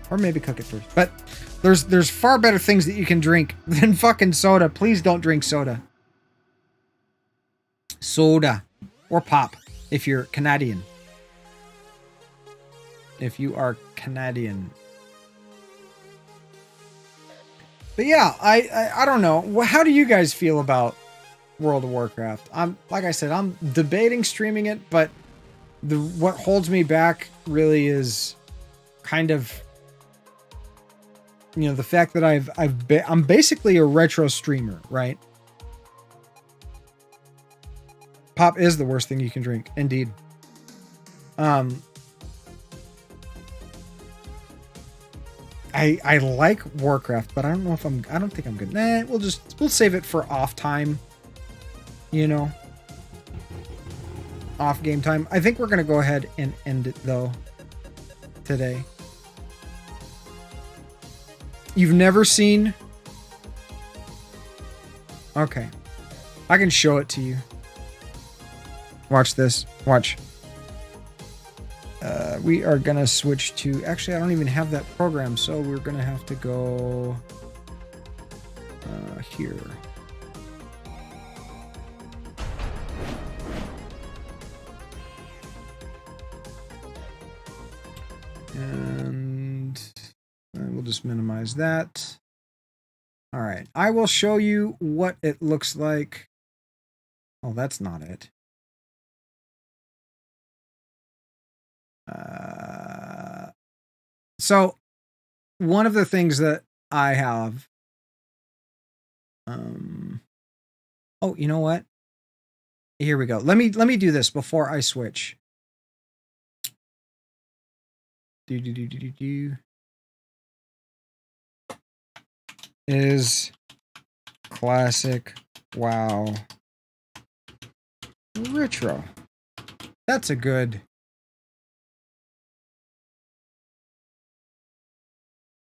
Or maybe cook it first. But there's far better things that you can drink than fucking soda. Please don't drink soda. Soda. Or pop, if you're Canadian. If you are Canadian. But yeah, I don't know. How do you guys feel about World of Warcraft? Like I said, I'm debating streaming it, but what holds me back really is kind of, you know, the fact that I'm basically a retro streamer, right? Pop is the worst thing you can drink, indeed. I like Warcraft, but I don't know if I don't think I'm good. Nah, we'll save it for off time. You know, off game time. I think we're gonna go ahead and end it though today. You've never seen? Okay, I can show it to you. Watch this. Watch. We are gonna switch to, actually I don't even have that program, so we're gonna have to go here. And we'll just minimize that. All right, I will show you what it looks like. Oh, that's not it. So one of the things that I have, oh, you know what? Here we go. Let me do this before I switch. Is classic WoW retro? That's a good.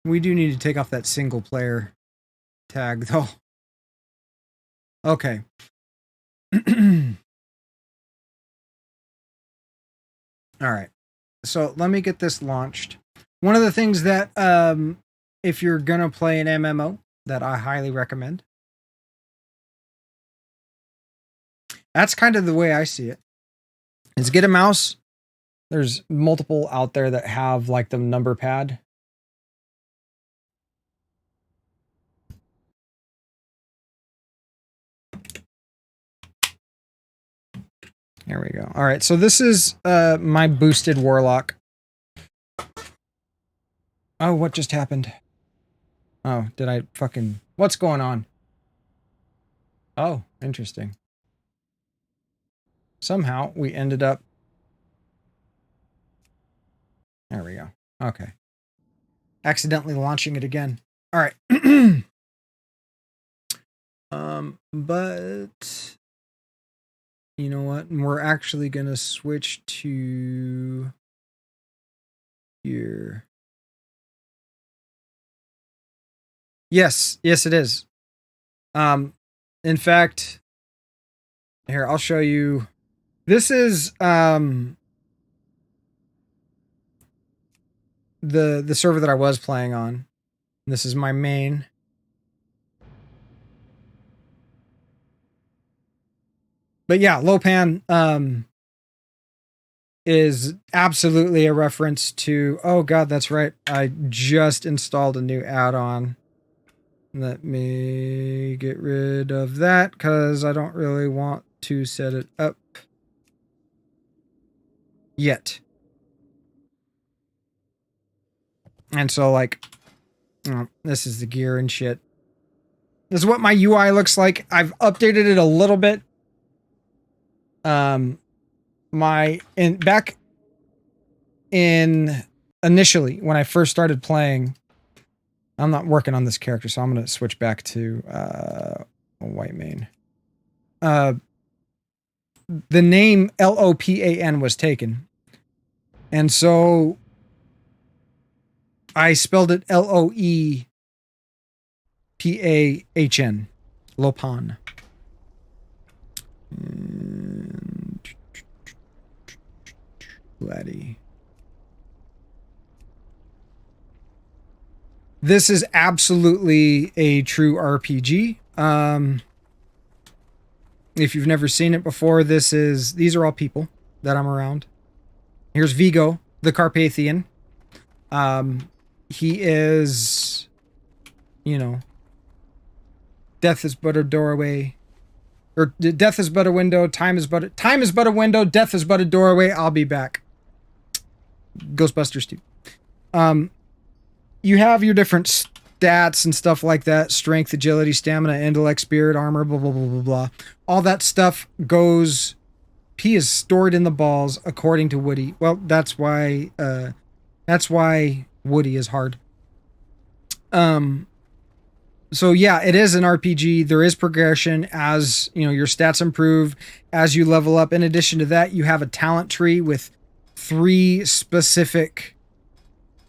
We do need to take off that single player tag though. Okay. All right. So let me get this launched. One of the things that, if you're going to play an MMO that I highly recommend, that's kind of the way I see it, is get a mouse. There's multiple out there that have like the number pad. There we go. All right, so this is my boosted warlock. Oh, what just happened? Oh, did I fucking... What's going on? Oh, interesting. Somehow we ended up... There we go. Okay. Accidentally launching it again. All right. But... You know what? We're actually going to switch to here. Yes, it is. In fact, here, I'll show you. This is the server that I was playing on. This is my main. But yeah, Lopan is absolutely a reference to, oh god, that's right. I just installed a new add-on. Let me get rid of that because I don't really want to set it up yet. And so like, oh, this is the gear and shit. This is what my UI looks like. I've updated it a little bit. back in initially when I first started playing, I'm not working on this character, so I'm gonna switch back to a white main. The name Lopan was taken, and so I spelled it Loepahn, Lopan. Laddie. This is absolutely a true RPG. If you've never seen it before, these are all people that I'm around. Here's Vigo, the Carpathian. He is, you know, death is but a doorway, or death is but a window, time is but a window, death is but a doorway, I'll be back. Ghostbusters 2. You have your different stats and stuff like that. Strength, agility, stamina, intellect, spirit, armor, blah, blah, blah, blah, blah. All that stuff goes... P is stored in the balls, according to Woody. Well, that's why Woody is hard. So yeah, it is an RPG. There is progression as, you know, your stats improve as you level up. In addition to that, you have a talent tree with 3 specific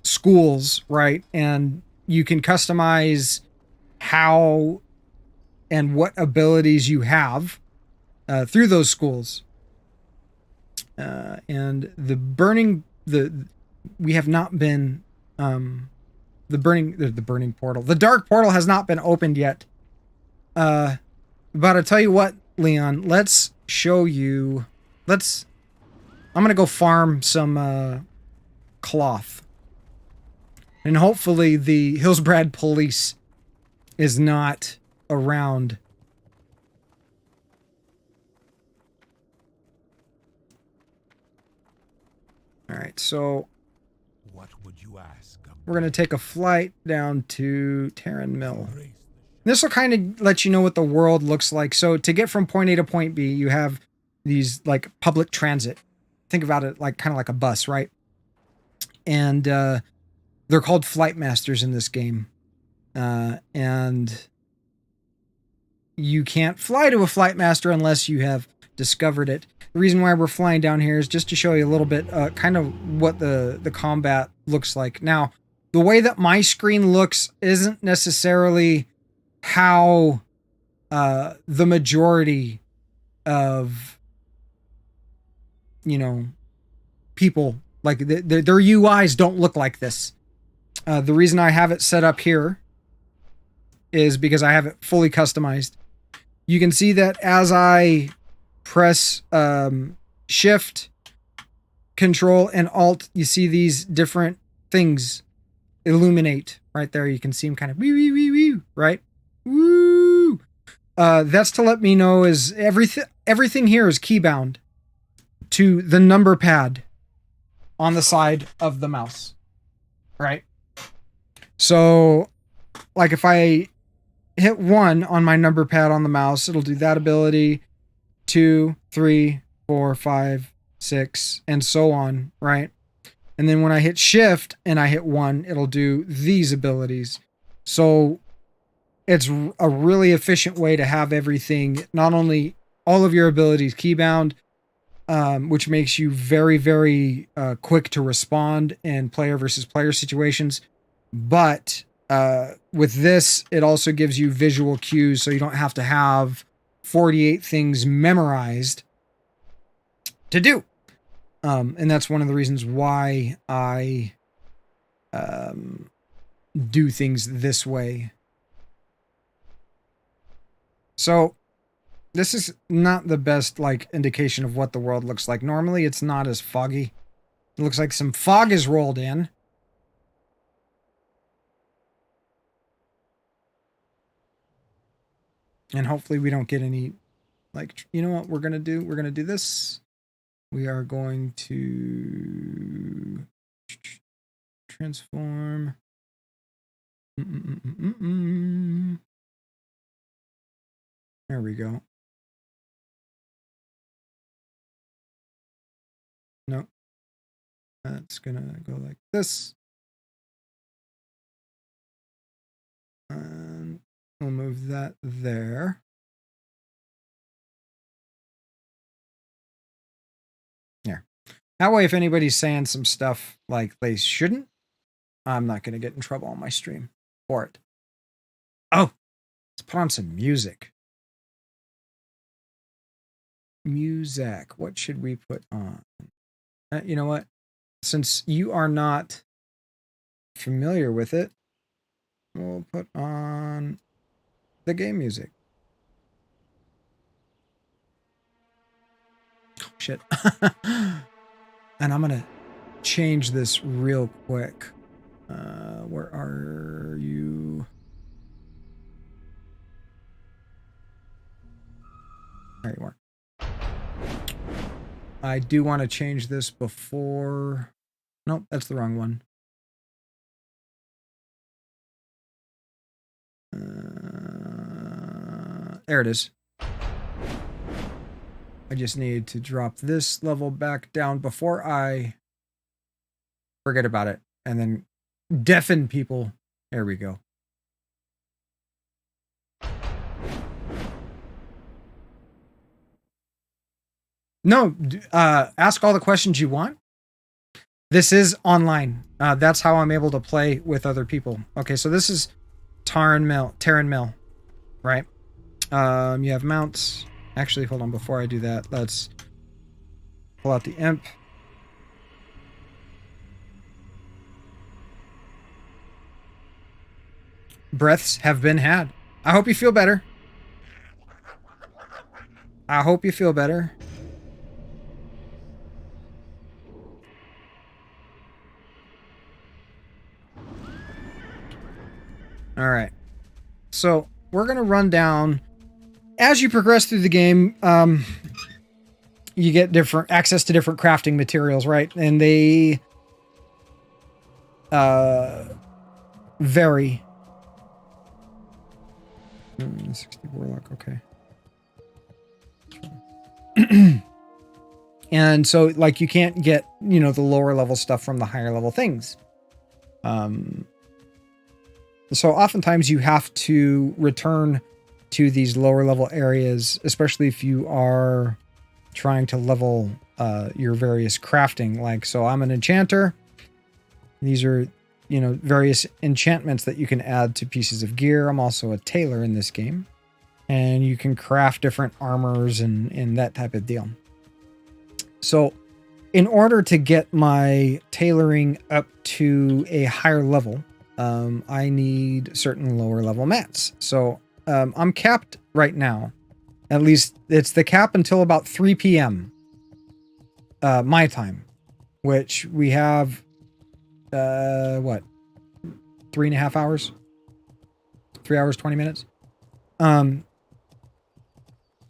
schools, right? And you can customize how and what abilities you have through those schools. And the burning portal. The dark portal has not been opened yet. But I'll tell you what, Leon, let's show you. I'm gonna go farm some cloth. And hopefully the Hillsbrad police is not around. Alright, so What would you ask? we're going to take a flight down to Terran Mill. This will kind of let you know what the world looks like. So to get from point A to point B, you have these like public transit. Think about it like kind of like a bus, right? And they're called flight masters in this game. And you can't fly to a flight master unless you have discovered it. The reason why we're flying down here is just to show you a little bit kind of what the combat looks like. Now, the way that my screen looks isn't necessarily how the majority of, you know, people, like their UIs don't look like this. The reason I have it set up here is because I have it fully customized. You can see that as I press Shift, Control, and Alt, you see these different things illuminate right there. You can see them kind of wee wee wee wee, right? Woo! That's to let me know is everything here is keybound to the number pad on the side of the mouse, right? So, like if I hit 1 on my number pad on the mouse, it'll do that ability, 2, 3, 4, 5, 6, and so on, right? And then when I hit Shift and I hit 1, it'll do these abilities. So it's a really efficient way to have everything, not only all of your abilities keybound, which makes you very, very quick to respond in player versus player situations, but with this, it also gives you visual cues, so you don't have to have 48 things memorized to do. And that's one of the reasons why I do things this way. So this is not the best like indication of what the world looks like. Normally it's not as foggy. It looks like some fog is rolled in. And hopefully we don't get any, like, you know what we're going to do? We're going to do this. We are going to transform. There we go. No. That's gonna go like this. And we'll move that there. There. That way, if anybody's saying some stuff like they shouldn't, I'm not going to get in trouble on my stream for it. Oh, let's put on some music. Music. What should we put on? You know what? Since you are not familiar with it, we'll put on the game music. Oh, shit. And I'm going to change this real quick. Where are you? There you are. I do want to change this before... Nope, that's the wrong one. There it is. I just need to drop this level back down before I forget about it and then deafen people. There we go. No, ask all the questions you want. This is online. That's how I'm able to play with other people. Okay, so this is Terran Mill, right? You have mounts. Actually, hold on. Before I do that, let's pull out the imp. Breaths have been had. I hope you feel better. I hope you feel better. All right. So we're going to run down. As you progress through the game, you get different access to different crafting materials, right? And they vary. 60 warlock, okay. And so, like, you can't get, you know, the lower level stuff from the higher level things. So oftentimes you have to return to these lower level areas, especially if you are trying to level your various crafting. Like, so I'm an enchanter. These are, you know, various enchantments that you can add to pieces of gear. I'm also a tailor in this game. And you can craft different armors and that type of deal. So in order to get my tailoring up to a higher level, I need certain lower level mats. So I'm capped right now. At least it's the cap until about 3 p.m. My time, which we have, what, 3.5 hours? 3 hours, 20 minutes?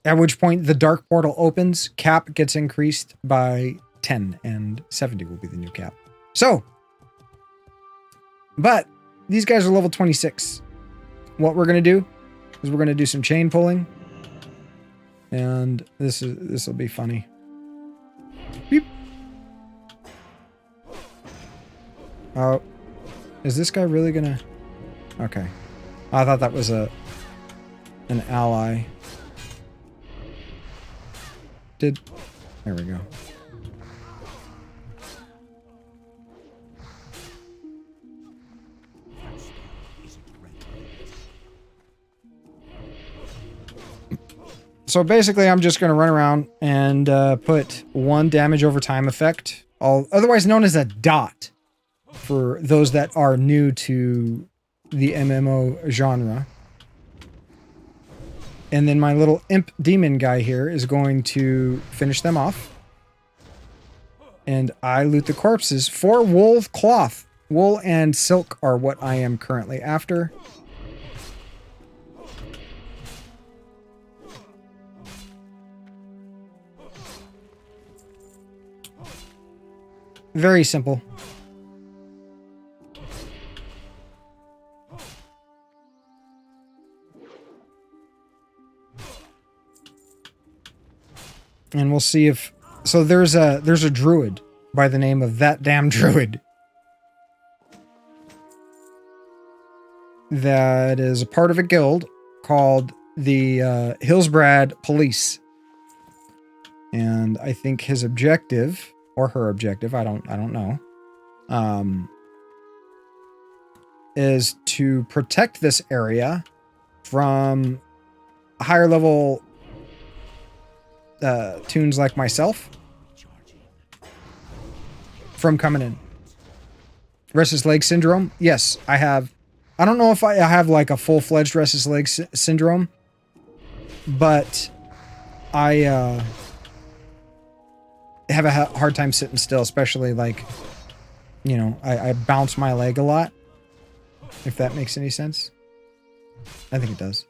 At which point the dark portal opens, cap gets increased by 10, and 70 will be the new cap. So, but these guys are level 26. What we're going to do is we're going to do some chain pulling. And this will be funny. Beep. Oh, is this guy really going to... Okay. I thought that was an ally. There we go. So basically, I'm just going to run around and put 1 damage over time effect, otherwise known as a dot, for those that are new to the MMO genre. And then my little imp demon guy here is going to finish them off. And I loot the corpses for wool cloth. Wool and silk are what I am currently after. Very simple. And we'll see if... So there's a druid by the name of That Damn Druid. That is a part of a guild called the Hillsbrad Police. And I think his objective, or her objective, I don't know, is to protect this area from higher level tunes like myself from coming in. Restless leg syndrome? Yes, I have. I don't know if I have like a full-fledged restless leg syndrome, but I have a hard time sitting still, especially like, you know, I bounce my leg a lot, if that makes any sense. I think it does.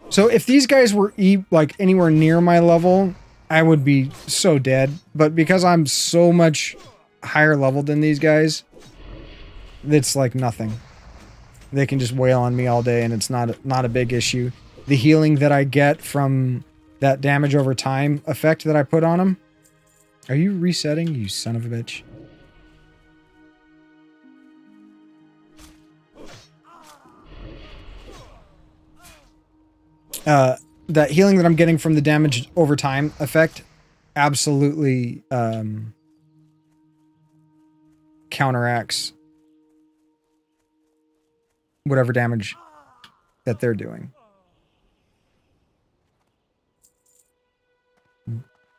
So if these guys were like anywhere near my level, I would be so dead. But because I'm so much higher level than these guys, it's like nothing. They can just wail on me all day and it's not a big issue. The healing that I get from that damage over time effect that I put on them. Are you resetting, you son of a bitch? That healing that I'm getting from the damage over time effect absolutely counteracts whatever damage that they're doing.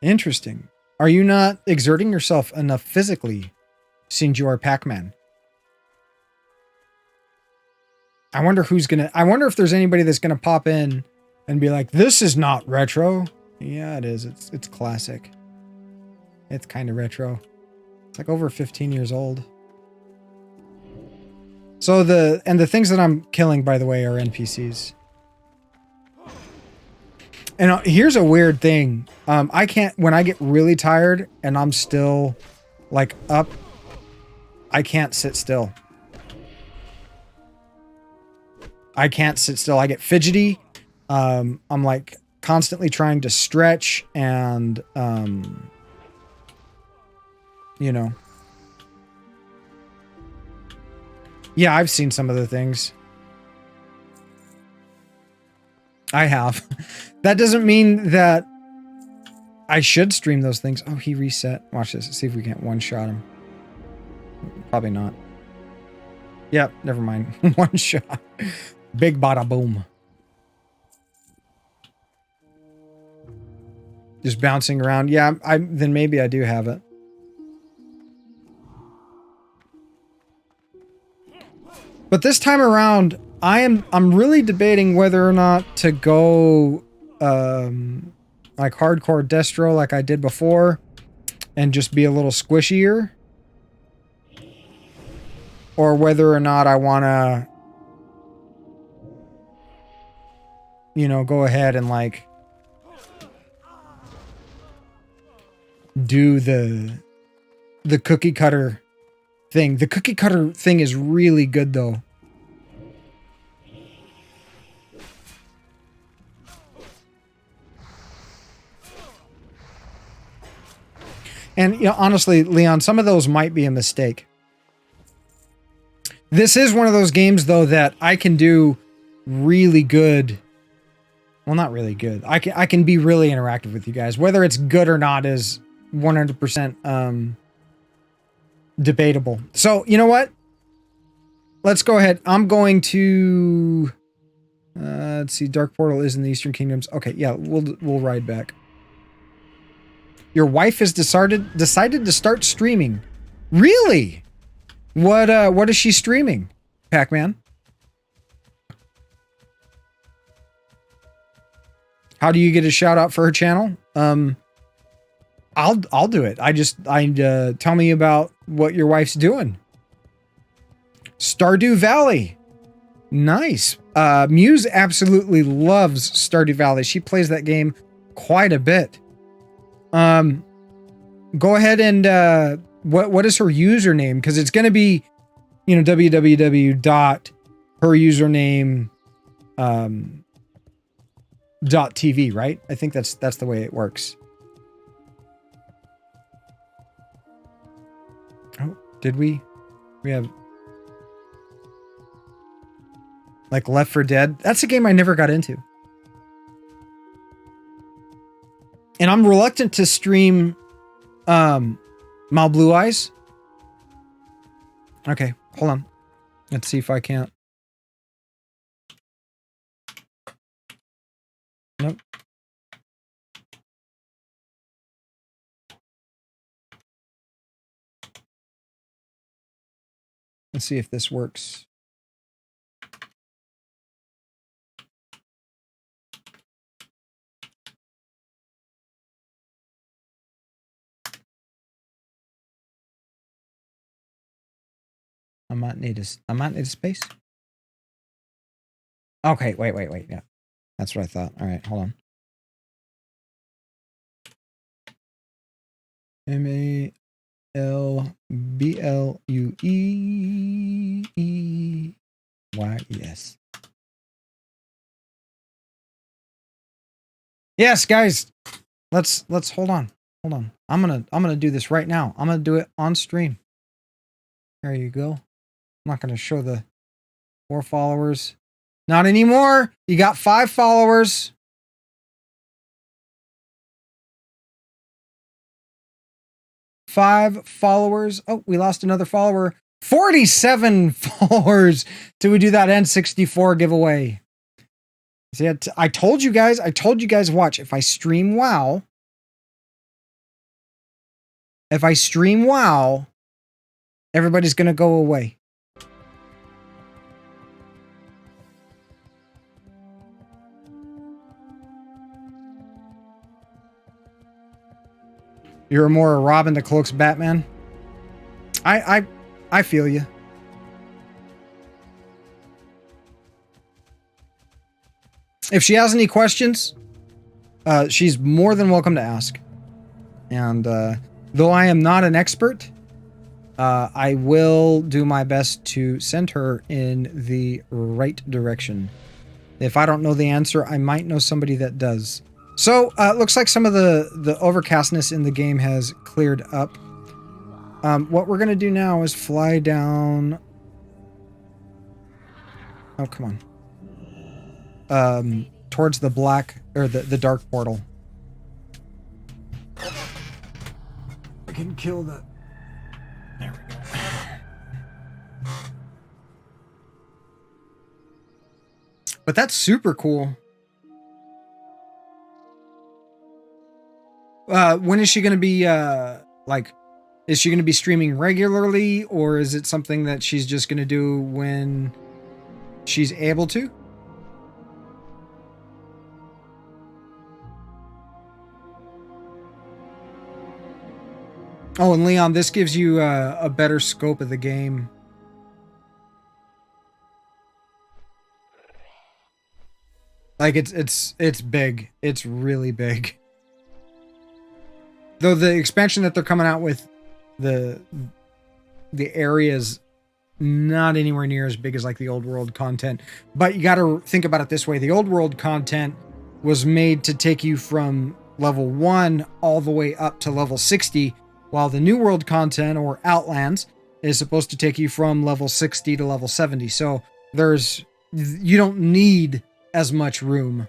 Interesting. Are you not exerting yourself enough physically, since you are Pac-Man? I wonder if there's anybody that's gonna pop in and be like, this is not retro. Yeah, it is. It's classic. It's kind of retro. It's like over 15 years old. So the things that I'm killing, by the way, are NPCs. And here's a weird thing. I can't, when I get really tired and I'm still like up, I can't sit still. I can't sit still. I get fidgety. I'm like constantly trying to stretch and, you know. Yeah, I've seen some of the things. I have. That doesn't mean that I should stream those things. Oh, he reset. Watch this. See if we can't one-shot him. Probably not. Yep, never mind. One shot. Big bada boom. Just bouncing around. Yeah, then maybe I do have it. But this time around, I'm really debating whether or not to go like hardcore destro like I did before and just be a little squishier, or whether or not I want to, you know, go ahead and like do the cookie cutter thing. The cookie cutter thing is really good though. And, you know, honestly, Leon, some of those might be a mistake. This is one of those games, though, that I can do really good. Well, not really good. I can be really interactive with you guys. Whether it's good or not is 100% debatable. So, you know what? Let's go ahead. I'm going to... let's see. Dark Portal is in the Eastern Kingdoms. Okay, yeah, we'll ride back. Your wife has decided to start streaming. Really? What is she streaming, Pac-Man? How do you get a shout out for her channel? I'll do it. Tell me about what your wife's doing. Stardew Valley. Nice. Muse absolutely loves Stardew Valley. She plays that game quite a bit. Go ahead and what is her username? Because it's going to be, you know, www.herusername .tv, right? I think that's the way it works. Did we? We have like Left 4 Dead. That's a game I never got into. And I'm reluctant to stream Mal Blue Eyes. Okay, hold on. Let's see if I can't. Nope. Let's see if this works. I might need a space. Okay, wait. Yeah. That's what I thought. All right, hold on. MALBLUEYES. Yes, guys. Let's hold on. Hold on. I'm gonna do this right now. I'm gonna do it on stream. There you go. I'm not gonna show the 4 followers. Not anymore. You got 5 followers. Five followers. Oh, we lost another follower. 47 followers till we do that N64 giveaway. See, I told you guys, watch, if I stream WoW, everybody's going to go away. You're more a Robin that cloaks Batman. I feel you. If she has any questions, she's more than welcome to ask. And though I am not an expert, I will do my best to send her in the right direction. If I don't know the answer, I might know somebody that does. So, looks like some of the overcastness in the game has cleared up. What we're going to do now is fly down... Oh, come on. Towards the black, or the dark portal. I can kill the... There we go. But that's super cool. When is she going to be, like, is she going to be streaming regularly, or is it something that she's just going to do when she's able to? Oh, and Leon, this gives you a better scope of the game. Like, it's big. It's really big. Though the expansion that they're coming out with, the area's not anywhere near as big as like the old world content. But you got to think about it this way. The old world content was made to take you from level 1 all the way up to level 60, while the new world content, or Outlands, is supposed to take you from level 60 to level 70. So you don't need as much room.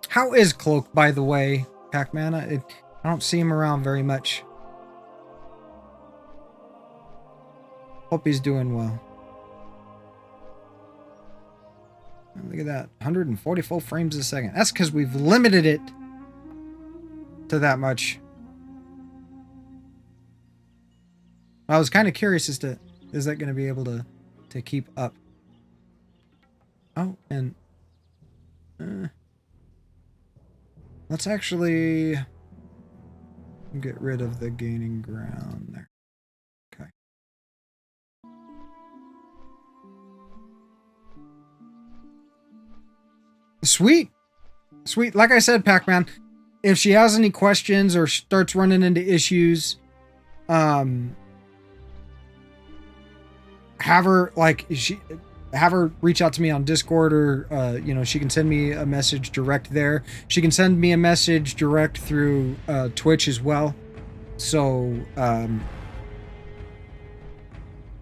How is Cloak, by the way, Pac-Man? I don't see him around very much. Hope he's doing well. Look at that. 144 frames a second. That's because we've limited it to that much. I was kind of curious as to, is that going to be able to keep up? Oh, and... let's actually get rid of the gaining ground there. Okay. Sweet. Sweet. Like I said, Pac-Man, if she has any questions or starts running into issues, have her, like, have her reach out to me on Discord, or you know, she can send me a message direct there. She can send me a message direct through Twitch as well. So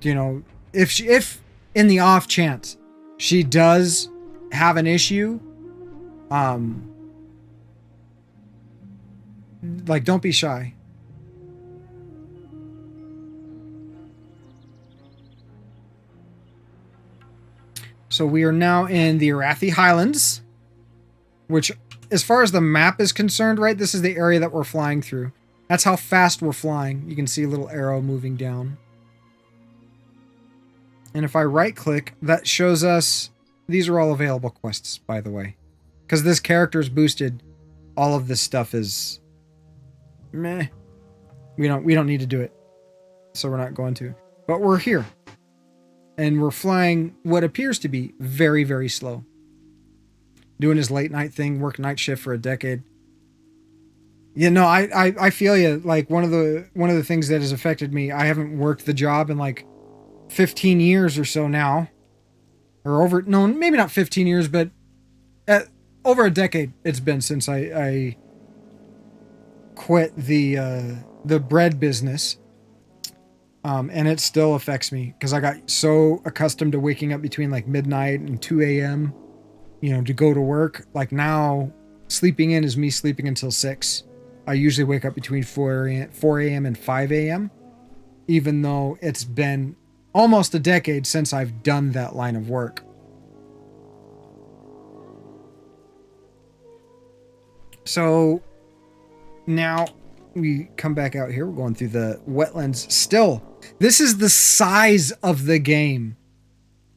you know, if in the off chance she does have an issue, like, don't be shy. So we are now in the Arathi Highlands, which, as far as the map is concerned, right, this is the area that we're flying through. That's how fast we're flying. You can see a little arrow moving down. And if I right click, that shows us, these are all available quests, by the way. Because this character is boosted, all of this stuff is meh. We don't need to do it. So we're not going to. But we're here. And we're flying what appears to be very, very slow. Doing his late night thing, work night shift for a decade. You know, I feel you. Like, one of the things that has affected me, I haven't worked the job in like 15 years or so now. Or over, no, maybe not 15 years, but over a decade it's been since I quit the bread business. And it still affects me because I got so accustomed to waking up between like midnight and 2 a.m., you know, to go to work. Like, now sleeping in is me sleeping until 6. I usually wake up between 4 a.m. and 5 a.m., even though it's been almost a decade since I've done that line of work. So now we come back out here. We're going through the wetlands still. This is the size of the game.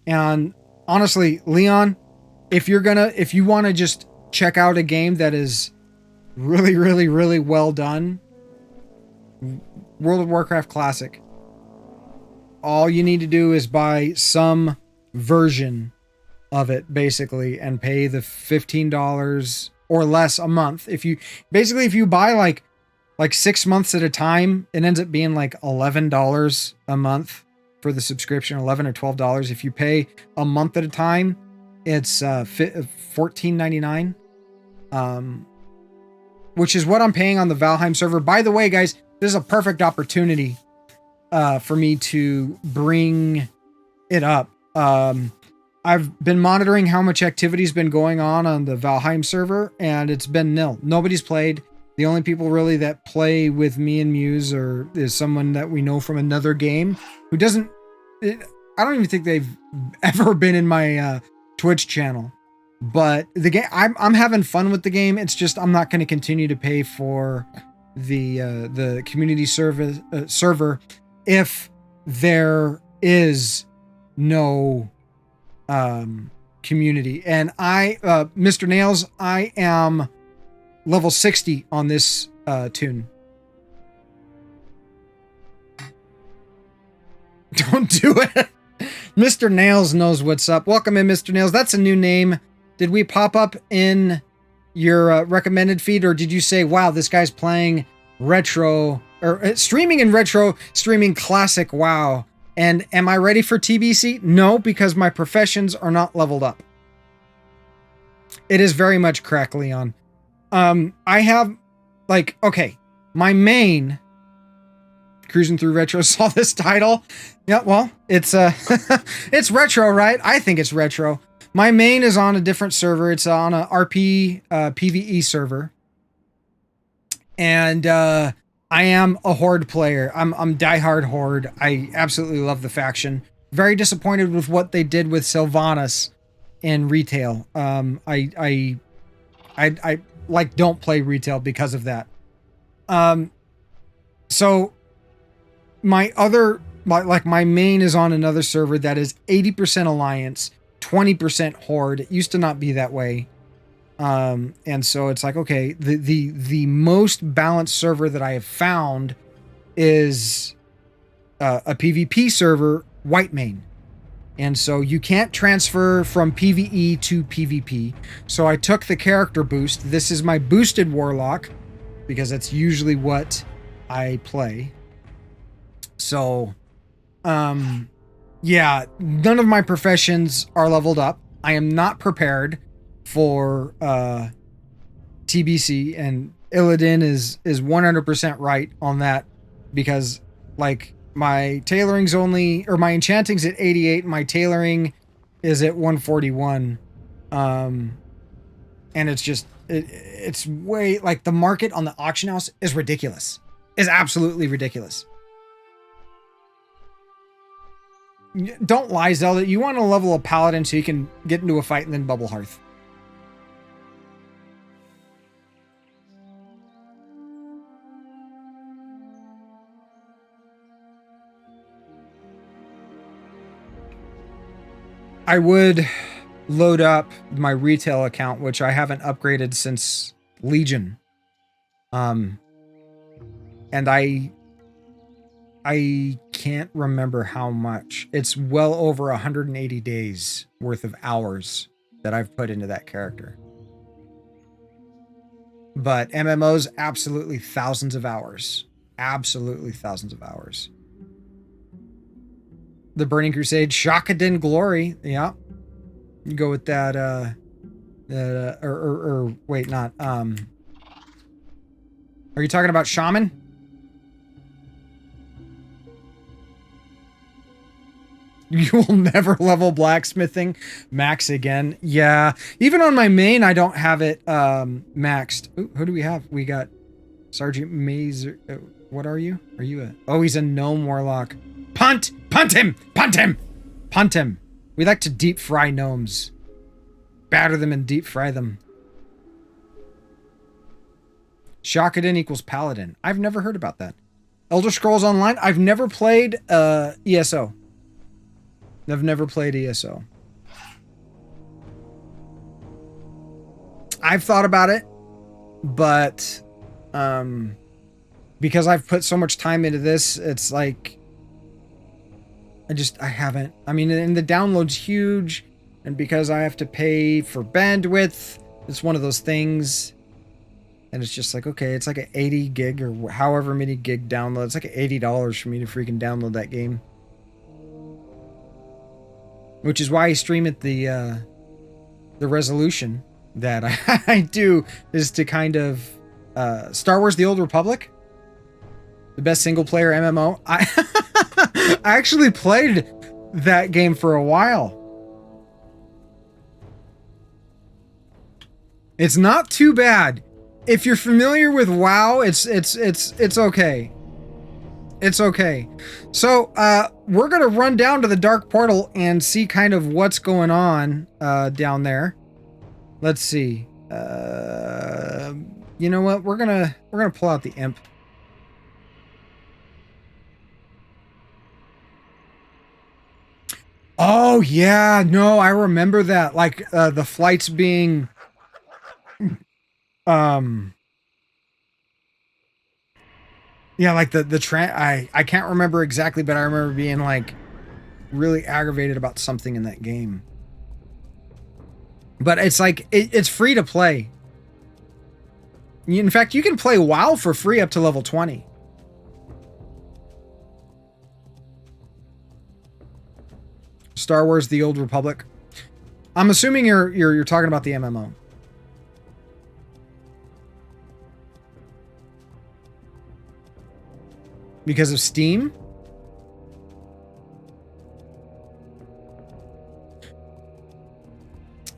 And honestly, Leon, if you want to just check out a game that is really, really, really well done, World of Warcraft Classic. All you need to do is buy some version of it, basically, and pay the $15 or less a month. If you buy like 6 months at a time, it ends up being like $11 a month for the subscription, $11 or $12. If you pay a month at a time, it's $14.99, which is what I'm paying on the Valheim server. By the way, guys, this is a perfect opportunity for me to bring it up. I've been monitoring how much activity's been going on the Valheim server, and it's been nil. Nobody's played. The only people really that play with me and Muse is someone that we know from another game who doesn't... I don't even think they've ever been in my Twitch channel. But the game, I'm having fun with the game. It's just I'm not going to continue to pay for the community server if there is no community. And Mr. Nails, I am level 60 on this tune. Don't do it. Mr. Nails knows what's up. Welcome in, Mr. Nails. That's a new name. Did we pop up in your recommended feed, or did you say, wow, this guy's playing retro, or streaming in retro, streaming classic WoW? And am I ready for TBC? No, because my professions are not leveled up. It is very much crack, Leon. I have, like, okay, my main, cruising through retro, saw this title. Yeah, well, it's it's retro, right? I think it's retro. My main is on a different server. It's on a RP PvE server. And I am a Horde player. I'm diehard Horde. I absolutely love the faction. Very disappointed with what they did with Sylvanas in retail. I like don't play retail because of that. So my main is on another server that is 80% Alliance, 20% Horde. It used to not be that way. And so it's like, okay, the most balanced server that I have found is a PvP server, Whitemane. And so you can't transfer from PvE to PvP. So I took the character boost. This is my boosted Warlock, because that's usually what I play. So, yeah, none of my professions are leveled up. I am not prepared for TBC, and Illidan is 100% right on that, because like my tailoring's only, or my enchanting's at 88, my tailoring is at 141. And it's just it's way, like, the market on the auction house is ridiculous. Is absolutely ridiculous. Don't lie, Zelda. You want to level a paladin so you can get into a fight and then bubble hearth. I would load up my retail account, which I haven't upgraded since Legion. And I can't remember how much. It's well over 180 days worth of hours that I've put into that character. But MMOs, absolutely thousands of hours. Absolutely thousands of hours. The Burning Crusade, Shakaden Glory. Yeah. You go with that, wait, not, are you talking about Shaman? You will never level blacksmithing max again. Yeah. Even on my main, I don't have it, maxed. Ooh, who do we have? We got Sergeant Mazer. What are you? Are you a, oh, he's a gnome warlock. Punt! Punt him! Punt him! Punt him. We like to deep fry gnomes. Batter them and deep fry them. Shakaden equals paladin. I've never heard about that. Elder Scrolls Online. I've never played ESO. I've never played ESO. I've thought about it, but because I've put so much time into this, it's like I haven't. I mean, and the download's huge, and because I have to pay for bandwidth, it's one of those things. And it's just like, okay, it's like an 80 gig or however many gig download. It's like $80 for me to freaking download that game. Which is why I stream at the resolution that I do, is to kind of Star Wars: The Old Republic, the best single player MMO. I actually played that game for a while. It's not too bad. If you're familiar with WoW, it's okay. It's okay. So, we're going to run down to the Dark Portal and see kind of what's going on down there. Let's see. You know what? We're going to pull out the imp. Oh, yeah. No, I remember that. Like, the flights being... Yeah, like I can't remember exactly, but I remember being like really aggravated about something in that game. But it's like it's free to play. In fact, you can play WoW for free up to level 20. Star Wars: The Old Republic. I'm assuming you're talking about the MMO. Because of Steam?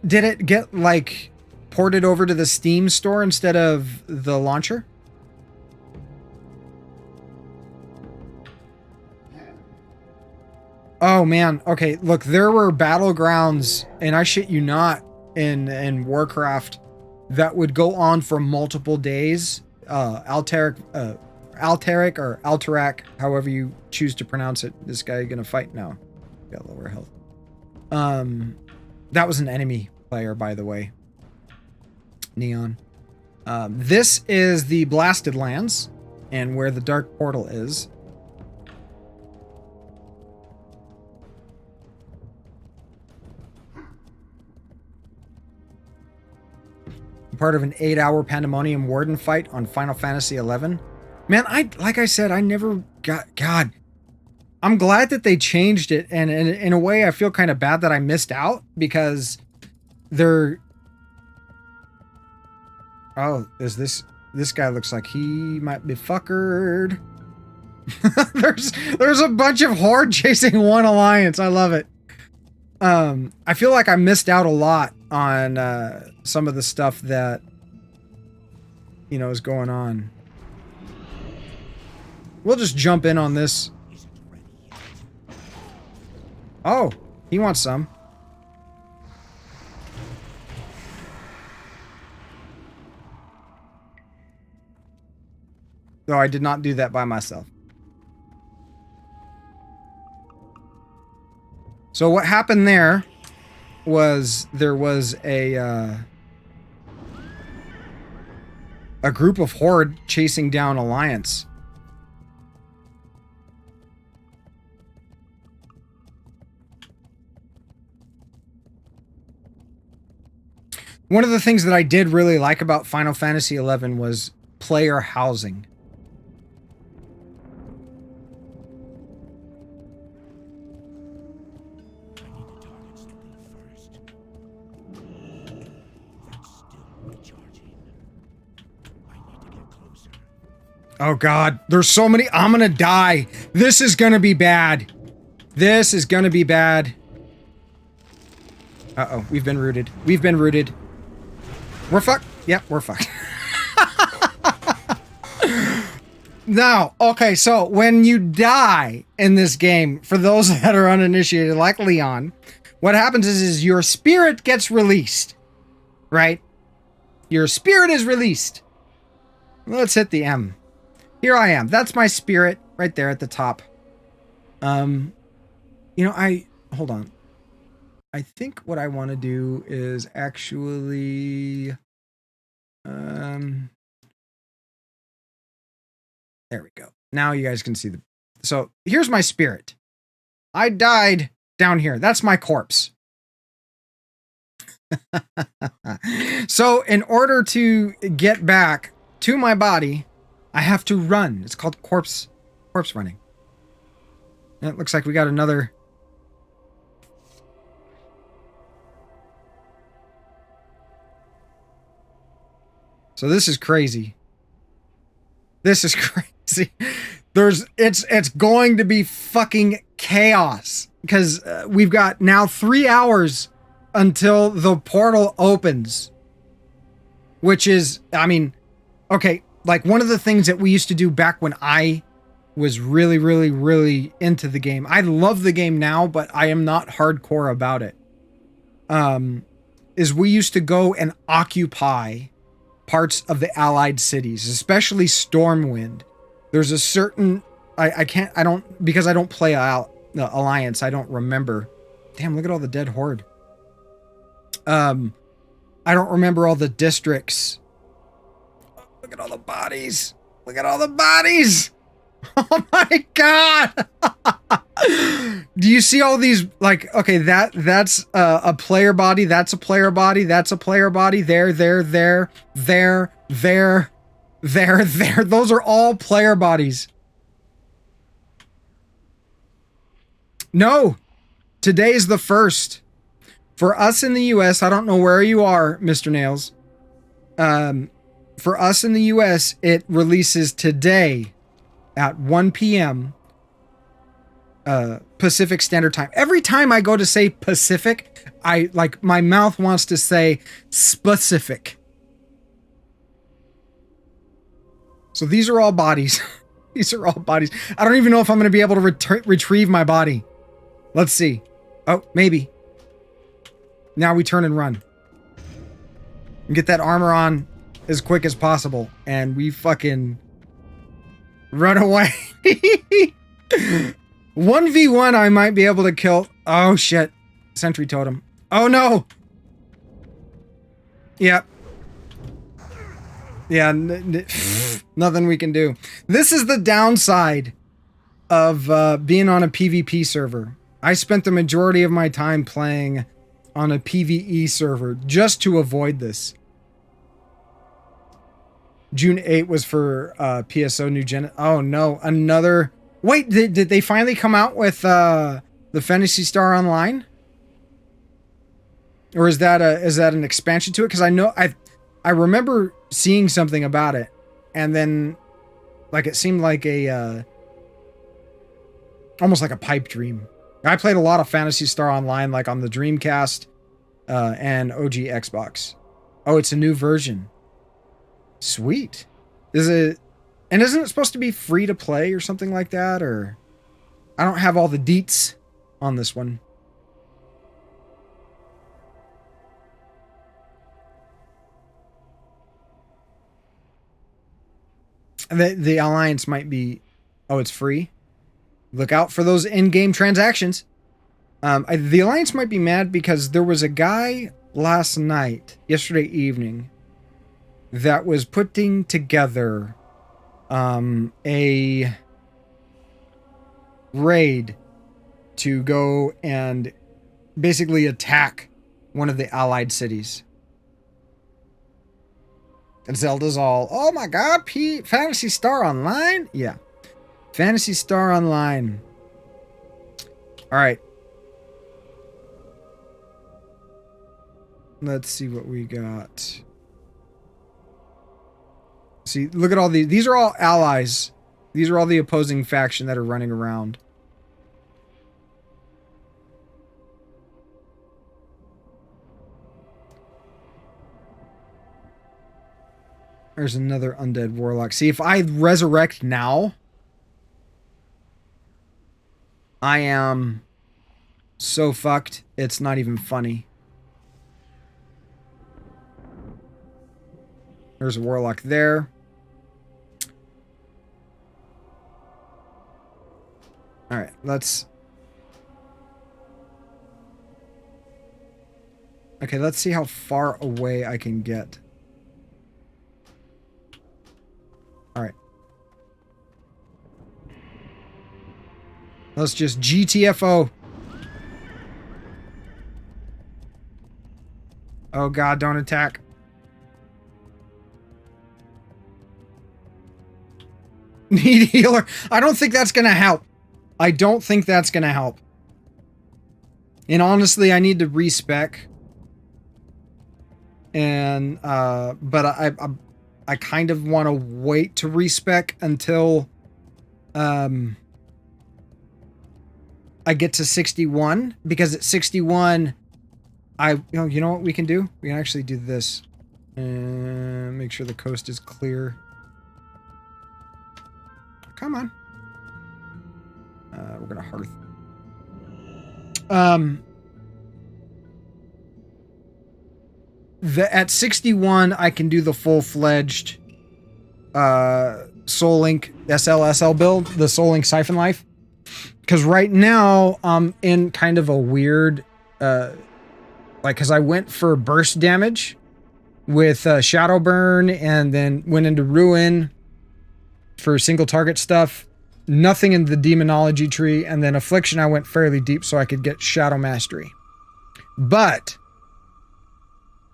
Did it get, like, ported over to the Steam store instead of the launcher? Oh, man. Okay, look, there were battlegrounds, and I shit you not, in Warcraft, that would go on for multiple days. Alterac, or Alterac, however you choose to pronounce it. This guy gonna fight now. Got lower health. That was an enemy player, by the way. Neon. This is the Blasted Lands, and where the Dark Portal is. Part of an 8-hour Pandemonium Warden fight on Final Fantasy XI. Man, like I said, I never got... God. I'm glad that they changed it, and in a way I feel kind of bad that I missed out because they're... Oh, is this guy looks like he might be fuckered. There's a bunch of horde chasing one alliance. I love it. I feel like I missed out a lot on some of the stuff that, you know, is going on. We'll just jump in on this. Oh, he wants some. Though I did not do that by myself. So what happened there was a group of horde chasing down Alliance. One of the things that I did really like about Final Fantasy XI was player housing. Oh god, there's so many. I'm gonna die. This is gonna be bad. This is gonna be bad. Uh-oh, we've been rooted. We've been rooted. We're fucked. Yep, we're fucked. Now, okay, so when you die in this game, for those that are uninitiated, like Leon, what happens is your spirit gets released, right? Your spirit is released. Let's hit the M. Here I am. That's my spirit right there at the top. You know, hold on. I think what I want to do is actually, there we go. Now you guys can see so here's my spirit. I died down here. That's my corpse. So in order to get back to my body, I have to run. It's called corpse running. And it looks like we got another. So this is crazy. This is crazy. It's going to be fucking chaos because we've got now 3 hours until the portal opens, which is, I mean, okay. Like one of the things that we used to do back when I was really, really, really into the game. I love the game now, but I am not hardcore about it. Is we used to go and occupy parts of the allied cities, especially Stormwind. There's a certain, because I don't play the Alliance, I don't remember. Damn, look at all the dead horde. I don't remember all the districts. Look at all the bodies. Look at all the bodies. Oh my god. Do you see all these, like, okay, that's a player body, that's a player body, that's a player body, there. Those are all player bodies. No. Today's the 1st. For us in the US, I don't know where you are, Mr. Nails. For us in the US, it releases today at 1 p.m. Pacific Standard Time. Every time I go to say Pacific, my mouth wants to say specific. So these are all bodies. These are all bodies. I don't even know if I'm going to be able to retrieve my body. Let's see. Oh, maybe. Now we turn and run. And get that armor on as quick as possible. And we fucking run away. 1v1 I might be able to kill. Oh shit. Sentry totem. Oh no. Yep. Yeah. Nothing we can do. This is the downside of being on a PvP server. I spent the majority of my time playing on a PvE server just to avoid this. June 8 was for PSO New Gen. Oh no, another Wait, did they finally come out with the Phantasy Star Online? Or is that an expansion to it? Because I remember seeing something about it, and then like it seemed like a almost like a pipe dream. I played a lot of Phantasy Star Online, like on the Dreamcast and OG Xbox. Oh, it's a new version. Sweet. Isn't it supposed to be free to play or something like that? Or I don't have all the deets on this one. The Alliance might be... Oh, it's free? Look out for those in-game transactions. The Alliance might be mad because there was a guy last night, yesterday evening, that was putting together a raid to go and basically attack one of the allied cities. And Zelda's all, oh my god, Phantasy Star Online? Yeah. Phantasy Star Online. Alright. Let's see what we got. See, look at all these. These are all allies. These are all the opposing faction that are running around. There's another undead warlock. See, if I resurrect now, I am so fucked, it's not even funny. There's a warlock there. Alright, let's... Okay, let's see how far away I can get. Alright. Let's just GTFO. Oh god, don't attack. Need healer. I don't think that's gonna help. I don't think that's gonna help. And honestly, I need to respec. And but I kind of want to wait to respec until I get to 61, because at 61 you know what we can do? We can actually do this. And make sure the coast is clear. Come on. We're gonna hearth. At 61, I can do the full-fledged Soul Link SLSL build, the Soul Link Siphon Life. Because right now, I'm in kind of a weird, because I went for burst damage with Shadow Burn, and then went into Ruin for single target stuff. Nothing in the Demonology tree, and then Affliction I went fairly deep so I could get Shadow Mastery. But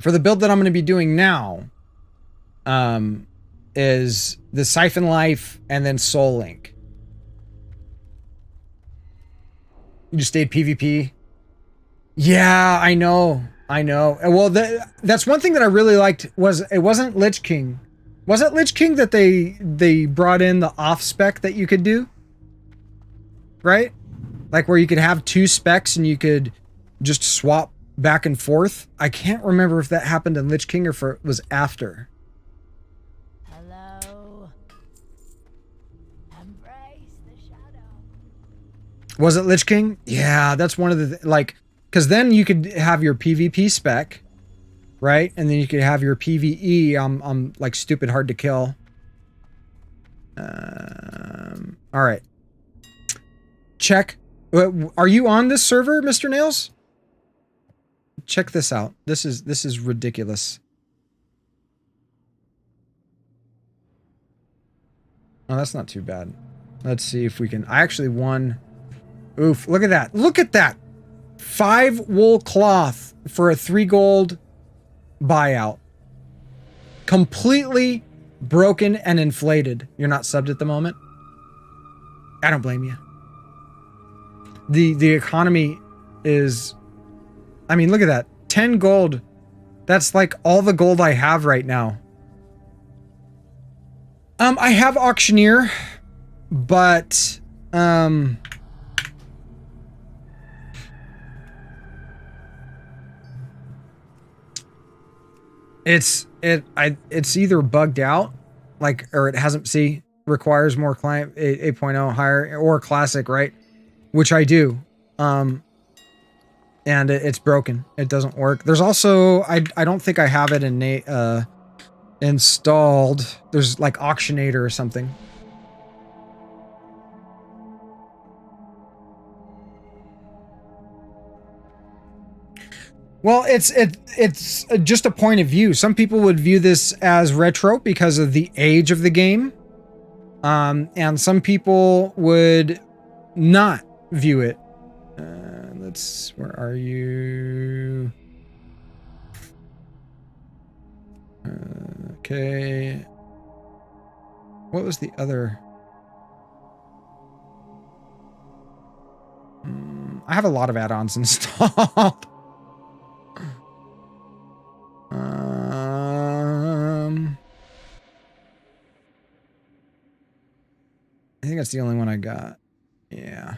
for the build that I'm going to be doing now, is the Siphon Life and then Soul Link. You just stayed PvP. Yeah, I know. Well, that's one thing that I really liked was it wasn't Lich King. Was it Lich King that they brought in the off spec that you could do? Right? Like where you could have two specs and you could just swap back and forth. I can't remember if that happened in Lich King or if it was after. Hello. Embrace the shadow. Was it Lich King? Yeah, that's one of the like, because then you could have your PvP spec, right? And then you could have your PvE. I'm like stupid hard to kill. All right. Check. Are you on this server, Mr. Nails? Check this out. This is ridiculous. Oh, that's not too bad. Let's see if we can. I actually won. Oof! Look at that! Look at that! 5 wool cloth for a 3 gold buyout. Completely broken and inflated. You're not subbed at the moment. I don't blame you. The economy is, I mean, look at that. 10 gold. That's like all the gold I have right now. I have auctioneer, but it's either bugged out, like, or it hasn't, see, requires more client 8.0 higher or classic, right? Which I do. And it's broken. It doesn't work. There's also, I don't think I have it installed. There's like Auctionator or something. Well, it's just a point of view. Some people would view this as retro because of the age of the game. And some people would not view it. Where are you? Okay. What was the other? I have a lot of add-ons installed. I think that's the only one I got. Yeah.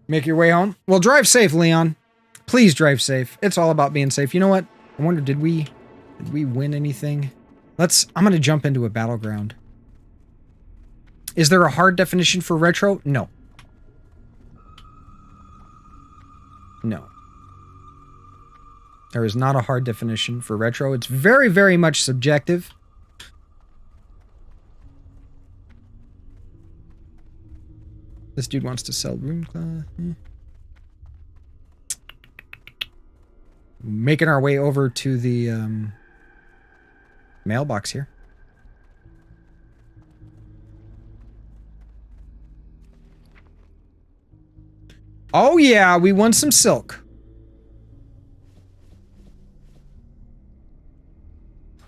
Make your way home? Well, drive safe, Leon. Please drive safe. It's all about being safe. You know what? I wonder, did we win anything? I'm going to jump into a battleground. Is there a hard definition for retro? No. No. There is not a hard definition for retro. It's very, very much subjective. This dude wants to sell room cloth. Making our way over to the mailbox here. Oh yeah, we won some silk.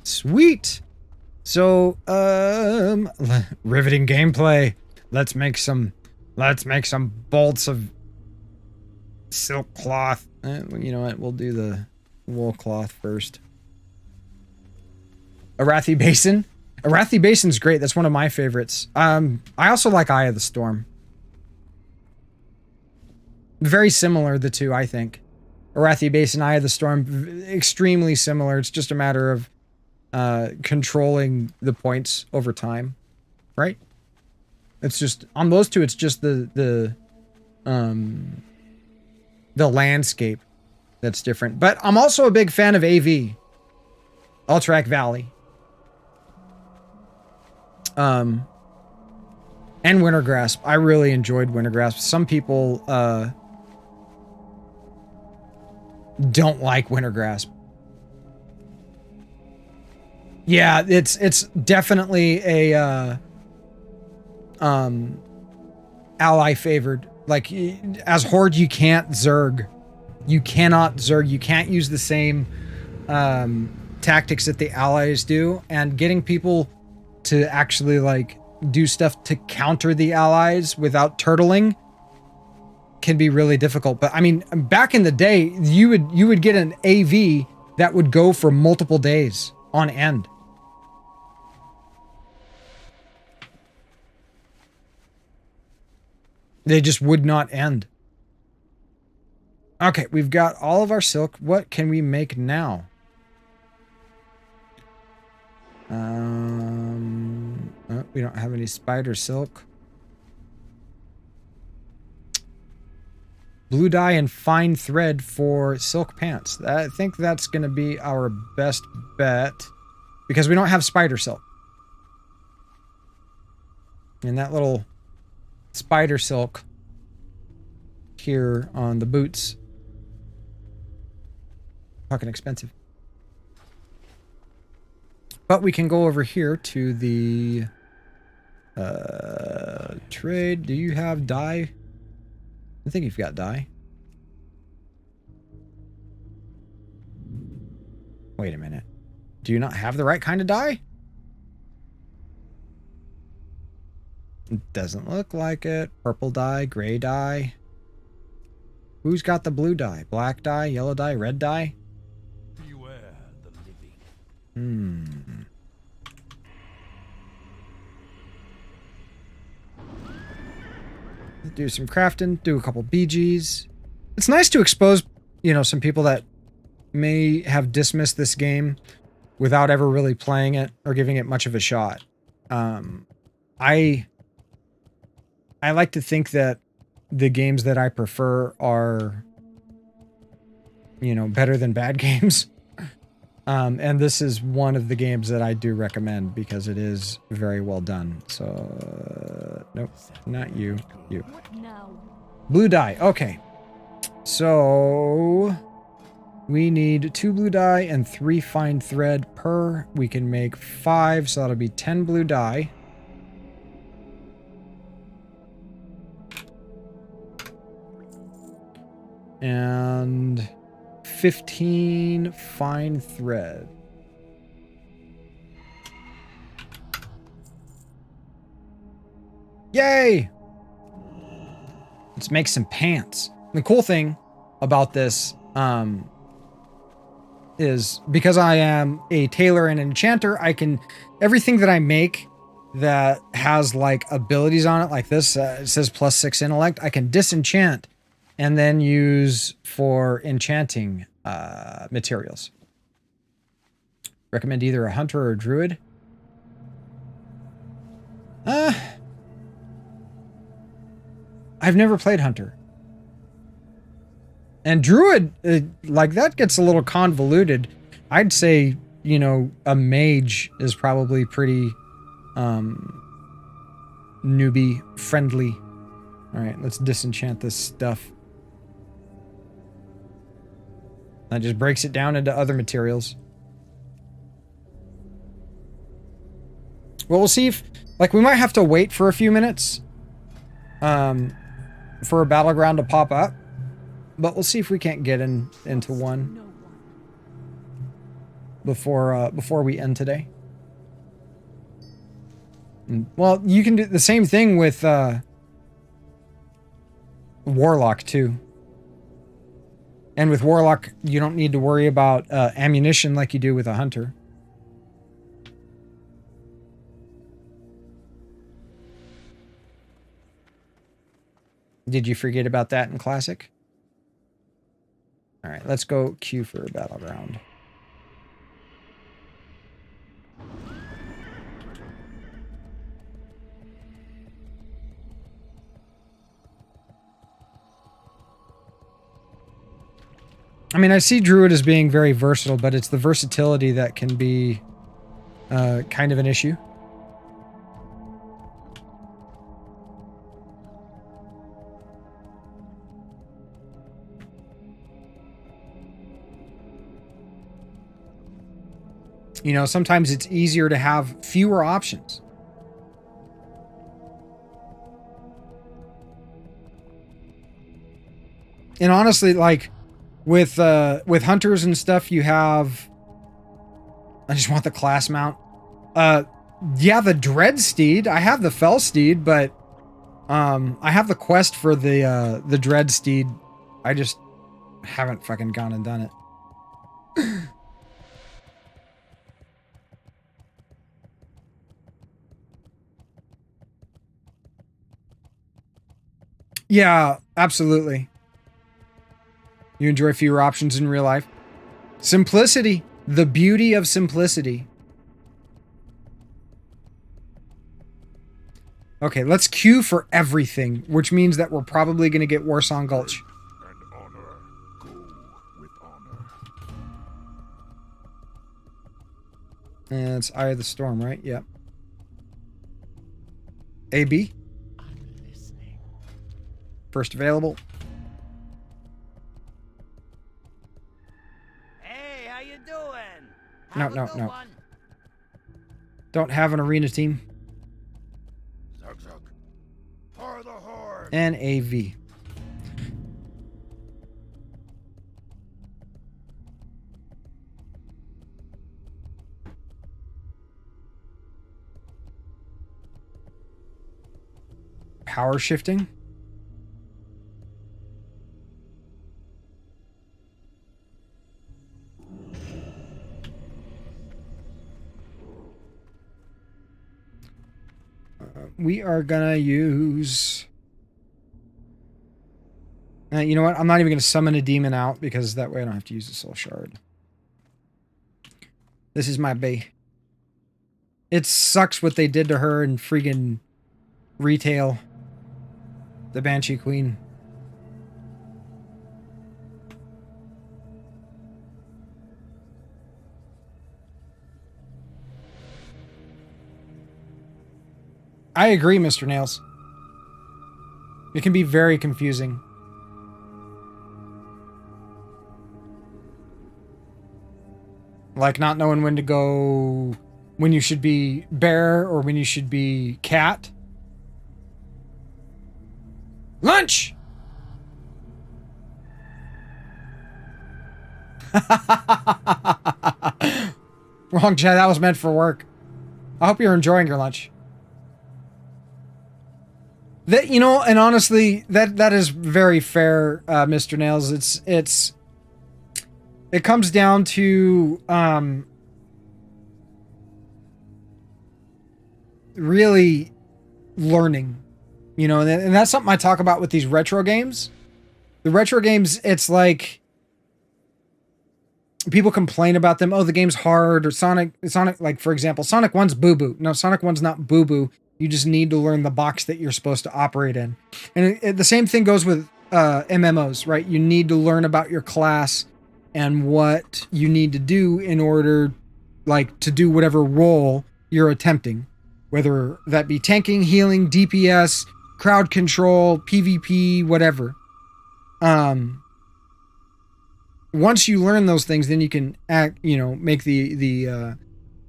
Sweet. So, riveting gameplay. Let's make some bolts of silk cloth. You know what? We'll do the wool cloth first. Arathi Basin. Arathi Basin's great. That's one of my favorites. I also like Eye of the Storm. Very similar, the two, I think. Arathi Basin, Eye of the Storm, extremely similar. It's just a matter of controlling the points over time, right? It's just on those two. It's just the landscape that's different. But I'm also a big fan of AV, Alterac Valley, and Wintergrasp. I really enjoyed Wintergrasp. Some people don't like Wintergrasp. Yeah, it's definitely a ally favored. Like, as Horde, you can't Zerg. You cannot Zerg. You can't use the same tactics that the allies do. And getting people to actually, like, do stuff to counter the allies without turtling can be really difficult. But, I mean, back in the day, you would get an AV that would go for multiple days on end. They just would not end. Okay, we've got all of our silk. What can we make now? Oh, we don't have any spider silk. Blue dye and fine thread for silk pants. I think that's going to be our best bet because we don't have spider silk. And that little spider silk here on the boots, fucking expensive. But we can go over here to the trade. Do you have dye? I think you've got dye. Wait a minute. Do you not have the right kind of dye? It doesn't look like it. Purple dye, gray dye. Who's got the blue dye? Black dye, yellow dye, red dye? Beware the living. Do some crafting, do a couple BGs. It's nice to expose, you know, some people that may have dismissed this game without ever really playing it or giving it much of a shot. I like to think that the games that I prefer are, you know, better than bad games. And this is one of the games that I do recommend because it is very well done. So, nope, not you. You. Blue dye. Okay. So, we need 2 blue dye and 3 fine thread per. We can make 5, so that'll be 10 blue dye. And 15 fine thread. Yay! Let's make some pants. The cool thing about this is because I am a tailor and enchanter, I can, everything that I make that has like abilities on it, like this, it says +6 intellect, I can disenchant and then use for enchanting materials. Recommend either a hunter or a druid. I've never played hunter. And druid, like that gets a little convoluted. I'd say, you know, a mage is probably pretty newbie friendly. All right, let's disenchant this stuff. That just breaks it down into other materials. Well, we'll see if, like, we might have to wait for a few minutes for a battleground to pop up. But we'll see if we can't get into one before we end today. Well, you can do the same thing with Warlock too. And with Warlock, you don't need to worry about ammunition like you do with a Hunter. Did you forget about that in Classic? All right, let's go queue for a battleground. I mean, I see Druid as being very versatile, but it's the versatility that can be kind of an issue. You know, sometimes it's easier to have fewer options. And honestly, like with hunters and stuff, you have, I just want the class mount. Yeah, the Dread Steed. I have the Fell Steed, but I have the quest for the Dread Steed. I just haven't fucking gone and done it. Yeah, absolutely. You enjoy fewer options in real life. Simplicity. The beauty of simplicity. Okay, let's queue for everything, which means that we're probably going to get Warsong Gulch. And honor go with honor. And it's Eye of the Storm, right? Yep. AB. First available. Hey, how you doing? No. Don't have an arena team. Zug zug. For the horde. NAV. power shifting. We are gonna use... you know what? I'm not even gonna summon a demon out because that way I don't have to use the soul shard. This is my bae. It sucks what they did to her in freaking retail. The Banshee Queen. I agree, Mr. Nails. It can be very confusing. Like not knowing when to go, when you should be bear or when you should be cat. Lunch! Wrong, Chad. That was meant for work. I hope you're enjoying your lunch. That, you know, and honestly, that is very fair, Mr. Nails. It comes down to really learning, you know, and that's something I talk about with these retro games. The retro games, it's like people complain about them. Oh, the game's hard, or Sonic, like for example, Sonic 1's boo-boo. No, Sonic 1's not boo-boo. You just need to learn the box that you're supposed to operate in. And the same thing goes with MMOs, right? You need to learn about your class and what you need to do in order, like, to do whatever role you're attempting. Whether that be tanking, healing, DPS, crowd control, PvP, whatever. Once you learn those things, then you can make the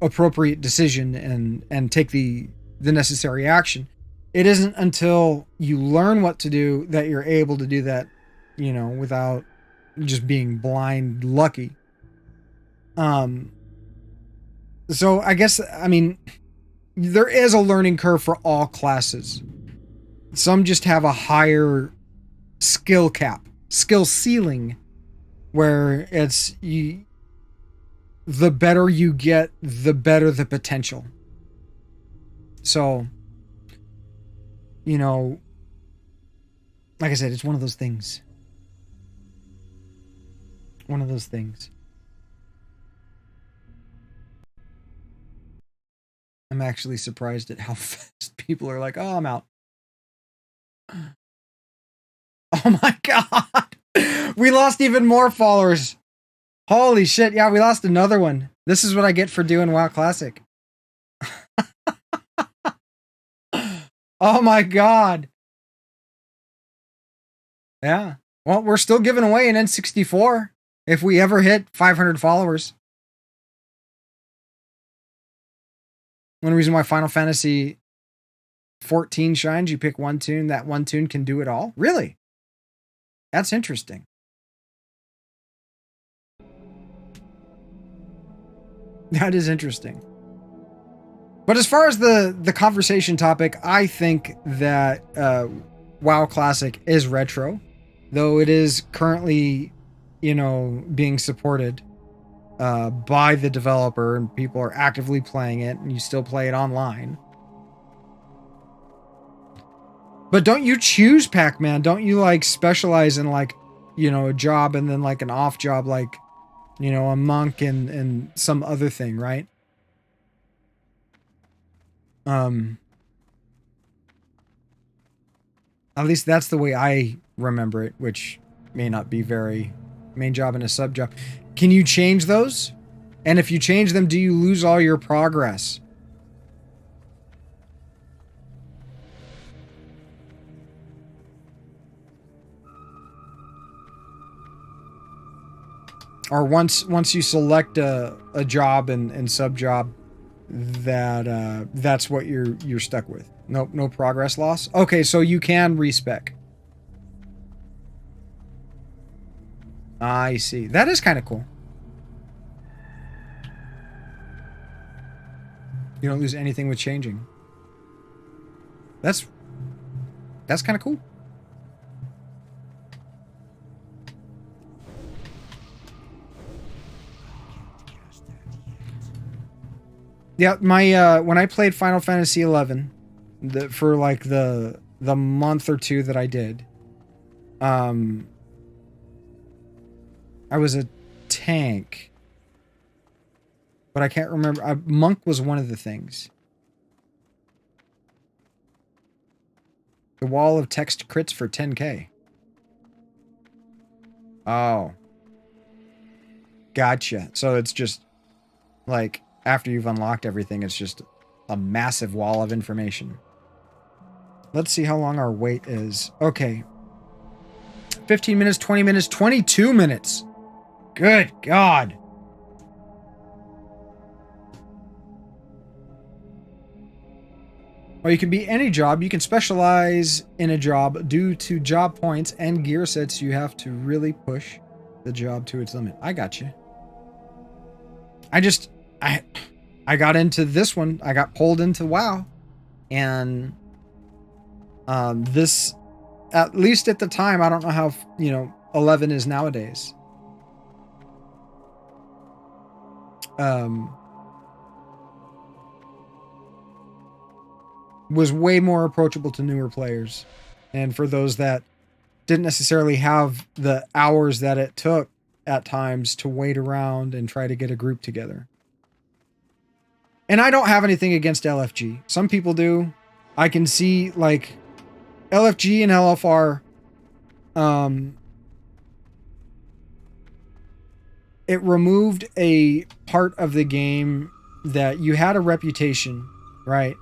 appropriate decision and take the necessary action. It isn't until you learn what to do that you're able to do that, you know, without just being blind lucky. So I guess, I mean, there is a learning curve for all classes. Some just have a higher skill ceiling, where it's the better you get, the better the potential. So, you know, like I said, it's one of those things. One of those things. I'm actually surprised at how fast people are like, oh, I'm out. Oh my God. We lost even more followers. Holy shit. Yeah, we lost another one. This is what I get for doing WoW Classic. Oh my God. Yeah. Well, we're still giving away an N64 if we ever hit 500 followers. One reason why Final Fantasy 14 shines, you pick one tune, that one tune can do it all. Really? That's interesting. That is interesting. But as far as the conversation topic, I think that WoW Classic is retro, though it is currently, you know, being supported by the developer, and people are actively playing it, and you still play it online. But don't you choose Pac-Man? Don't you like specialize in like, you know, a job and then like an off job, like, you know, a monk and some other thing, right? At least that's the way I remember it, which may not be very main job and a sub job. Can you change those? And if you change them, do you lose all your progress? Or once you select a job and sub job, that's what you're stuck with. Nope, no progress loss. Okay, so you can respec. I see. That is kind of cool. You don't lose anything with changing. That's that's kind of cool. Yeah, my when I played Final Fantasy 11, for like the month or two that I did, I was a tank, but I can't remember. Monk was one of the things. The wall of text crits for 10k. Oh. Gotcha. So it's just like after you've unlocked everything, it's just a massive wall of information. Let's see how long our wait is. Okay. 15 minutes, 20 minutes, 22 minutes. Good God. Or you can be any job. You can specialize in a job due to job points and gear sets. You have to really push the job to its limit. I got you. I got into this one. I got pulled into WoW. And this, at least at the time, I don't know how, 11 is nowadays. Was way more approachable to newer players. And for those that didn't necessarily have the hours that it took at times to wait around and try to get a group together. And I don't have anything against LFG. Some people do. I can see like LFG and LFR, it removed a part of the game that you had a reputation, right?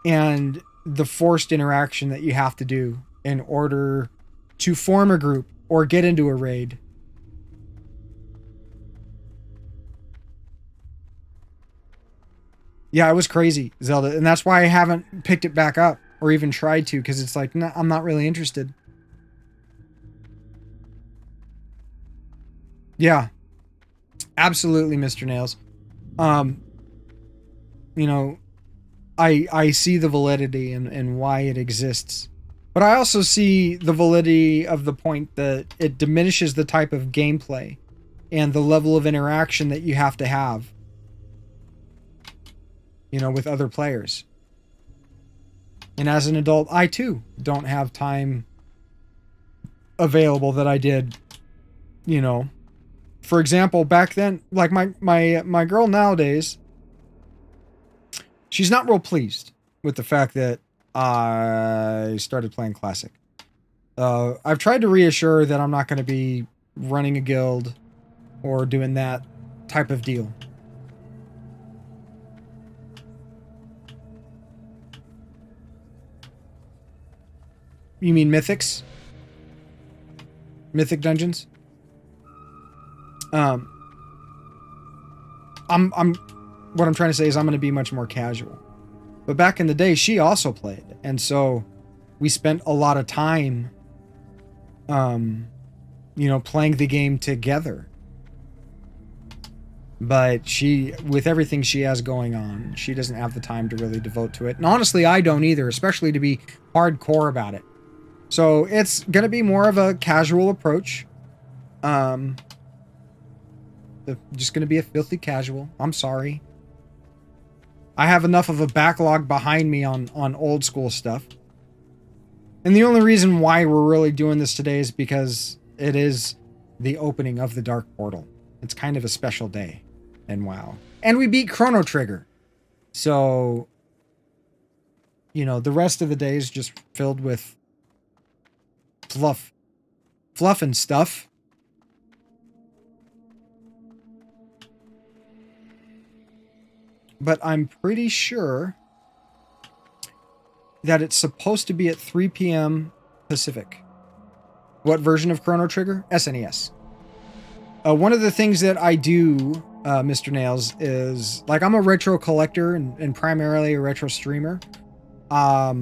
And the forced interaction that you have to do in order to form a group or get into a raid. Yeah, it was crazy, Zelda. And that's why I haven't picked it back up or even tried to, because it's like, no, I'm not really interested. Yeah, absolutely, Mr. Nails. I see the validity and why it exists. But I also see the validity of the point that it diminishes the type of gameplay and the level of interaction that you have to have, with other players. And as an adult, I too don't have time available that I did, For example, back then, like my girl nowadays, she's not real pleased with the fact that I started playing Classic. I've tried to reassure her that I'm not going to be running a guild or doing that type of deal. You mean Mythics? Mythic Dungeons? What I'm trying to say is I'm going to be much more casual. But back in the day, she also played. And so we spent a lot of time, playing the game together. But with everything she has going on, she doesn't have the time to really devote to it. And honestly, I don't either, especially to be hardcore about it. So it's going to be more of a casual approach. Just going to be a filthy casual. I'm sorry. I have enough of a backlog behind me on old school stuff. And the only reason why we're really doing this today is because it is the opening of the Dark Portal. It's kind of a special day in WoW. And we beat Chrono Trigger. So, the rest of the day is just filled with fluff and stuff. But I'm pretty sure that it's supposed to be at 3 p.m. Pacific. What version of Chrono Trigger? SNES. One of the things that I do, Mr. Nails, is like I'm a retro collector and primarily a retro streamer. I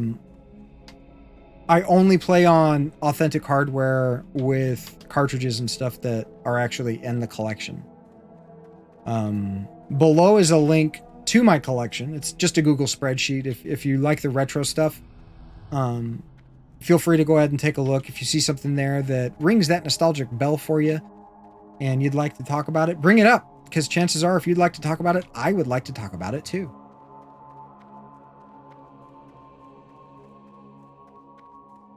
only play on authentic hardware with cartridges and stuff that are actually in the collection. Below is a link to my collection. It's just a Google spreadsheet. If you like the retro stuff, Feel free to go ahead and take a look. If you see something there that rings that nostalgic bell for you and you'd like to talk about it, bring it up, because chances are if you'd like to talk about it, I would like to talk about it too.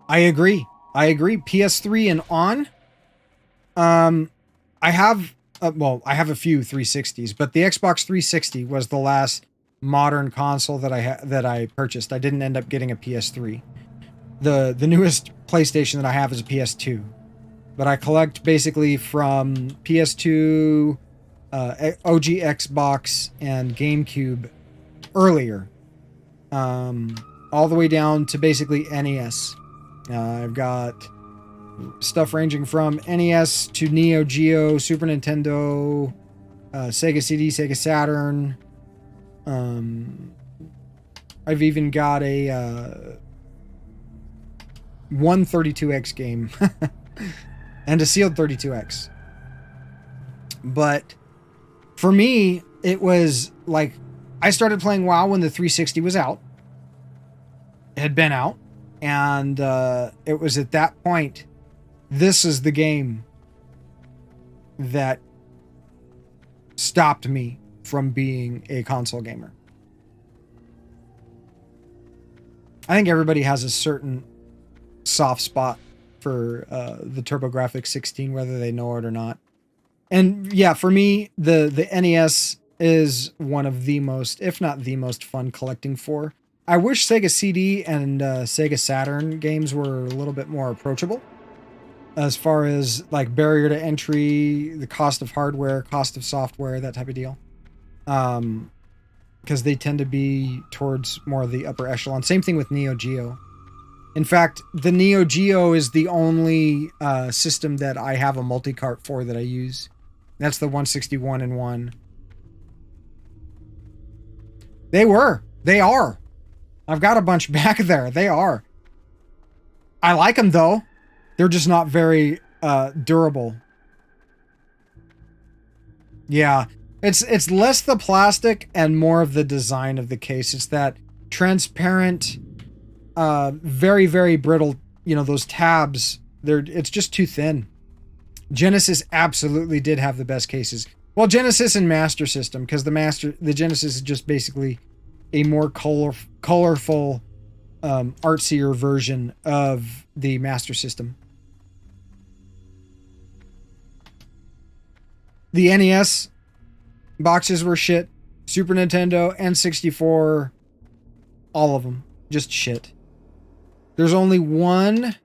I agree. PS3 and on. I have a few 360s, but the Xbox 360 was the last modern console that I purchased. I didn't end up getting a PS3. The newest PlayStation that I have is a PS2, but I collect basically from PS2, OG Xbox, and GameCube earlier, all the way down to basically NES. I've got stuff ranging from NES to Neo Geo, Super Nintendo, Sega CD, Sega Saturn. I've even got a 132X game and a sealed 32X. But for me, it was like I started playing WoW when the 360 was out. It had been out. And it was at that point, this is the game that stopped me from being a console gamer. I think everybody has a certain soft spot for the TurboGrafx 16, whether they know it or not. And yeah, for me, the NES is one of the most, if not the most fun collecting for. I wish Sega CD and Sega Saturn games were a little bit more approachable as far as like barrier to entry, the cost of hardware, cost of software, that type of deal. Because they tend to be towards more of the upper echelon. Same thing with Neo Geo. In fact, the Neo Geo is the only system that I have a multi-cart for that I use. That's the 161 and 1. They are. I've got a bunch back there. They are. I like them though. They're just not very durable. Yeah. It's less the plastic and more of the design of the case. It's that transparent, very, very brittle, those tabs. It's just too thin. Genesis absolutely did have the best cases. Well, Genesis and Master System, because the Genesis is just basically a more colorful, artsier version of the Master System. The NES boxes were shit. Super Nintendo, N64, all of them, just shit. There's only one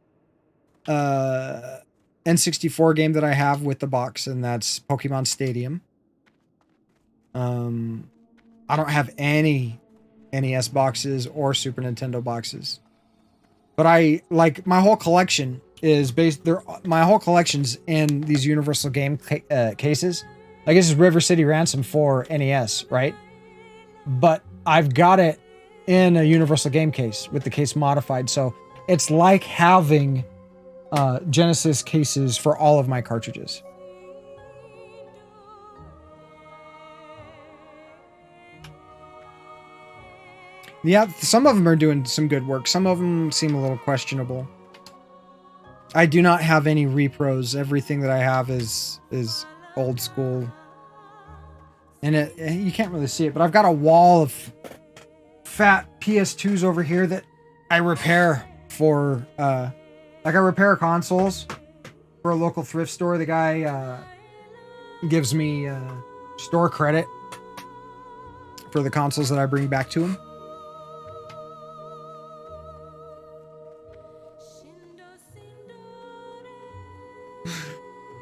N64 game that I have with the box, and that's Pokemon Stadium. I don't have any NES boxes or Super Nintendo boxes, but I like my whole collection is based there. My whole collection's in these Universal Game cases. Like this is River City Ransom for NES, right? But I've got it in a Universal Game case with the case modified, so it's like having Genesis cases for all of my cartridges. Yeah, some of them are doing some good work. Some of them seem a little questionable. I do not have any repros. Everything that I have is old school. And you can't really see it, but I've got a wall of fat PS2s over here that I repair for, like I repair consoles for a local thrift store. The guy gives me store credit for the consoles that I bring back to him.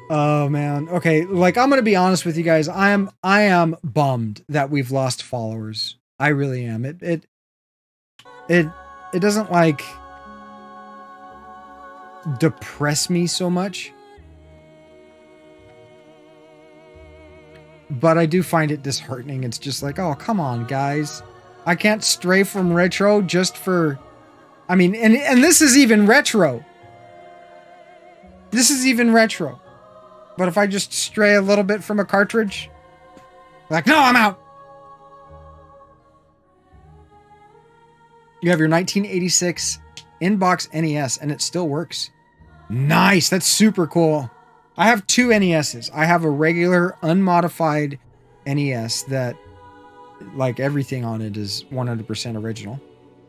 Oh man. Okay, like I'm gonna be honest with you guys. I am bummed that we've lost followers. I really am. It doesn't like depress me so much, but I do find it disheartening. It's just like, oh come on, guys. I can't stray from retro just for. I mean, and this is even retro. This is even retro. But if I just stray a little bit from a cartridge, like, no, I'm out. You have your 1986 inbox NES and it still works. Nice. That's super cool. I have two NESs. I have a regular unmodified NES that like everything on it is 100% original.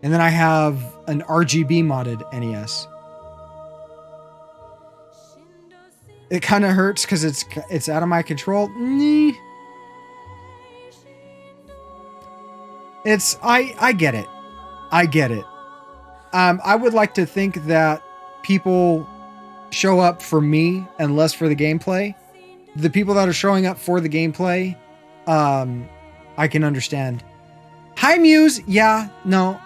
And then I have an RGB modded NES. It kind of hurts because it's out of my control. I get it. I get it. I would like to think that people show up for me and less for the gameplay. The people that are showing up for the gameplay, I can understand. Hi, Muse. Yeah, no.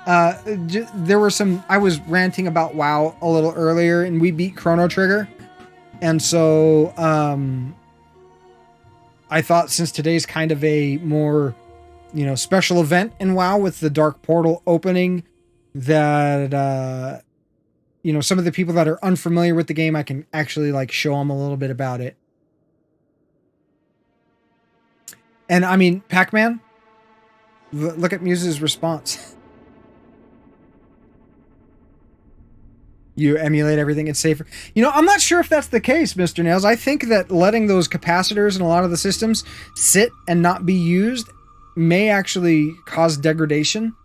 There were some. I was ranting about WoW a little earlier, and we beat Chrono Trigger, and so I thought since today's kind of a more, special event in WoW with the Dark Portal opening, that some of the people that are unfamiliar with the game, I can actually like show them a little bit about it. And I mean, Pac-Man. Look at Muse's response. You emulate everything, it's safer. I'm not sure if that's the case, Mr. Nails. I think that letting those capacitors in a lot of the systems sit and not be used may actually cause degradation.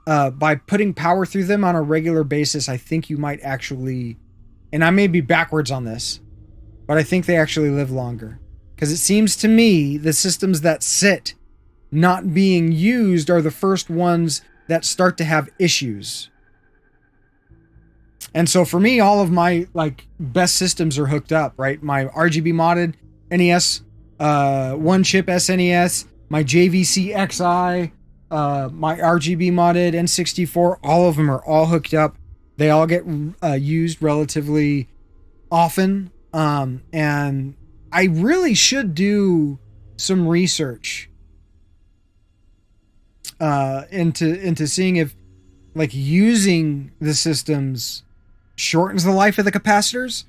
By putting power through them on a regular basis, I think you might actually, and I may be backwards on this, but I think they actually live longer. Because it seems to me the systems that sit not being used are the first ones that start to have issues. And so for me, all of my best systems are hooked up, right? My RGB modded NES, one chip SNES, my JVC XI, my RGB modded N64, all of them are all hooked up. They all get used relatively often. And I really should do some research into seeing if using the systems shortens the life of the capacitors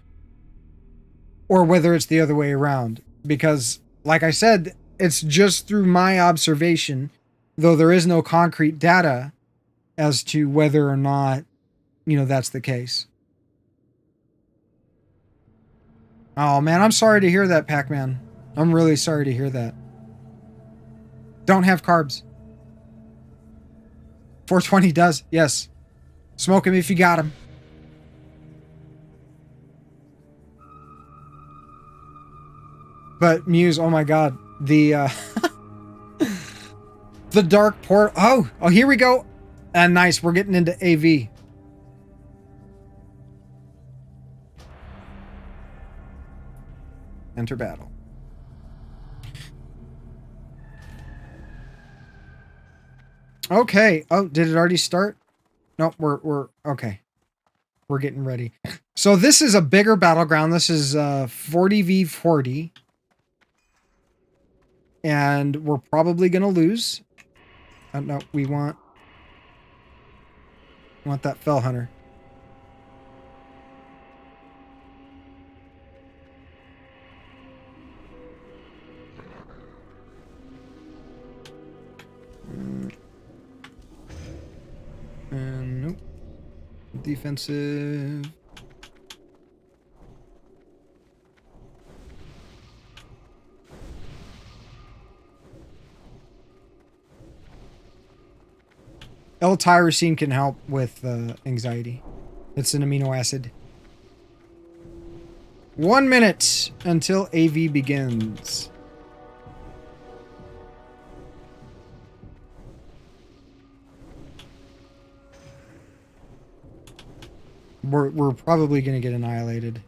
or whether it's the other way around. Because like I said, it's just through my observation, though there is no concrete data as to whether or not, that's the case. Oh man, I'm sorry to hear that, Pac-Man. I'm really sorry to hear that. Don't have carbs. 420 does, yes. Smoke him if you got him. But Muse, oh my god, the the Dark Port. Oh, here we go. And nice, we're getting into AV. Enter battle. Okay. Oh, did it already start? No, we're okay. We're getting ready. So this is a bigger battleground. This is 40v40. And we're probably going to lose. No, we want that Fell Hunter. And nope. Defensive. L-tyrosine can help with anxiety. It's an amino acid. 1 minute until AV begins. We're probably going to get annihilated.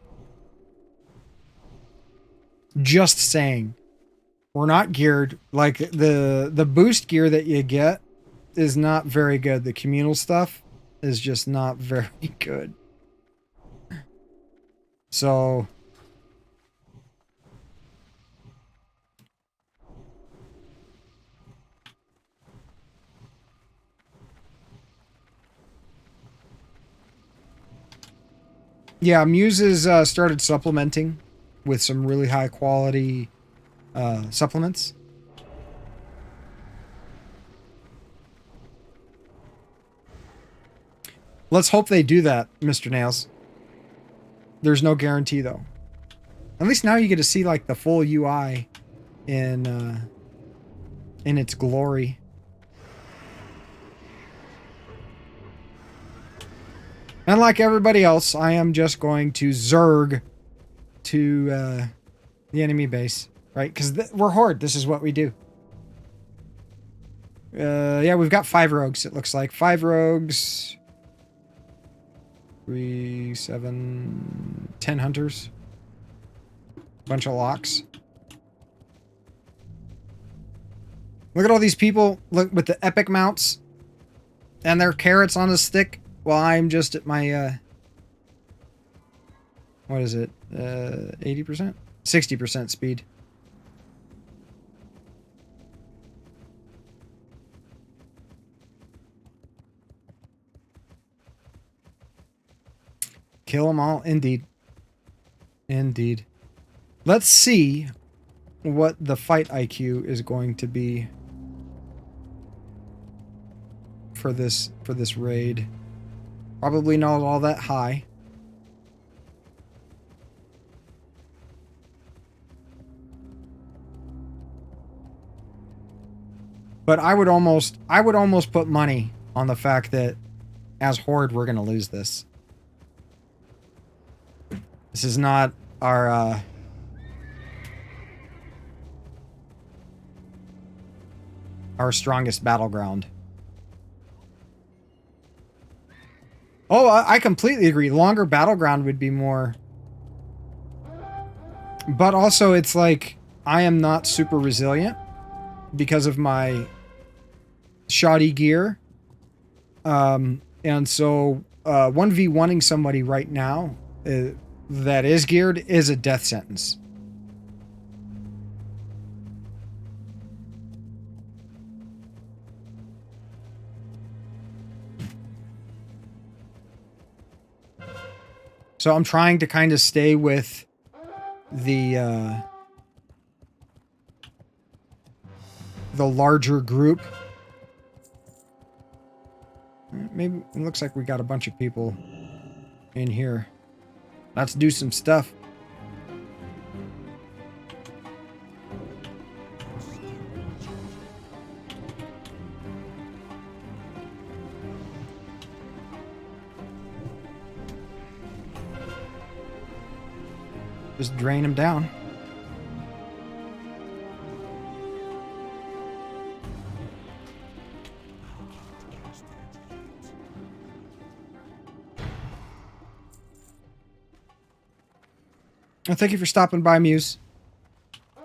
Just saying. We're not geared. Like, the boost gear that you get is not very good. The communal stuff is just not very good. So... yeah, Muses started supplementing with some really high quality supplements. Let's hope they do that, Mr. Nails. There's no guarantee, though. At least now you get to see, like, the full UI in its glory. And like everybody else, I am just going to zerg to the enemy base, right? Because we're Horde. This is what we do. Yeah, we've got 5 rogues, it looks like. 5 rogues. 3, 7, 10 hunters. Bunch of locks. Look at all these people, look, with the epic mounts. And their carrots on a stick. Well, I'm just at my, what is it? 80%? 60% speed. Kill them all. Indeed. Indeed. Let's see what the fight IQ is going to be for this raid. Probably not all that high. But I would almost put money on the fact that as Horde we're going to lose this. This is not our strongest battleground. Oh, I completely agree. Longer battleground would be more. But also, it's like, I am not super resilient because of my shoddy gear. And so, 1v1ing somebody right now that is geared is a death sentence. So I'm trying to kind of stay with the larger group. Maybe it looks like we got a bunch of people in here. Let's do some stuff. Just drain them down. Well, thank you for stopping by, Muse. I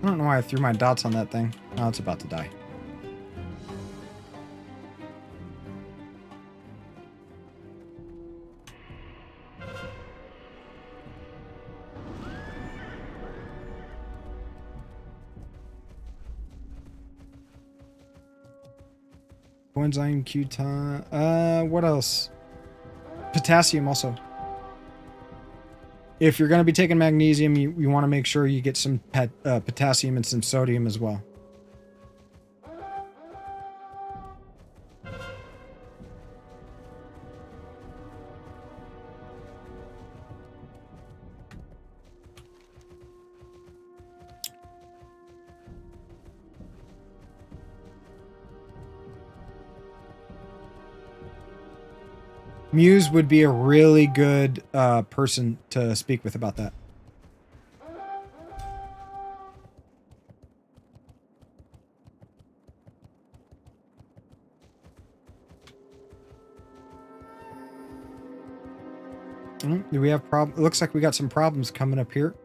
don't know why I threw my dots on that thing. Oh, it's about to die. Coenzyme, Q-time. What else? Potassium also. If you're going to be taking magnesium, you want to make sure you get some potassium and some sodium as well. Muse would be a really good person to speak with about that. Do we have It looks like we got some problems coming up here.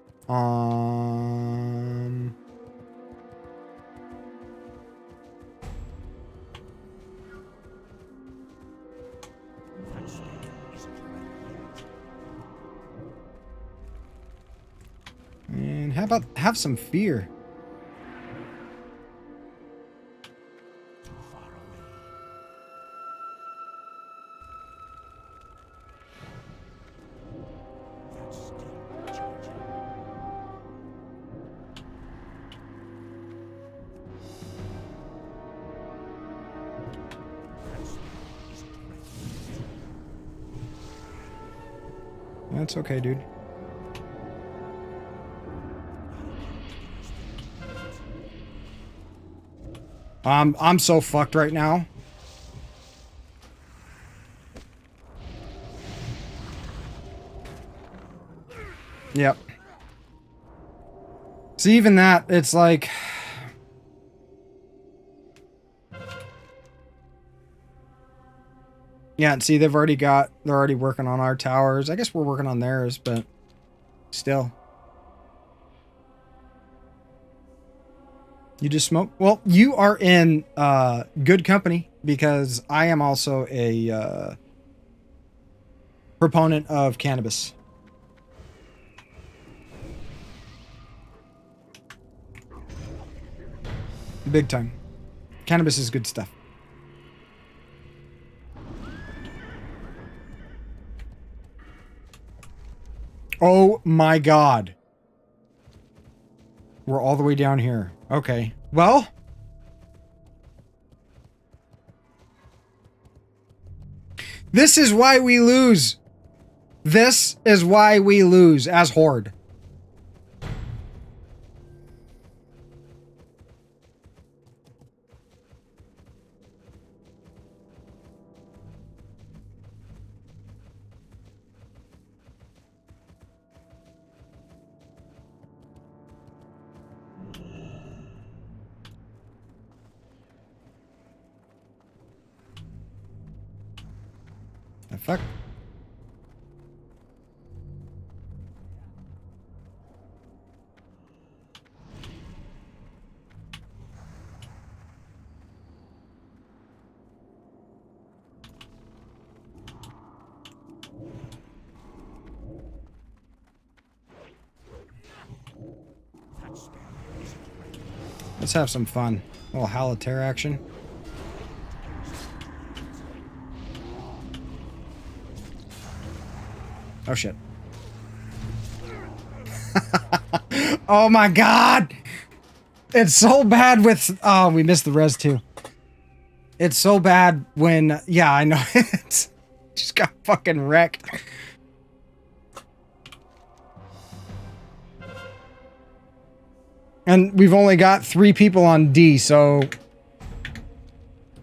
And how about have some fear? That's okay, dude. I'm so fucked right now. Yep. See, even that, it's like... Yeah, and see, they're already working on our towers. I guess we're working on theirs, but still. You just smoke? Well, you are in good company because I am also a proponent of cannabis. Big time. Cannabis is good stuff. Oh my God. We're all the way down here. Okay. Well. This is why we lose. This is why we lose as Horde. The fuck? Let's have some fun. A little Halitaire action. Oh shit. Oh my God! It's so bad with... Oh, we missed the res too. It's so bad when... Yeah, I know. It's just got fucking wrecked. And we've only got 3 people on D, so...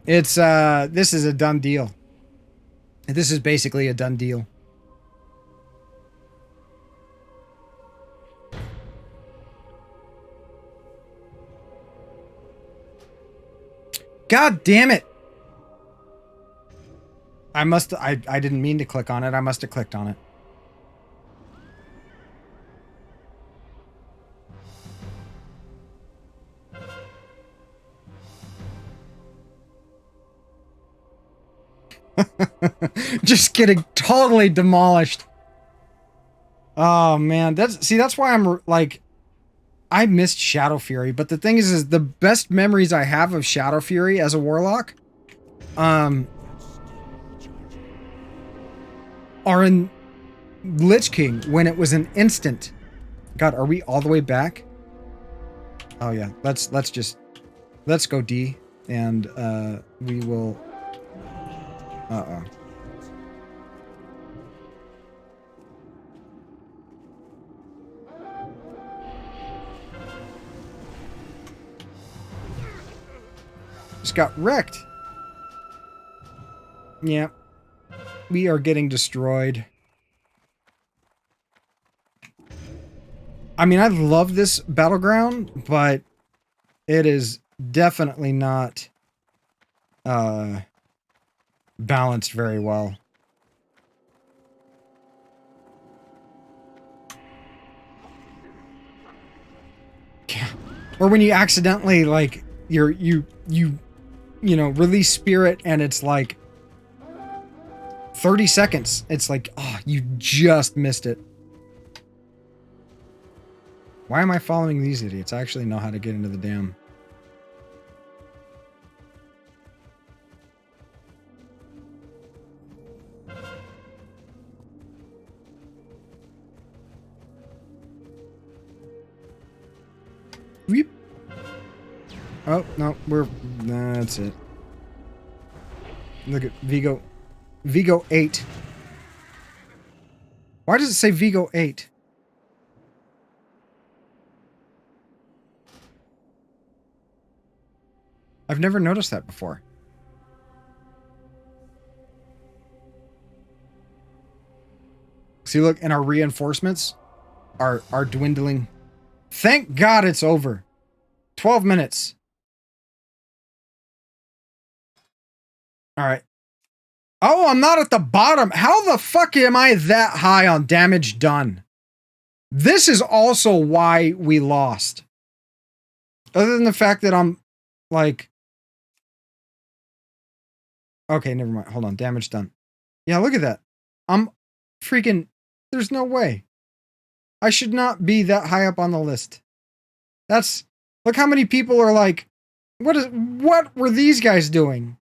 It's, this is a done deal. This is basically a done deal. God damn it! I didn't mean to click on it. I must have clicked on it. Just getting totally demolished. Oh man, that's why I'm like, I missed Shadow Fury, but the thing is the best memories I have of Shadow Fury as a warlock, are in Lich King when it was an instant. God, are we all the way back? Oh yeah, let's go D, and we will. Uh-oh. Just got wrecked. Yeah. We are getting destroyed. I mean, I love this battleground, but it is definitely not balanced very well. Yeah. Or when you accidentally like you know, release spirit and it's like 30 seconds. It's like, oh, you just missed it. Why am I following these idiots? I actually know how to get into the dam. Weep. Oh, no, that's it. Look at Vigo 8. Why does it say Vigo 8? I've never noticed that before. See, look, and our reinforcements are dwindling. Thank God it's over. 12 minutes. All right. Oh, I'm not at the bottom. How the fuck am I that high on damage done? This is also why we lost. Other than the fact that I'm like... Okay, never mind. Hold on. Damage done. Yeah, look at that. I'm freaking... There's no way. I should not be that high up on the list. That's... Look how many people are like... What were these guys doing?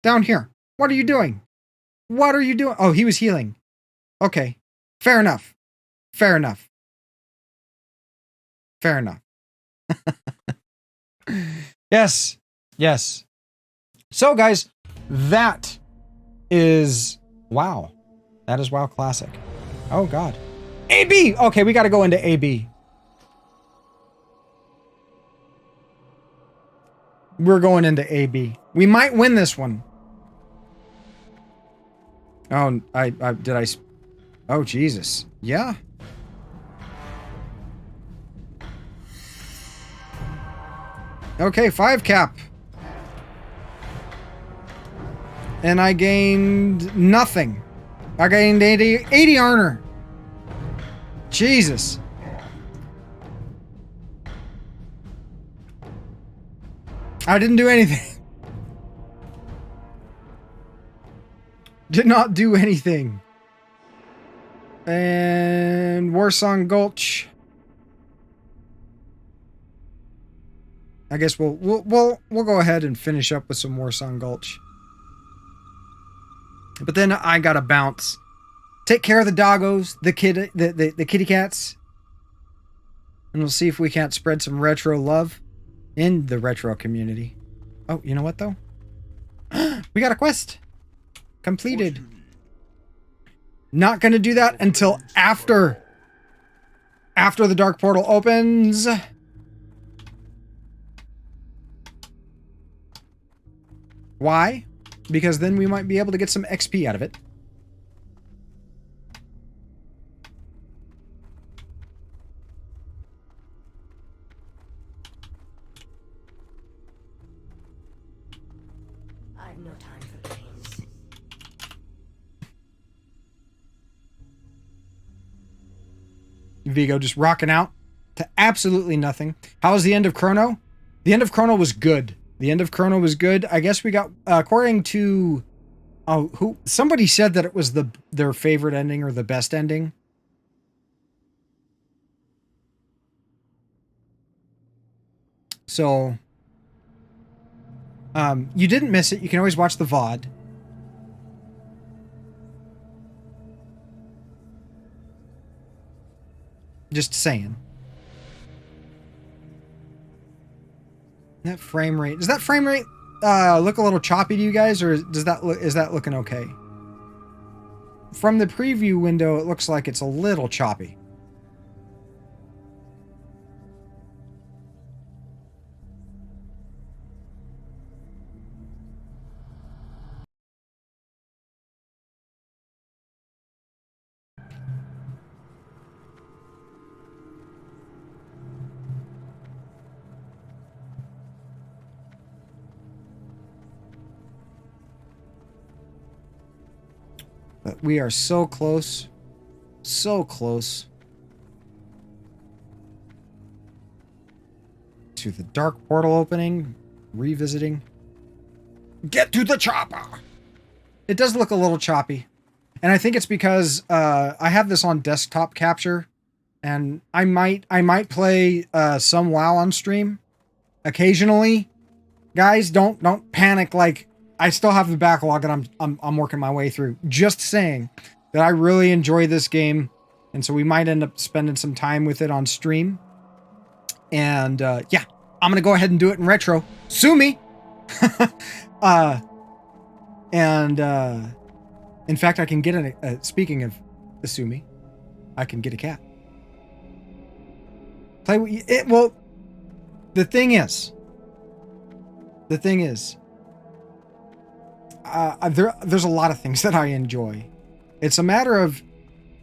Down here. What are you doing? What are you doing? Oh, he was healing. Okay. Fair enough. Fair enough. Fair enough. Yes. Yes. So, guys, that is WoW. That is WoW Classic. Oh, God. AB! Okay, we got to go into AB. We're going into AB. We might win this one. Oh, oh, Jesus. Yeah. Okay, 5 cap. And I gained nothing. I gained 80 honor. Jesus. I didn't do anything. Did not do anything. And Warsong Gulch. I guess we'll go ahead and finish up with some Warsong Gulch. But then I gotta bounce. Take care of the doggos, the kitty cats. And we'll see if we can't spread some retro love in the retro community. Oh, you know what though? We got a quest. Completed. Not gonna do that until after the dark portal opens. Why? Because then we might be able to get some XP out of it. I have no time for games. Vigo just rocking out to absolutely nothing. How was the end of Chrono? The end of Chrono was good. The end of Chrono was good. I guess we got, according to, somebody said that it was their favorite ending or the best ending. So, you didn't miss it. You can always watch the VOD. Just saying. That frame rate. Does that frame rate look a little choppy to you guys, or is that looking okay? From the preview window, it looks like it's a little choppy. But we are so close. So close. To the dark portal opening. Revisiting. Get to the chopper! It does look a little choppy. And I think it's because I have this on desktop capture. And I might play some WoW on stream. Occasionally. Guys, don't panic like... I still have the backlog that I'm working my way through. Just saying that I really enjoy this game, and so we might end up spending some time with it on stream. And yeah, I'm gonna go ahead and do it in retro. Sue me. In fact, I can get speaking of Asumi, I can get a cat. Play with it. Well, the thing is, there's a lot of things that I enjoy. It's a matter of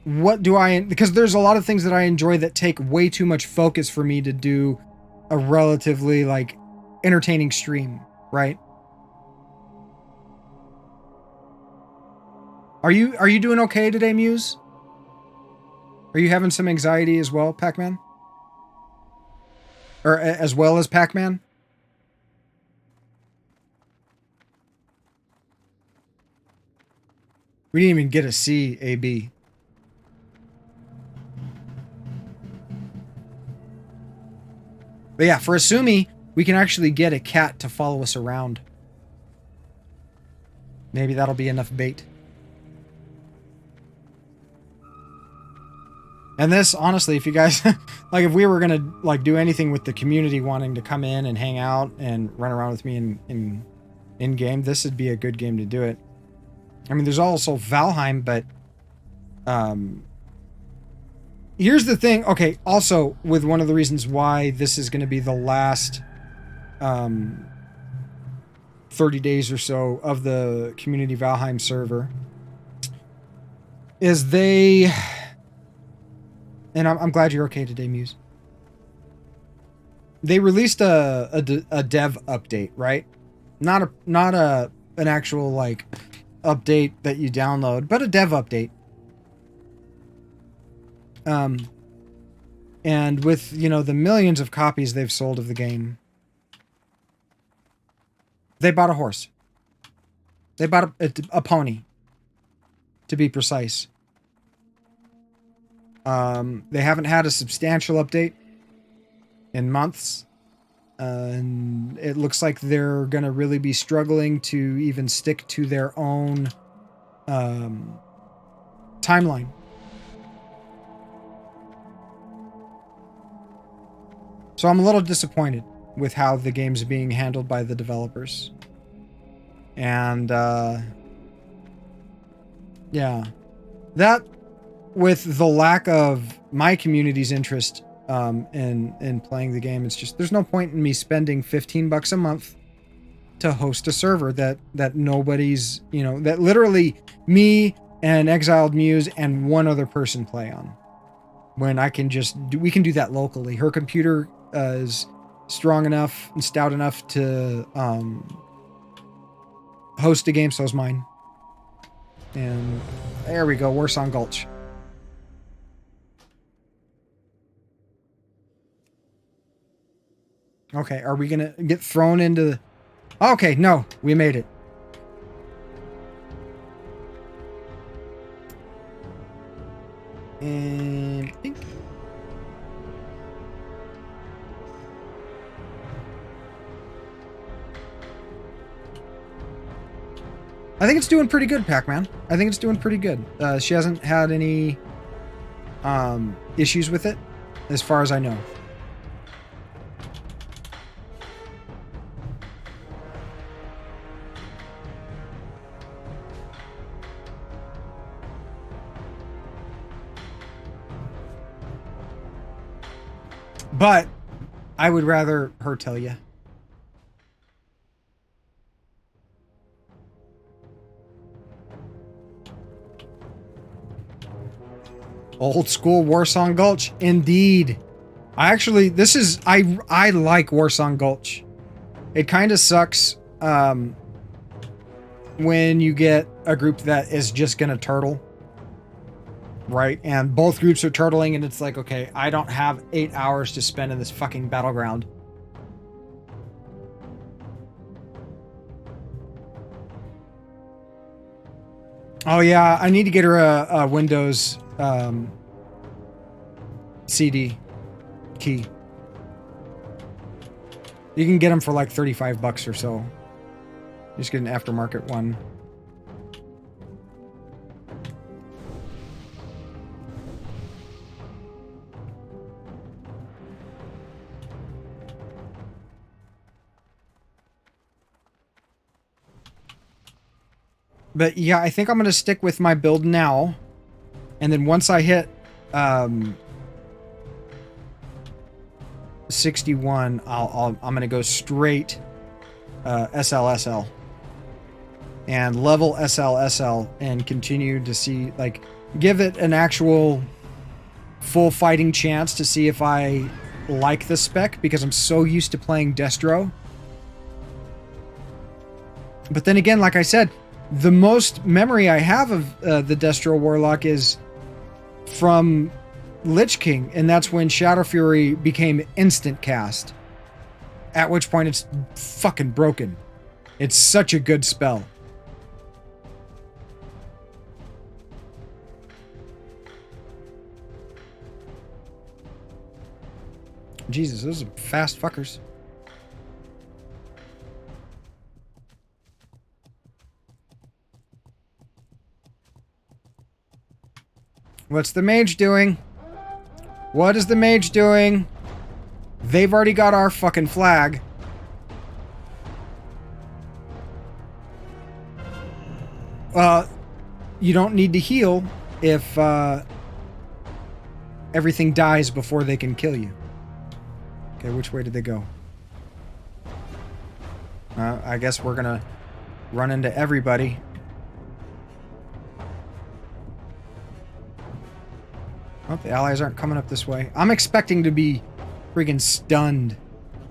what do I, because there's a lot of things that I enjoy that take way too much focus for me to do a relatively like entertaining stream, right? Are you doing okay today, Muse? Are you having some anxiety as well, Pac-Man? Or as well as Pac-Man? We didn't even get a C, A, B. But yeah, for Asumi, we can actually get a cat to follow us around. Maybe that'll be enough bait. And this, honestly, if you guys, like if we were going to like do anything with the community wanting to come in and hang out and run around with me in game, this would be a good game to do it. I mean, there's also Valheim, but here's the thing. Okay, also with one of the reasons why this is going to be the last 30 days or so of the community Valheim server is they, and I'm glad you're okay today, Muse. They released a dev update, right? Not an actual like update that you download, but a dev update. And with, you know, the millions of copies they've sold of the game, they bought a horse. They bought a pony, to be precise. They haven't had a substantial update in months. And it looks like they're going to really be struggling to even stick to their own timeline. So I'm a little disappointed with how the game's being handled by the developers. And yeah, that with the lack of my community's interest in playing the game, it's just there's no point in me spending $15 a month to host a server that nobody's, you know, that literally me and Exiled Muse and one other person play on, when I can just we can do that locally. Her computer is strong enough and stout enough to host a game, so is mine. And there we go, Warsong Gulch. Okay, are we gonna get thrown into the... Okay, no, we made it. And... I think it's doing pretty good, Pac-Man. I think it's doing pretty good. She hasn't had any issues with it, as far as I know. But I would rather her tell you. Old school Warsong Gulch, indeed. I actually, this is, I like Warsong Gulch. It kind of sucks when you get a group that is just gonna turtle. Right? And both groups are turtling and it's like, okay, I don't have 8 hours to spend in this fucking battleground. Oh yeah, I need to get her a Windows CD key. You can get them for like $35 or so. Just get an aftermarket one. But yeah, I think I'm going to stick with my build now. And then once I hit 61, I'm gonna go straight SLSL and level SLSL and continue to see, like, give it an actual full fighting chance to see if I like the spec, because I'm so used to playing Destro. But then again, like I said, the most memory I have of the Destro Warlock is from Lich King, and that's when Shadow Fury became instant cast. At which point it's fucking broken. It's such a good spell. Jesus, those are fast fuckers. What's the mage doing? What is the mage doing? They've already got our fucking flag. You don't need to heal if everything dies before they can kill you. Okay, which way did they go? I guess we're gonna run into everybody. Oh, the allies aren't coming up this way. I'm expecting to be friggin' stunned.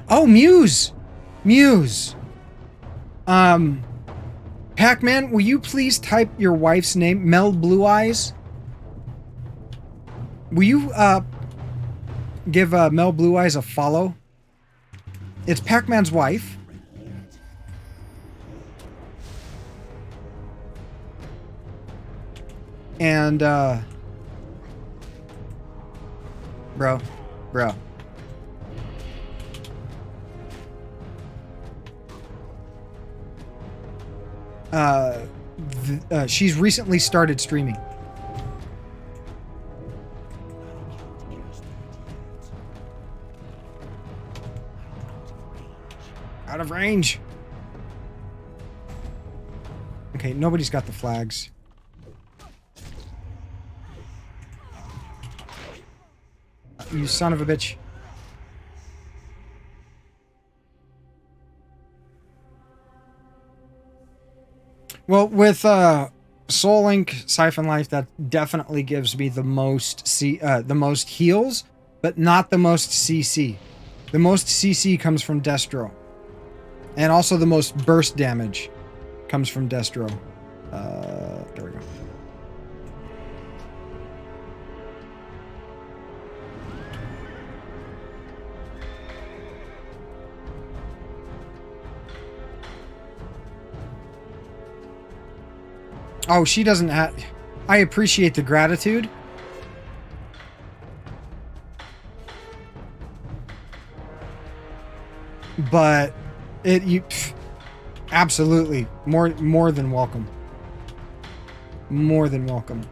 Oh, Muse! Muse! Pac-Man, will you please type your wife's name? Mel Blue Eyes? Will you, give, Mel Blue Eyes a follow? It's Pac-Man's wife. And, Bro. She's recently started streaming. Out of range. Okay, nobody's got the flags. You son of a bitch. Well, with Soul Link Siphon Life, that definitely gives me the most heals, but not the most CC. The most CC comes from Destro. And also the most burst damage comes from Destro. There we go. Oh, she doesn't have... I appreciate the gratitude. But absolutely more than welcome. More than welcome.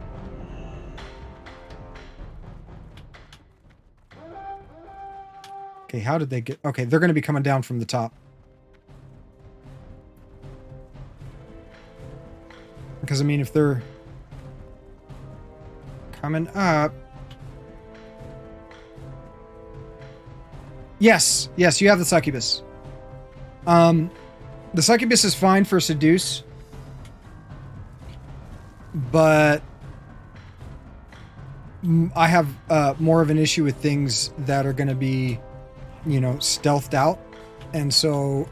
Okay, how did they get... Okay, they're going to be coming down from the top. Because, I mean, if they're coming up... Yes, you have the succubus. The succubus is fine for seduce. But I have more of an issue with things that are going to be, you know, stealthed out. And so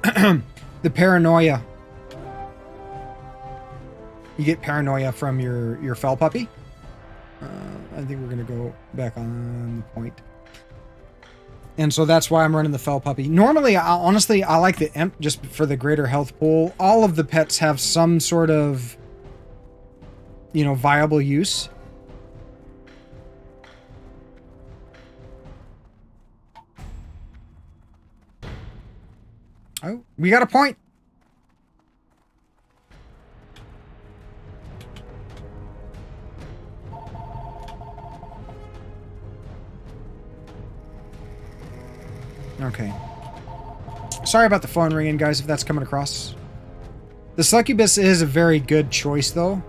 the paranoia... You get paranoia from your fell puppy. I think we're going to go back on the point. And so that's why I'm running the fell puppy. Normally, honestly, I like the imp just for the greater health pool. All of the pets have some sort of, you know, viable use. Oh, we got a point. Okay. Sorry about the phone ringing, guys, if that's coming across. The succubus is a very good choice, though.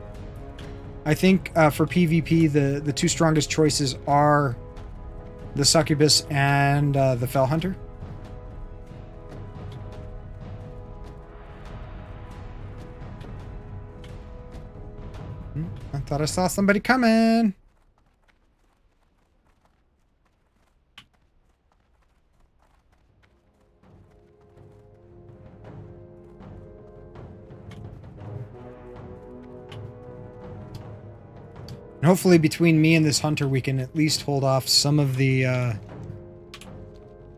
I think for PvP, the two strongest choices are the Succubus and the Fell Hunter. I thought I saw somebody coming. And hopefully between me and this hunter, we can at least hold off some of the,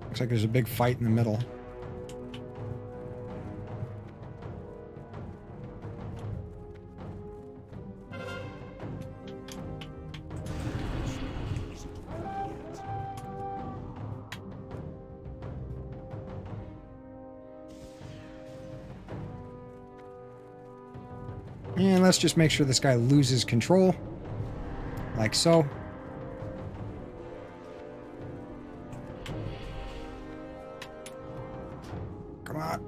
looks like there's a big fight in the middle. And let's just make sure this guy loses control. Like so. Come on.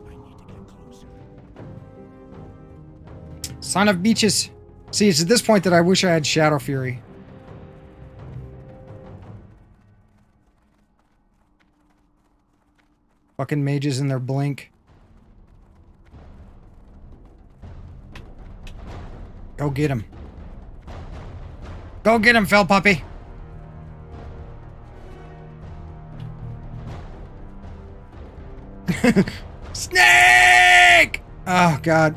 Son of beaches. See, it's at this point that I wish I had Shadow Fury. Fucking mages in their blink. Go get him. Go get him, fell puppy. Snake! Oh, God.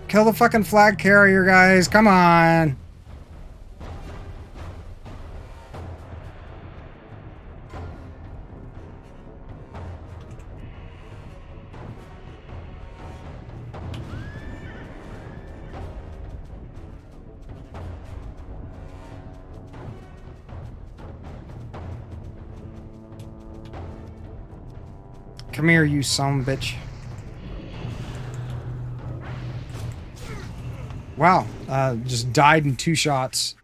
Kill the fucking flag carrier, guys. Come on. Come here, you son of a bitch. Wow, just died in 2 shots.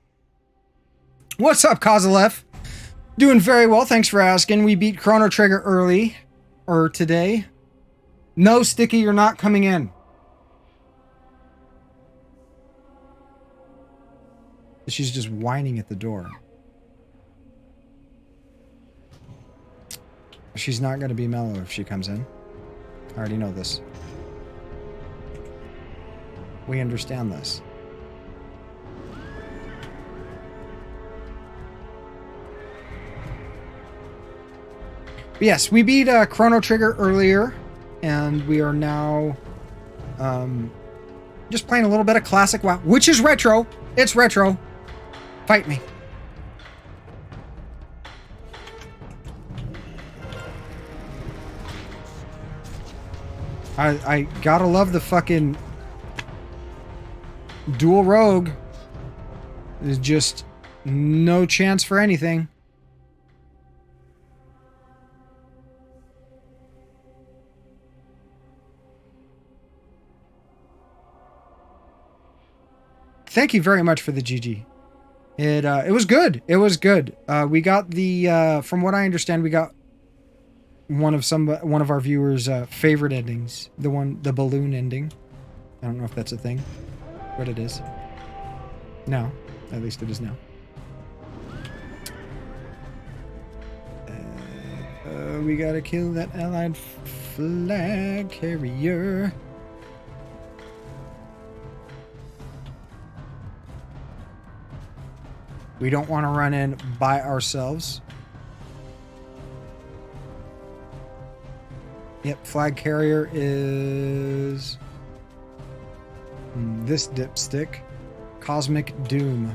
What's up, Kozalev? Doing very well, thanks for asking. We beat Chrono Trigger early, or today. No, Sticky, you're not coming in. She's just whining at the door. She's not going to be mellow if she comes in. I already know this. We understand this. But yes, we beat Chrono Trigger earlier, and we are now just playing a little bit of classic WoW, which is retro. It's retro. Fight me. I gotta love the fucking dual rogue. There's just no chance for anything. Thank you very much for the GG. It was good. It was good. We got the from what I understand, we got one of our viewers' favorite endings. The balloon ending. I don't know if that's a thing, but it is. No, at least it is now. We gotta kill that allied flag carrier. We don't want to run in by ourselves. Yep, flag carrier is this dipstick. Cosmic Doom.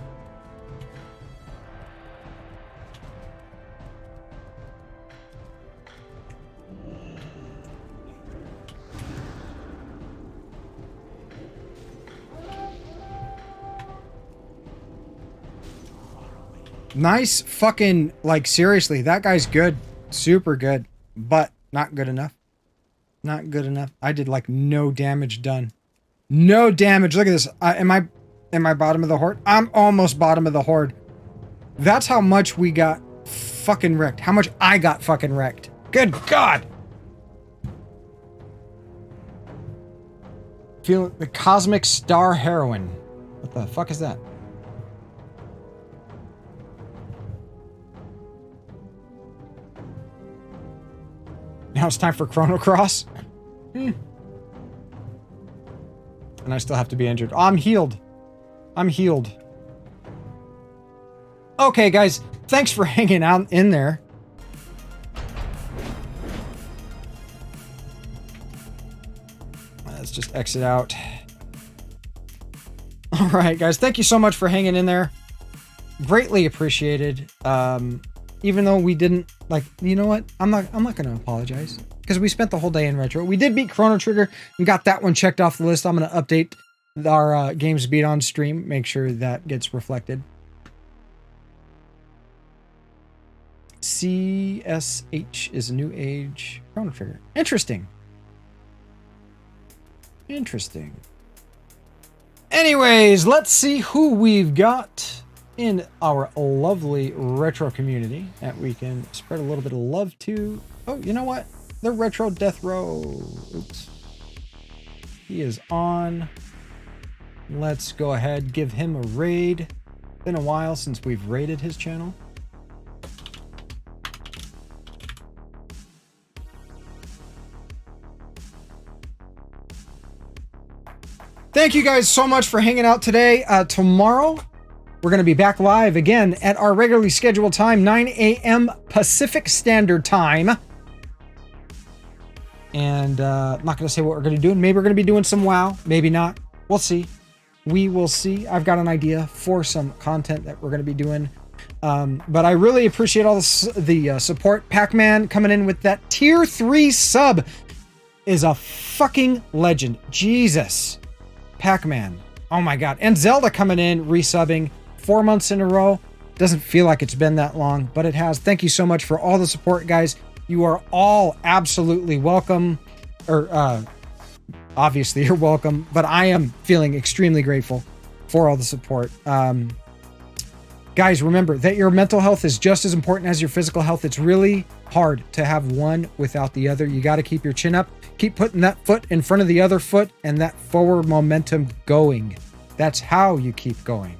Nice fucking, like, seriously, that guy's good. Super good. But not good enough. Not good enough. I did, like, no damage done. No damage. Look at this. Am I bottom of the horde? I'm almost bottom of the horde. That's how much we got fucking wrecked. How much I got fucking wrecked. Good God. Feel the Cosmic Star Heroine. What the fuck is that? Now it's time for Chrono Cross. And I still have to be injured. Oh, I'm healed. I'm healed. Okay, guys. Thanks for hanging out in there. Let's just exit out. All right, guys. Thank you so much for hanging in there. Greatly appreciated. Even though we didn't, like, you know what? I'm not going to apologize because we spent the whole day in retro. We did beat Chrono Trigger and got that one checked off the list. I'm going to update our games beat on stream. Make sure that gets reflected. CSH is a new age Chrono Trigger. Interesting. Interesting. Anyways, let's see who we've got in our lovely retro community that we can spread a little bit of love to. Oh, you know what? The Retro Death Row. Oops. He is on. Let's go ahead, give him a raid. Been a while since we've raided his channel. Thank you guys so much for hanging out today. Tomorrow, we're going to be back live again at our regularly scheduled time, 9 a.m. Pacific Standard Time. And I'm not going to say what we're going to do. Maybe we're going to be doing some WoW. Maybe not. We'll see. We will see. I've got an idea for some content that we're going to be doing. But I really appreciate all the support. Pac-Man coming in with that tier 3 sub is a fucking legend. Jesus. Pac-Man. Oh my god. And Zelda coming in, resubbing 4 months in a row. Doesn't feel like it's been that long, but it has. Thank you so much for all the support, guys. You are all absolutely welcome. Or, obviously you're welcome, but I am feeling extremely grateful for all the support. Guys, remember that your mental health is just as important as your physical health. It's really hard to have one without the other. You got to keep your chin up. Keep putting that foot in front of the other foot and that forward momentum going. That's how you keep going.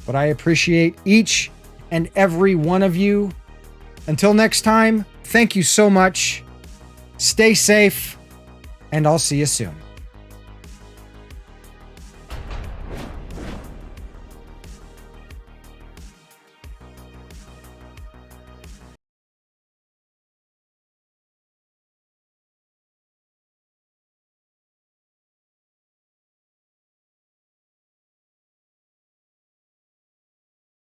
But I appreciate each and every one of you. Until next time, thank you so much. Stay safe, and I'll see you soon.